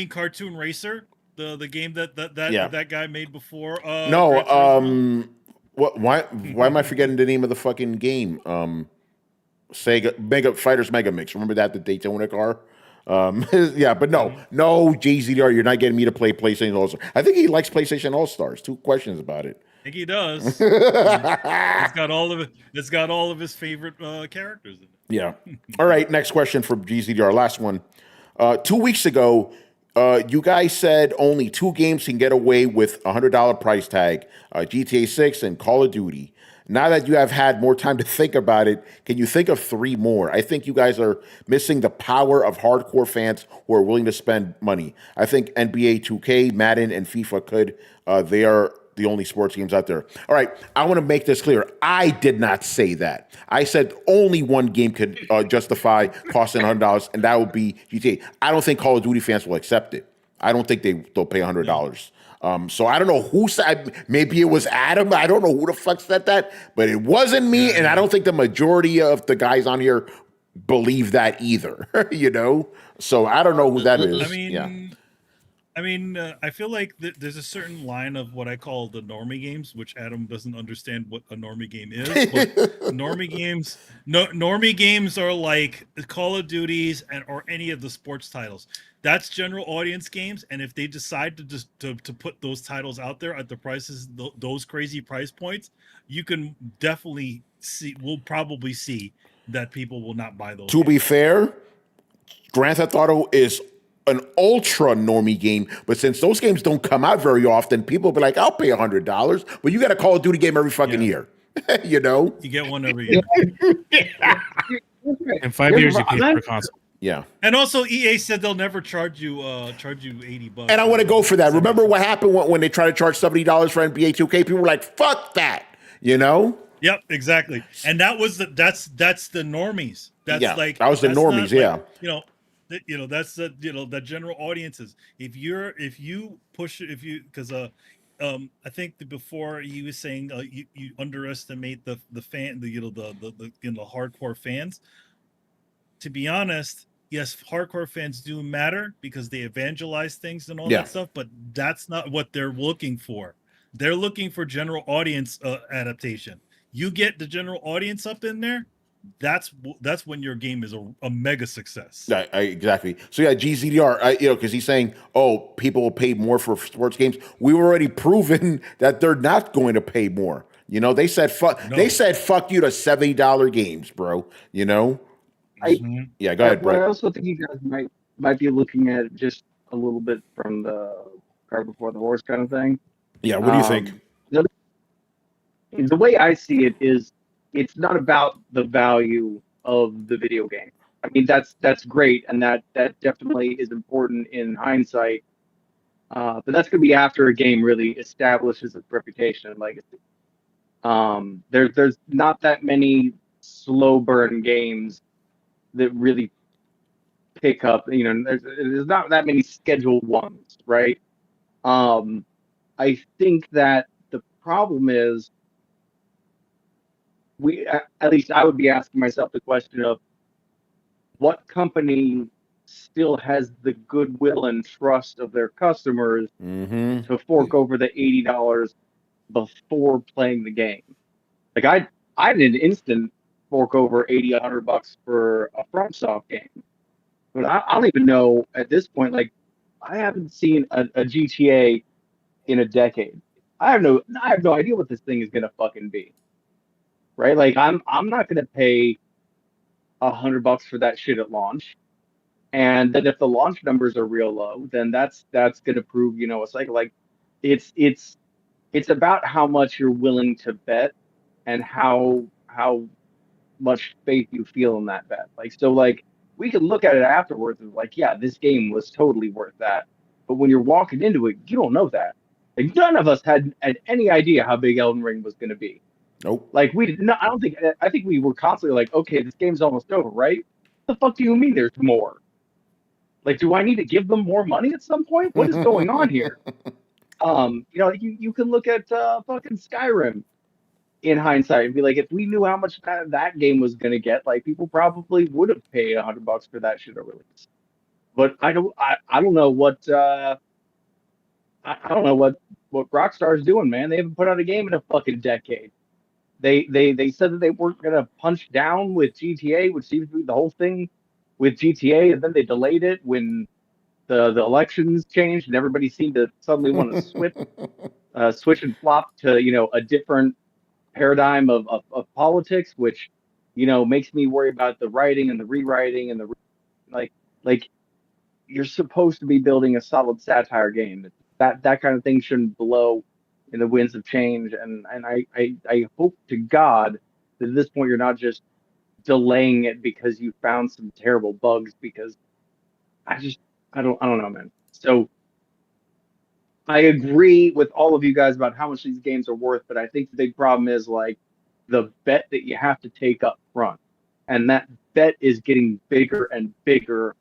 Cartoon Racer, the game that guy made before? No. Why am I forgetting the name of the fucking game? Sega Fighters Mega Mix. Remember that, the Daytona car? Yeah, but no, JZDR, you're not getting me to play PlayStation All-Stars. I think he likes PlayStation All-Stars. 2 questions about it. I think he does. It's got all of his favorite characters in it. Yeah. All right, next question from GZDR. Last one. 2 weeks ago, you guys said only 2 games can get away with $100 price tag, GTA 6 and Call of Duty. Now that you have had more time to think about it, can you think of 3 more? I think you guys are missing the power of hardcore fans who are willing to spend money. I think NBA 2K, Madden, and FIFA could. They are the only sports games out there. All right, I want to make this clear. I did not say that. I said only one game could justify costing $100, and that would be GTA. I don't think Call of Duty fans will accept it. I don't think they'll pay $100. So I don't know who said, maybe it was Adam. I don't know who the fuck said that, but it wasn't me. And I don't think the majority of the guys on here believe that either, you know? So I don't know who that is. I feel like there's a certain line of what I call the normie games, which Adam doesn't understand what a normie game is. But normie games are like Call of Duties or any of the sports titles. That's general audience games, and if they decide to just to put those titles out there at the prices, those crazy price points, you can definitely see. We'll probably see that people will not buy those. To be fair, Grand Theft Auto is an ultra normie game, but since those games don't come out very often, people will be like, "I'll pay $100," but you got a Call of Duty game every fucking year, you know. You get one every year. In 5 years, you pay per console. Yeah. And also EA said they'll never charge you $80. And I want to go for that. Remember what happened when they tried to charge $70 for NBA 2K? People were like, "Fuck that," you know? Yep, exactly. And that's the normies. That's like that was the normies, yeah. That's the general audiences. If you I think before he was saying you underestimate the hardcore fans. To be honest, yes, hardcore fans do matter because they evangelize things and all that stuff, but that's not what they're looking for. They're looking for general audience adaptation. You get the general audience up in there, that's when your game is a mega success. Exactly. So yeah, GZDR, because he's saying, "Oh, people will pay more for sports games." We've already proven that they're not going to pay more. You know, they said fuck you to $70 games, bro. You know. I Yeah, go ahead, But I Brett. also think you guys might be looking at it just a little bit from the cart before the horse kind of thing. Yeah, what do you think? The, the way I see it is, it's not about the value of the video game. I mean, that's great, and that definitely is important in hindsight. But that's going to be after a game really establishes its reputation and legacy. There's not that many slow burn games that really pick up. There's not that many scheduled ones, right? I think that the problem is, at least I would be asking myself the question of, what company still has the goodwill and trust of their customers to fork over the $80 before playing the game? Like, I did an instant fork over $80-$100 for a FromSoft game, but I don't even know at this point. Like, I haven't seen a GTA in a decade. I have no idea what this thing is gonna fucking be. Right? Like, I'm not gonna pay $100 for that shit at launch. And then if the launch numbers are real low, then that's gonna prove, a cycle. Like, it's about how much you're willing to bet and how much faith you feel in that bet. Like, so, like, we could look at it afterwards and like, yeah, this game was totally worth that. But when you're walking into it, you don't know that. Like, none of us had any idea how big Elden Ring was going to be. Nope. Like, we did not. I think we were constantly like, okay, this game's almost over, right? What the fuck do you mean there's more? Like, do I need to give them more money at some point? What is going on here? You can look at fucking Skyrim in hindsight and be like, if we knew how much that game was going to get, like, people probably would have paid $100 for that shit at release. But I don't know what I don't know what Rockstar's doing, man. They haven't put out a game in a fucking decade. They said that they weren't going to punch down with GTA, which seems to be the whole thing with GTA, and then they delayed it when the elections changed and everybody seemed to suddenly want to switch and flop to a different paradigm of politics, which makes me worry about the writing and the rewriting and like you're supposed to be building a solid satire game. That kind of thing shouldn't blow in the winds of change. And I hope to God that at this point you're not just delaying it because you found some terrible bugs, because I don't know, man. So I agree with all of you guys about how much these games are worth, but I think the big problem is, like, the bet that you have to take up front. And that bet is getting bigger and bigger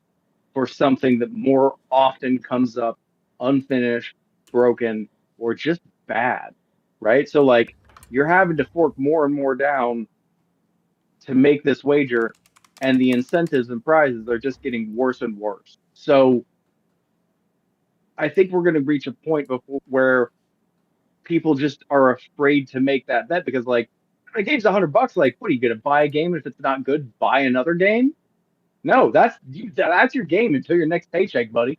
for something that more often comes up unfinished, broken, or just bad, right? So, like, you're having to fork more and more down to make this wager, and the incentives and prizes are just getting worse and worse. So I think we're going to reach a point where people just are afraid to make that bet, because, like, the game's $100. Like, what are you going to buy a game? If it's not good, buy another game? No, that's your game until your next paycheck, buddy.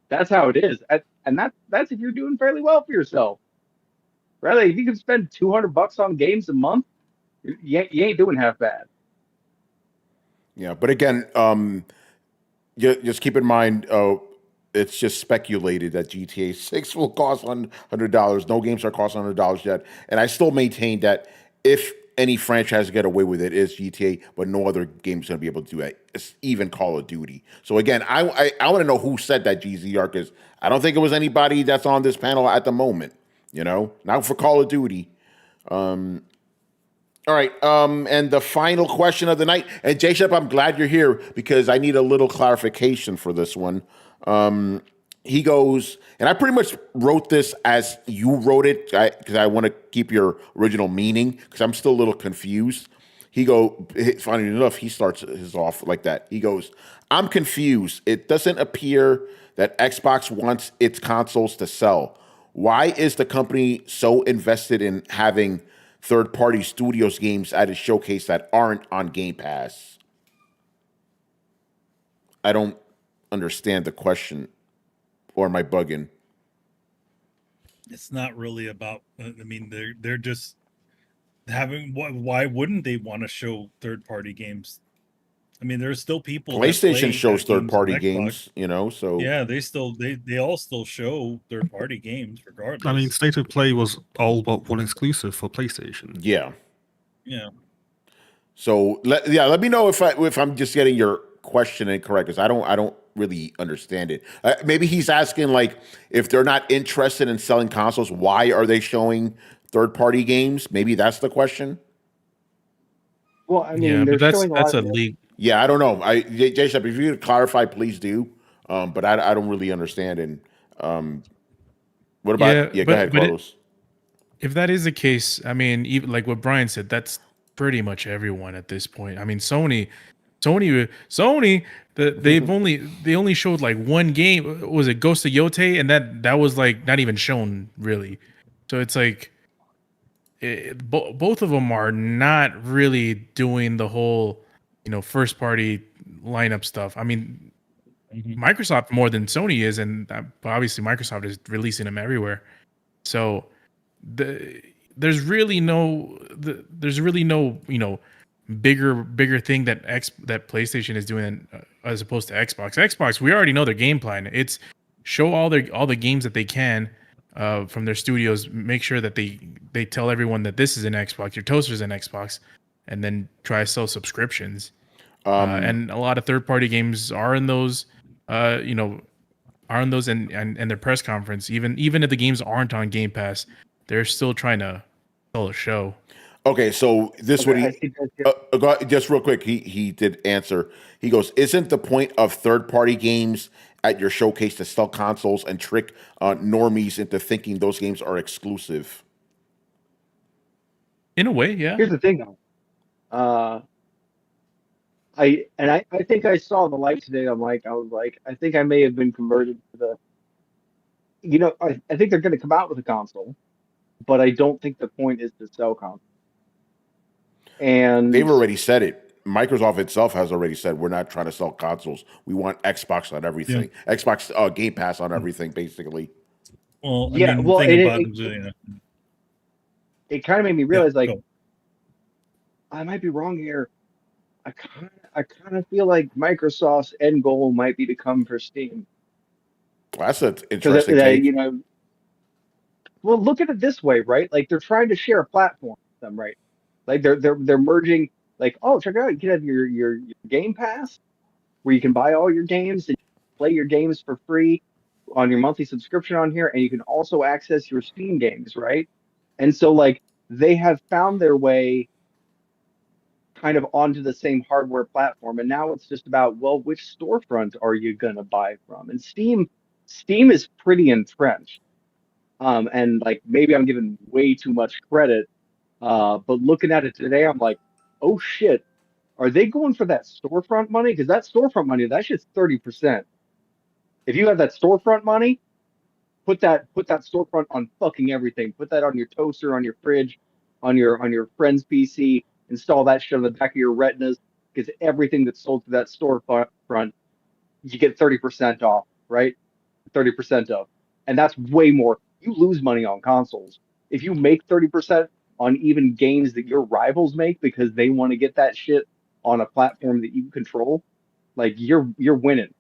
That's how it is. And that's if you're doing fairly well for yourself. Right? Like, if you can spend $200 on games a month, you ain't doing half bad. Yeah, but again, just keep in mind, it's just speculated that GTA 6 will cost $100. No games are costing $100 yet, and I still maintain that if any franchise get away with it, is GTA, but no other game's going to be able to do that. It's even Call of Duty. So again, I want to know who said that, GZR, because I don't think it was anybody that's on this panel at the moment. Not for Call of Duty. All right, and the final question of the night, and J-Shep, I'm glad you're here because I need a little clarification for this one. He goes, and I pretty much wrote this as you wrote it because I want to keep your original meaning because I'm still a little confused. Funny enough, he starts his off like that. He goes, I'm confused. It doesn't appear that Xbox wants its consoles to sell. Why is the company so invested in having third-party studios games at its showcase that aren't on Game Pass? I don't understand the question. Or am I bugging? It's not really about. I mean, they're just having. Why wouldn't they want to show third-party games? I mean, there's still people. That PlayStation play shows games on third-party Xbox. games, you know. So Yeah, they all still show third-party games regardless. I mean, State of Play was all but one exclusive for PlayStation. yeah. yeah. So let me know if I'm just getting your question incorrect, because I don't really understand it. Maybe he's asking, like, if they're not interested in selling consoles, why are they showing third-party games? Maybe that's the question. Well, I mean, Yeah, they're but showing a lot that's a of league. Yeah, I don't know. J-Shep, if you could clarify, please do. But I don't really understand. And what about? Yeah, go ahead, Carlos. If that is the case, I mean, even like what Brian said, that's pretty much everyone at this point. I mean, Sony, they only showed like one game. Was it Ghost of Yote? And that was like not even shown really. So it's like both of them are not really doing the whole, first party lineup stuff. I mean, Microsoft more than Sony is, and obviously Microsoft is releasing them everywhere. So there's really no bigger thing that PlayStation is doing as opposed to Xbox. Xbox, we already know their game plan. It's show all the games that they can from their studios. Make sure that they tell everyone that this is an Xbox, your toaster is an Xbox, and then try to sell subscriptions. And a lot of third-party games are in those, and their press conference. Even if the games aren't on Game Pass, they're still trying to sell a show. Okay, so this would just real quick. He did answer. He goes, "Isn't the point of third-party games at your showcase to sell consoles and trick normies into thinking those games are exclusive?" In a way, yeah. Here's the thing, though. I think I saw the light today. I was like, I think I may have been converted to the. I think they're going to come out with a console, but I don't think the point is to sell consoles. And they've already said it. Microsoft itself has already said, we're not trying to sell consoles. We want Xbox on everything. Yeah. Xbox Game Pass on everything, basically. Well, it kind of made me realize, I might be wrong here. I kind of feel like Microsoft's end goal might be to come for Steam. Well, that's an interesting take. Well, look at it this way, right? Like, they're trying to share a platform with them, right? Like they're merging. Like, oh, check it out! You can have your Game Pass, where you can buy all your games and play your games for free on your monthly subscription on here, and you can also access your Steam games, right? And so, like, they have found their way kind of onto the same hardware platform, and now it's just about, well, which storefront are you gonna buy from? And Steam is pretty entrenched, and like maybe I'm giving way too much credit. But looking at it today, I'm like, oh shit, are they going for that storefront money? Because that storefront money, that's just 30%. If you have that storefront money, put that storefront on fucking everything. Put that on your toaster, on your fridge, on your friend's PC. Install that shit on the back of your retinas, because everything that's sold through that storefront, you get 30% off, right? 30% off, and that's way more. You lose money on consoles if you make 30% on even games that your rivals make because they want to get that shit on a platform that you control. Like, you're winning.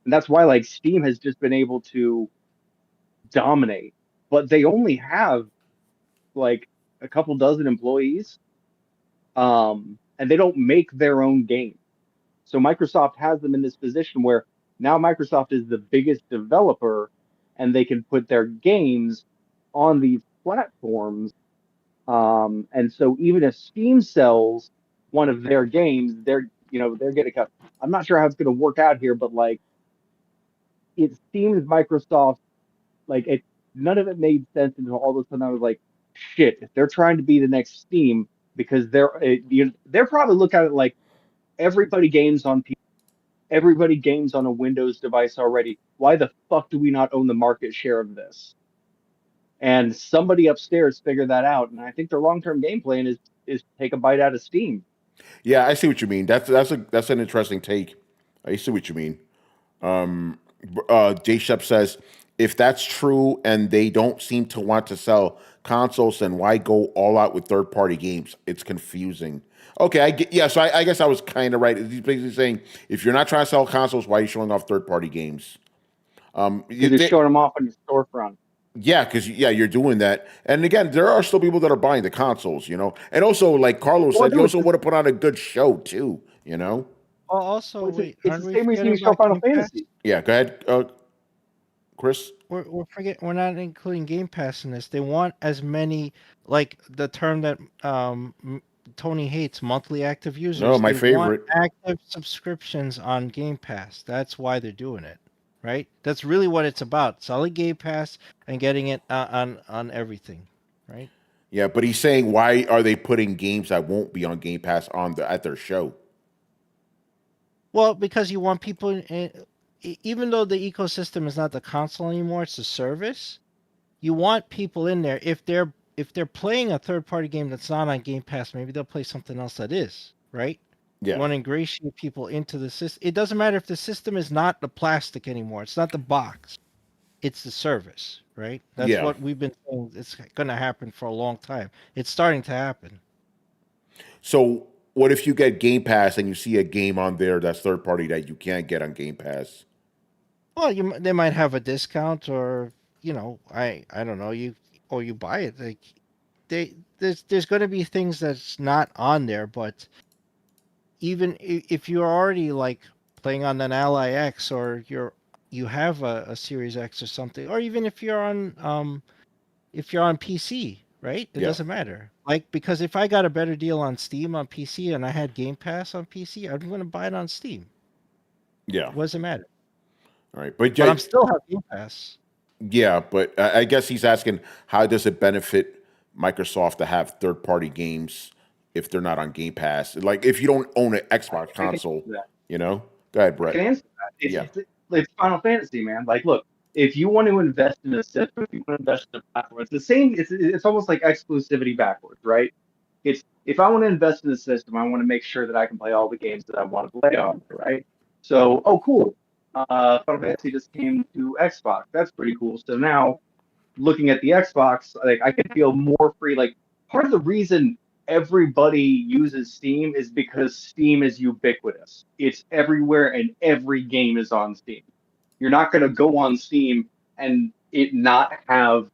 And that's why, like, Steam has just been able to dominate, but they only have like a couple dozen employees, and they don't make their own game. So Microsoft has them in this position where now Microsoft is the biggest developer, and they can put their games on these platforms. And so even if Steam sells one of their games, they're getting cut. I'm not sure how it's going to work out here, but like, it seems Microsoft, like, none of it made sense until all of a sudden I was like, shit, if they're trying to be the next Steam, because they're probably looking at it like, everybody games on PC, everybody games on a Windows device already. Why the fuck do we not own the market share of this? And somebody upstairs figured that out, and I think their long-term game plan is take a bite out of Steam. Yeah, I see what you mean. That's an interesting take. I see what you mean. J-Shep says, if that's true and they don't seem to want to sell consoles, then why go all out with third-party games? It's confusing. Okay, so I guess I was kind of right. He's basically saying if you're not trying to sell consoles, why are you showing off third-party games? You're showing them off on your storefront. Yeah, because you're doing that. And again, there are still people that are buying the consoles, and also like Carlos said, you also want to put on a good show too, Oh, also, it's aren't the we same reason you forgetting show about Final Game Pass? Fantasy. Yeah, go ahead, Chris. We're not including Game Pass in this. They want as many, like the term that Tony hates, monthly active users. No, my They favorite. want active subscriptions on Game Pass. That's why they're doing it, right? That's really what it's about. Selling Game Pass and getting it on everything, right? Yeah, but he's saying why are they putting games that won't be on Game Pass at their show? Well, because you want people, even though the ecosystem is not the console anymore, it's the service. You want people in there. If they're playing a third-party game that's not on Game Pass, maybe they'll play something else that is, right? Yeah. You want to ingratiate people into the system. It doesn't matter if the system is not the plastic anymore. It's not the box. It's the service, right? That's what we've been saying. It's going to happen for a long time. It's starting to happen. So what if you get Game Pass and you see a game on there that's third party that you can't get on Game Pass? Well, they might have a discount, or I don't know, you buy it. Like there's going to be things that's not on there, but even if you're already like playing on an Ally X, or you have a Series X or something, or even if you're on PC, right? It doesn't matter. Like, because if I got a better deal on Steam on PC and I had Game Pass on PC, I'm going to buy it on Steam. Yeah. It doesn't matter. All right. But I'm still have Game Pass. Yeah, but I guess he's asking, how does it benefit Microsoft to have third-party games if they're not on Game Pass? Like, if you don't own an Xbox console, Go ahead, Brett. I can answer that. It's Final Fantasy, man. Like, look, if you want to invest in a system, if you want to invest in a platform, it's the same. It's almost like exclusivity backwards, right? It's if I want to invest in a system, I want to make sure that I can play all the games that I want to play on, right? So, cool. Final Fantasy just came to Xbox. That's pretty cool. So now, looking at the Xbox, like I can feel more free. Like, part of the reason everybody uses Steam is because Steam is ubiquitous. It's everywhere, and every game is on Steam. You're not going to go on Steam and it not have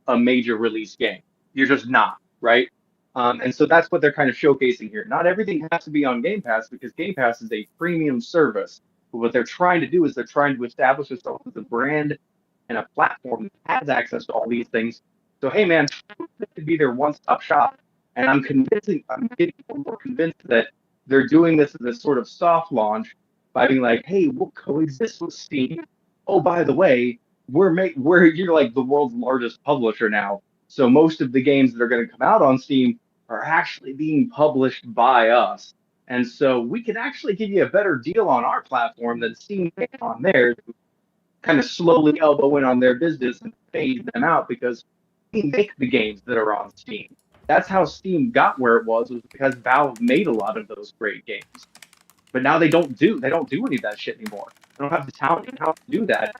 a major release game. You're just not, right? And so that's what they're kind of showcasing here. Not everything has to be on Game Pass, because Game Pass is a premium service. But what they're trying to do is they're trying to establish themselves as a brand and a platform that has access to all these things. So, hey, man, this could be their one-stop shop. And I'm getting more convinced that they're doing this as a sort of soft launch by being like, hey, we'll coexist with Steam. Oh, by the way, you're like the world's largest publisher now. So most of the games that are going to come out on Steam are actually being published by us. And so we can actually give you a better deal on our platform than Steam on theirs. Kind of slowly elbow in on their business and phase them out, because we make the games that are on Steam. That's how Steam got where it was because Valve made a lot of those great games. But now they don't do any of that shit anymore. They don't have the talent to do that.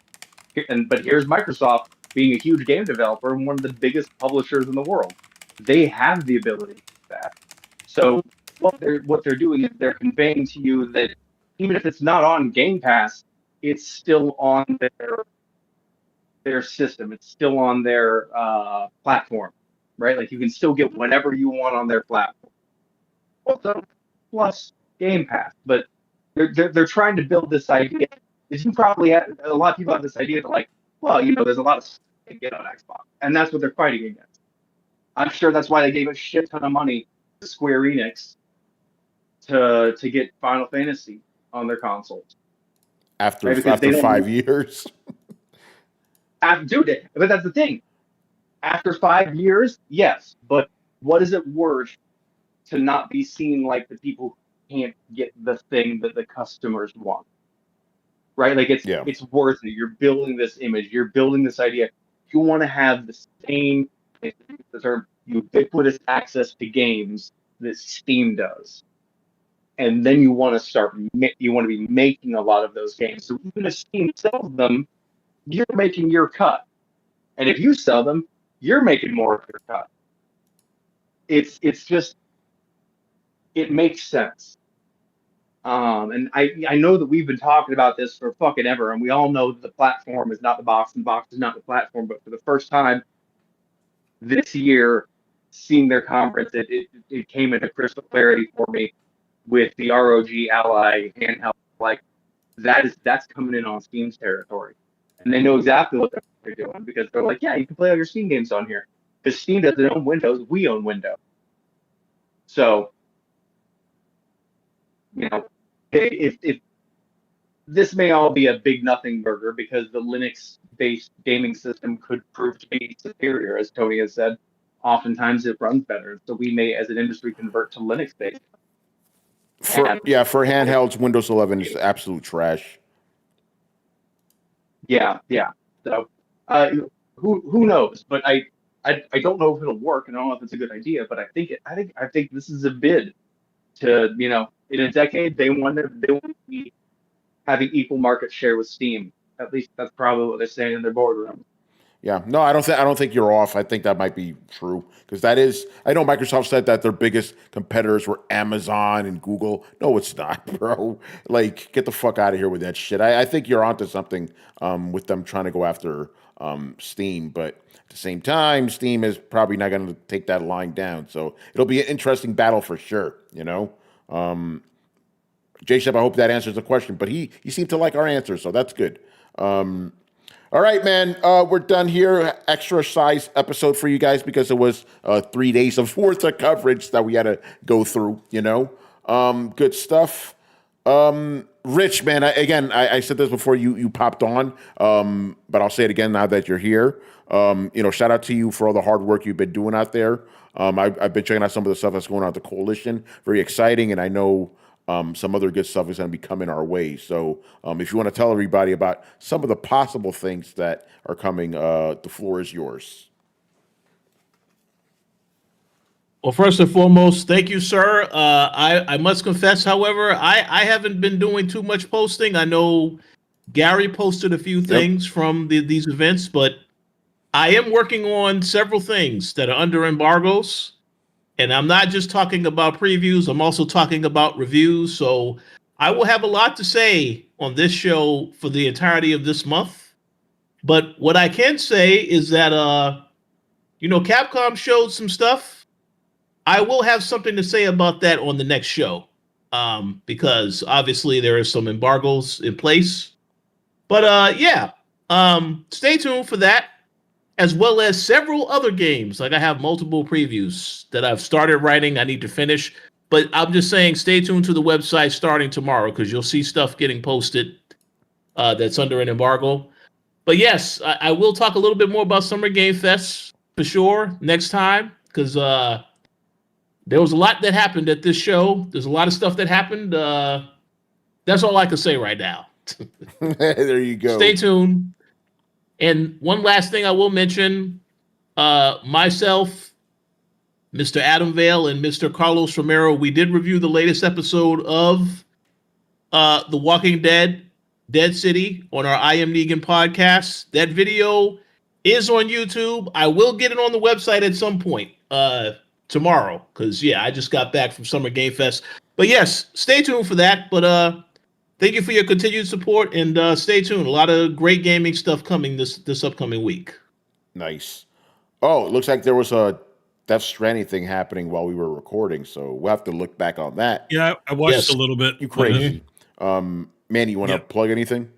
But here's Microsoft being a huge game developer and one of the biggest publishers in the world. They have the ability to do that. So what they're doing is they're conveying to you that even if it's not on Game Pass, it's still on their system. It's still on their platform, right? Like, you can still get whatever you want on their platform. Also, plus Game Pass, but they're trying to build this idea. You probably have a lot of people have this idea that, like, well, there's a lot of stuff to get on Xbox, and that's what they're fighting against. I'm sure that's why they gave a shit ton of money to Square Enix to get Final Fantasy on their consoles. After 5 years. Dude, but that's the thing. After 5 years, yes, but what is it worth to not be seen like the people who can't get the thing that the customers want? Right? Like, it's worth it. You're building this image. You're building this idea. You want to have the same ubiquitous access to games that Steam does. And then you want to be making a lot of those games. So even if Steam sells them, you're making your cut. And if you sell them, you're making more of your cut. It's just, it makes sense. And I know that we've been talking about this for fucking ever, and we all know that the platform is not the box, and the box is not the platform. But for the first time this year, seeing their conference, it came into crystal clarity for me with the ROG Ally handheld. Like that's coming in on Steam's territory, and they know exactly what they're doing because they're like, yeah, you can play all your Steam games on here because Steam doesn't own Windows, we own Windows. So, you know, if this may all be a big nothing burger because the Linux-based gaming system could prove to be superior, as Tony has said. Oftentimes it runs better, so we may, as an industry, convert to Linux-based. For handhelds, Windows 11 is absolute trash. Yeah. So, who knows? But I don't know if it'll work, and I don't know if it's a good idea. But I think this is a bid to, you know, in a decade they want to be having equal market share with Steam. At least that's probably what they're saying in their boardroom. Yeah, no, I don't think you're off. I think that might be true because that is. I know Microsoft said that their biggest competitors were Amazon and Google. No, it's not, bro. Like, get the fuck out of here with that shit. I think you're onto something with them trying to go after Steam, but at the same time, Steam is probably not going to take that line down. So it'll be an interesting battle for sure. You know, J-Shep, I hope that answers the question. But he seemed to like our answer, so that's good. All right, man. We're done here. Extra size episode for you guys because it was 3 days of worth of coverage that we had to go through. You know, good stuff. Rich, man. I said this before you popped on, but I'll say it again now that you're here. You know, shout out to you for all the hard work you've been doing out there. I've been checking out some of the stuff that's going on at the coalition. Very exciting, and I know. Some other good stuff is going to be coming our way. So if you want to tell everybody about some of the possible things that are coming, the floor is yours. Well, first and foremost, thank you, sir. I must confess, however, I haven't been doing too much posting. I know Gary posted a few things from these events, but I am working on several things that are under embargoes. And I'm not just talking about previews, I'm also talking about reviews. So I will have a lot to say on this show for the entirety of this month. But what I can say is that, you know, Capcom showed some stuff. I will have something to say about that on the next show because obviously there are some embargoes in place. But stay tuned for that. As well as several other games. Like I have multiple previews that I've started writing. I need to finish. But I'm just saying, stay tuned to the website starting tomorrow because you'll see stuff getting posted that's under an embargo. But yes, I will talk a little bit more about Summer Game Fest for sure next time because there was a lot that happened at this show. There's a lot of stuff that happened. That's all I can say right now. There you go. Stay tuned. And one last thing I will mention, myself, Mr. Adam Vale, and Mr. Carlos Romero, we did review the latest episode of The Walking Dead, Dead City on our I Am Negan podcast. That video is on YouTube. I will get it on the website at some point tomorrow because, I just got back from Summer Game Fest. But yes, stay tuned for that. But thank you for your continued support and stay tuned. A lot of great gaming stuff coming this upcoming week. Nice. Oh, it looks like there was a Death Stranding thing happening while we were recording, so we'll have to look back on that. Yeah, I watched a little bit. You crazy. Manny, you want to plug anything?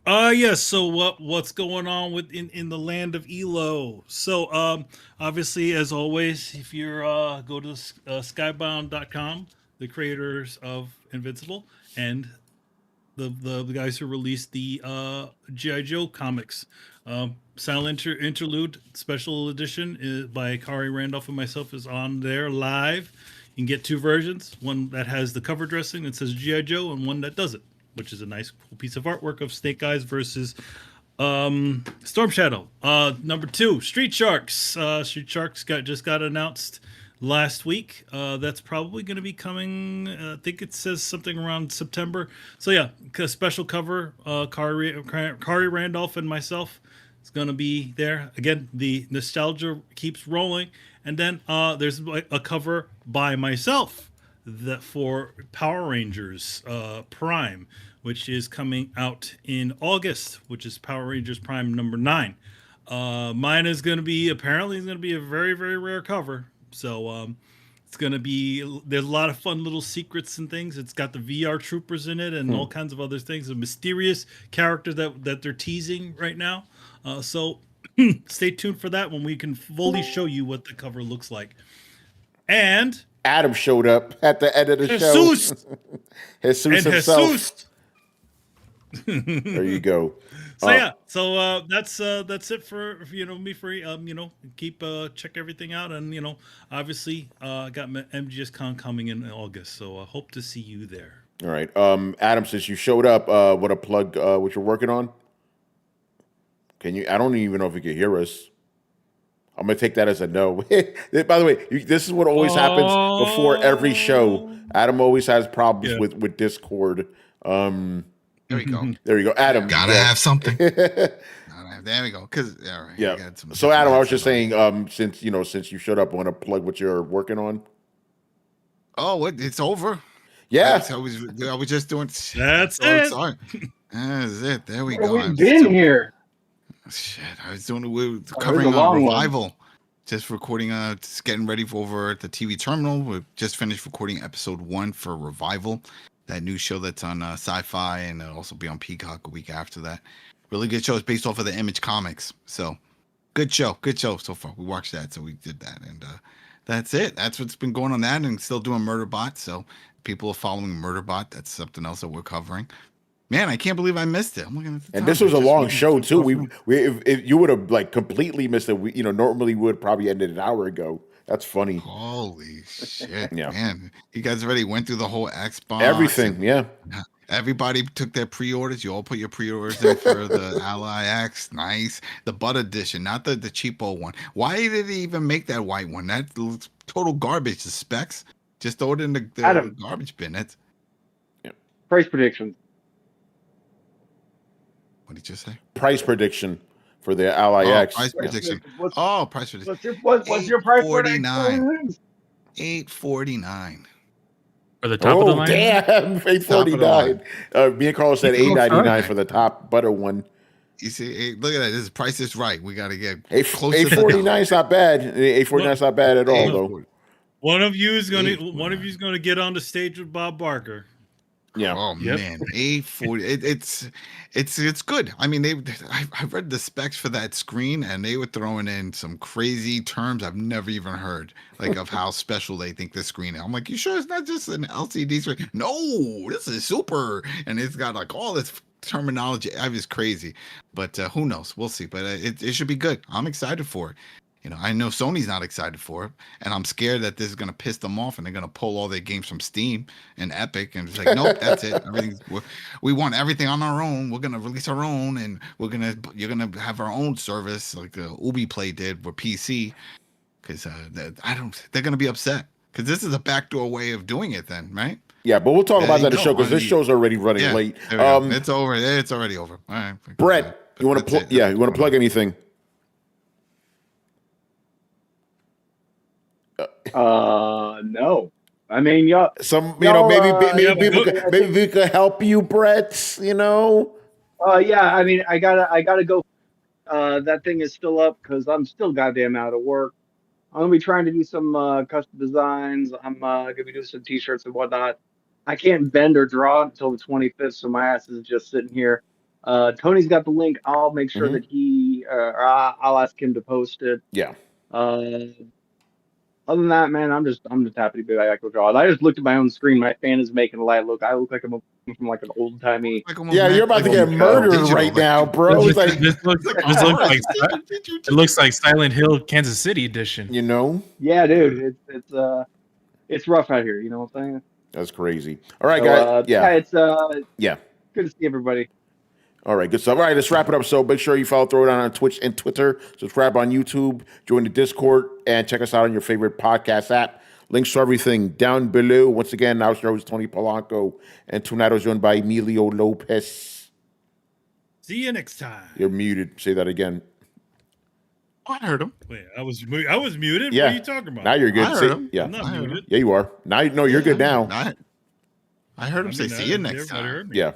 Yes. So what's going on in the land of Elo? So obviously, as always, if you're go to skybound.com, the creators of Invincible and the guys who released the G.I. Joe comics, Silent Interlude Special Edition by Kari Randolph and myself is on there live. You can get two versions, one that has the cover dressing that says G.I. Joe and one that doesn't, which is a nice cool piece of artwork of Snake Eyes versus Storm Shadow. Number 2, Street Sharks. Street Sharks just got announced last week. That's probably going to be coming. I think it says something around September. So yeah, a special cover. Kari Randolph and myself. is going to be there. Again, the nostalgia keeps rolling. And then there's a cover by myself that for Power Rangers Prime, which is coming out in August, which is Power Rangers Prime number 9. Mine is going to be, apparently, it's going to be a very, very rare cover. So it's going to be, there's a lot of fun little secrets and things. It's got the VR troopers in it and all kinds of other things. A mysterious character that they're teasing right now. So stay tuned for that when we can fully show you what the cover looks like. And Adam showed up at the end of the Jesus. show. Jesus himself. Jesus. There you go. So that's it for me for keep check everything out, and obviously got MGS Con coming in August, so I hope to see you there. All right, Adam, since you showed up, what a plug what you're working on. Can you? I don't even know if you can hear us. I'm gonna take that as a no. By the way, this is what always happens before every show. Adam always has problems with Discord. There we go. There you go, Adam. Gotta have something. There we go. All right. Yeah. So Adam, I was just saying, since you showed up, I want to plug what you're working on. Oh, what? It's over. Yeah. I was just doing. That's it. Sorry. That's it. There we Where go. we've been here. Shit, I was covering a Revival. Just recording, just getting ready for over at the TV terminal. We just finished recording episode 1 for Revival, that new show that's on Sci-Fi, and it'll also be on Peacock a week after that. Really good show. It's based off of the Image comics. So good show so far. We watched that, so we did that, and that's it. That's what's been going on that, and still doing Murderbot. So people are following Murderbot. That's something else that we're covering. Man, I can't believe I missed it. I'm looking at the And time. this was a Just long reading show some too. stuff. If you would have like completely missed it, normally we would probably ended an hour ago. That's funny. Holy shit, Yeah. man. You guys already went through the whole Xbox. Everything, yeah. Everybody took their pre-orders. You all put your pre-orders in for the Ally X. Nice. The Bud Edition, not the cheapo one. Why did they even make that white one? That looks total garbage. The specs. Just throw it in the garbage bin. That's Price predictions. what did you say? Price prediction for the Ally X. Price prediction. What's Price prediction. what's your price $8.49. prediction? $8.49. For the top of the Oh line. damn! $8.49. Me and Carl said $8.99 for the top butter one. You see, look at that. This is Price is Right. We got to get close to $8.49 is not bad. $8.49 is not bad at all, though. One of you is gonna get on the stage with Bob Barker. Yeah. Oh man, $8.40. It's good. I mean, I read the specs for that screen, and they were throwing in some crazy terms I've never even heard, like of how special they think this screen is. I'm like, you sure it's not just an LCD screen? No, this is super, and it's got like all this terminology. I was crazy, but who knows? We'll see. But it should be good. I'm excited for it. I know Sony's not excited for it, and I'm scared that this is going to piss them off, and they're going to pull all their games from Steam and Epic, and it's like, nope, that's it. We want everything on our own. We're going to release our own, and you're going to have our own service, like Ubi Play did with PC, because they're going to be upset, because this is a backdoor way of doing it, then, right? Yeah, but we'll talk about that in the show because this show's already running late. It's over. It's already over. All right, Brett, you want to plug? Yeah, you want to plug anything? No. I mean, yeah. Maybe we could help you, Brett. Yeah. I mean, I gotta go. That thing is still up because I'm still goddamn out of work. I'm gonna be trying to do some custom designs. I'm gonna be doing some t-shirts and whatnot. I can't bend or draw until the 25th, so my ass is just sitting here. Tony's got the link. I'll make sure that I'll ask him to post it. Yeah. Other than that, man, I'm just happy to be back to draw. I just looked at my own screen. My fan is making a light look. I look like I'm from like an old timey. Yeah, you're about to get murdered right now, bro. It looks like Silent Hill, Kansas City edition. Yeah, dude, it's rough out here. You know what I'm saying? That's crazy. All right, guys. It's yeah. Good to see everybody. All right, good stuff. All right, let's wrap it up. So make sure you follow Throwdown on Twitch and Twitter. Subscribe on YouTube. Join the Discord. And check us out on your favorite podcast app. Links to everything down below. Once again, our show is Tony Polanco. And tonight I was joined by Emilio Lopez. See you next time. You're muted. Say that again. I heard him. Wait, I was muted. Yeah. What are you talking about? Now you're good. I heard See- him. Yeah. I'm not I heard muted. Yeah, you are. Now, no, you're good now. I heard him say, "See you next Everybody time." heard me. Yeah.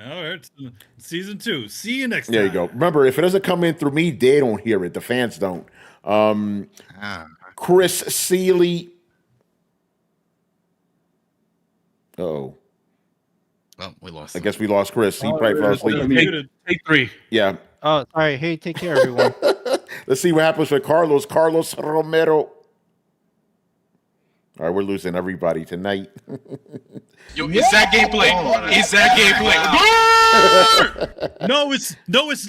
All right, season 2. See you next There time. you go. Remember, if it doesn't come in through me, they don't hear it. The fans don't. Ah. Chris Seeley. Oh, Well, we lost. I guess we lost Chris. He Oh, probably fell yeah. asleep. Muted. Take 3. Yeah. Oh, sorry. Hey, take care, everyone. Let's see what happens with Carlos. Carlos Romero. All right, we're losing everybody tonight. Yo, it's that gameplay. It's that gameplay. No, it's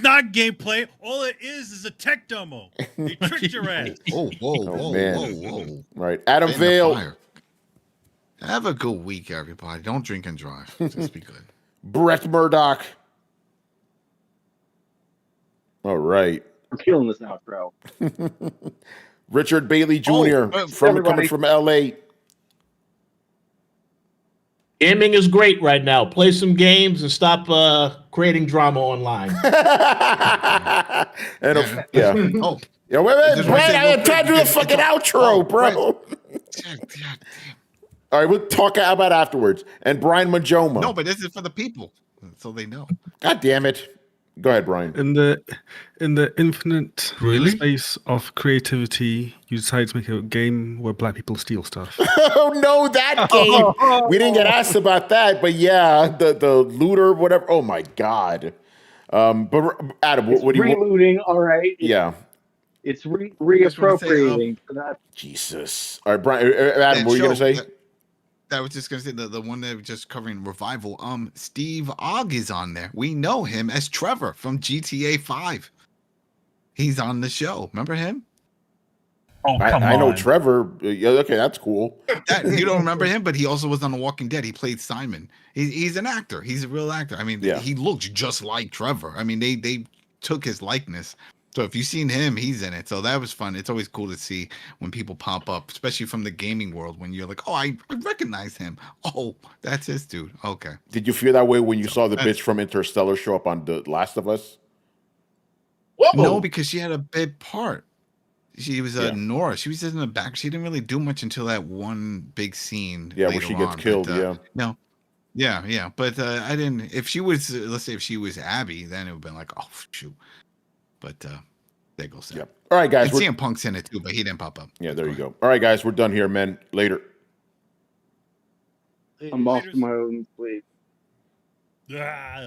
not gameplay. All it is a tech demo. They tricked your ass. Whoa, whoa, man. whoa. Right. Adam In the Vale. fire. Have a good week, everybody. Don't drink and drive. Just be good. Brett Murdoch. All right. We're killing this outro. Richard Bailey Jr. Coming everybody. from LA. Gaming is great right now. Play some games and stop creating drama online. And yeah. Oh, Yeah, wait, Just Brian, wanna say I real am trying to do the quick, fucking it's all- outro, oh, bro. damn. All right, we'll talk about afterwards. And Brian Majoma. No, but this is for the people, so they know. God damn it. Go ahead, Brian. In the infinite space of creativity, you decided to make a game where black people steal stuff. Oh no, that game. We didn't get asked about that, but yeah, the looter, whatever. Oh my god. But Adam, what do you? Relooting, all right. Yeah. It's reappropriating for that. Jesus. All right, Brian. Adam, what were you gonna say? I was just gonna say the one that was just covering Revival. Steve Ogg is on there. We know him as Trevor from GTA 5. He's on the show. Remember him? Oh, come I know on. Trevor. Yeah, okay, that's cool. You don't remember him, but he also was on The Walking Dead. He played Simon. He's an actor. He's a real actor. I mean, Yeah. he looks just like Trevor. I mean, they took his likeness. So if you've seen him, he's in it. So that was fun. It's always cool to see when people pop up, especially from the gaming world, when you're like, oh, I recognize him. Oh, that's his dude. Okay. Did you feel that way when you saw the bitch from Interstellar show up on The Last of Us? Whoa. No, because she had a big part. She was Yeah. Nora. She was in the back. She didn't really do much until that one big scene. Yeah, where later she gets on, killed, but, yeah. No. Yeah. But I didn't. If she was, let's say, if she was Abby, then it would have been like, oh, shoot. But there goes that. Yep. All right, guys. And CM Punk's in it too, but he didn't pop up. Yeah, there you go. All right, guys, we're done here, men. Later. I'm off to my own sleep. Ah.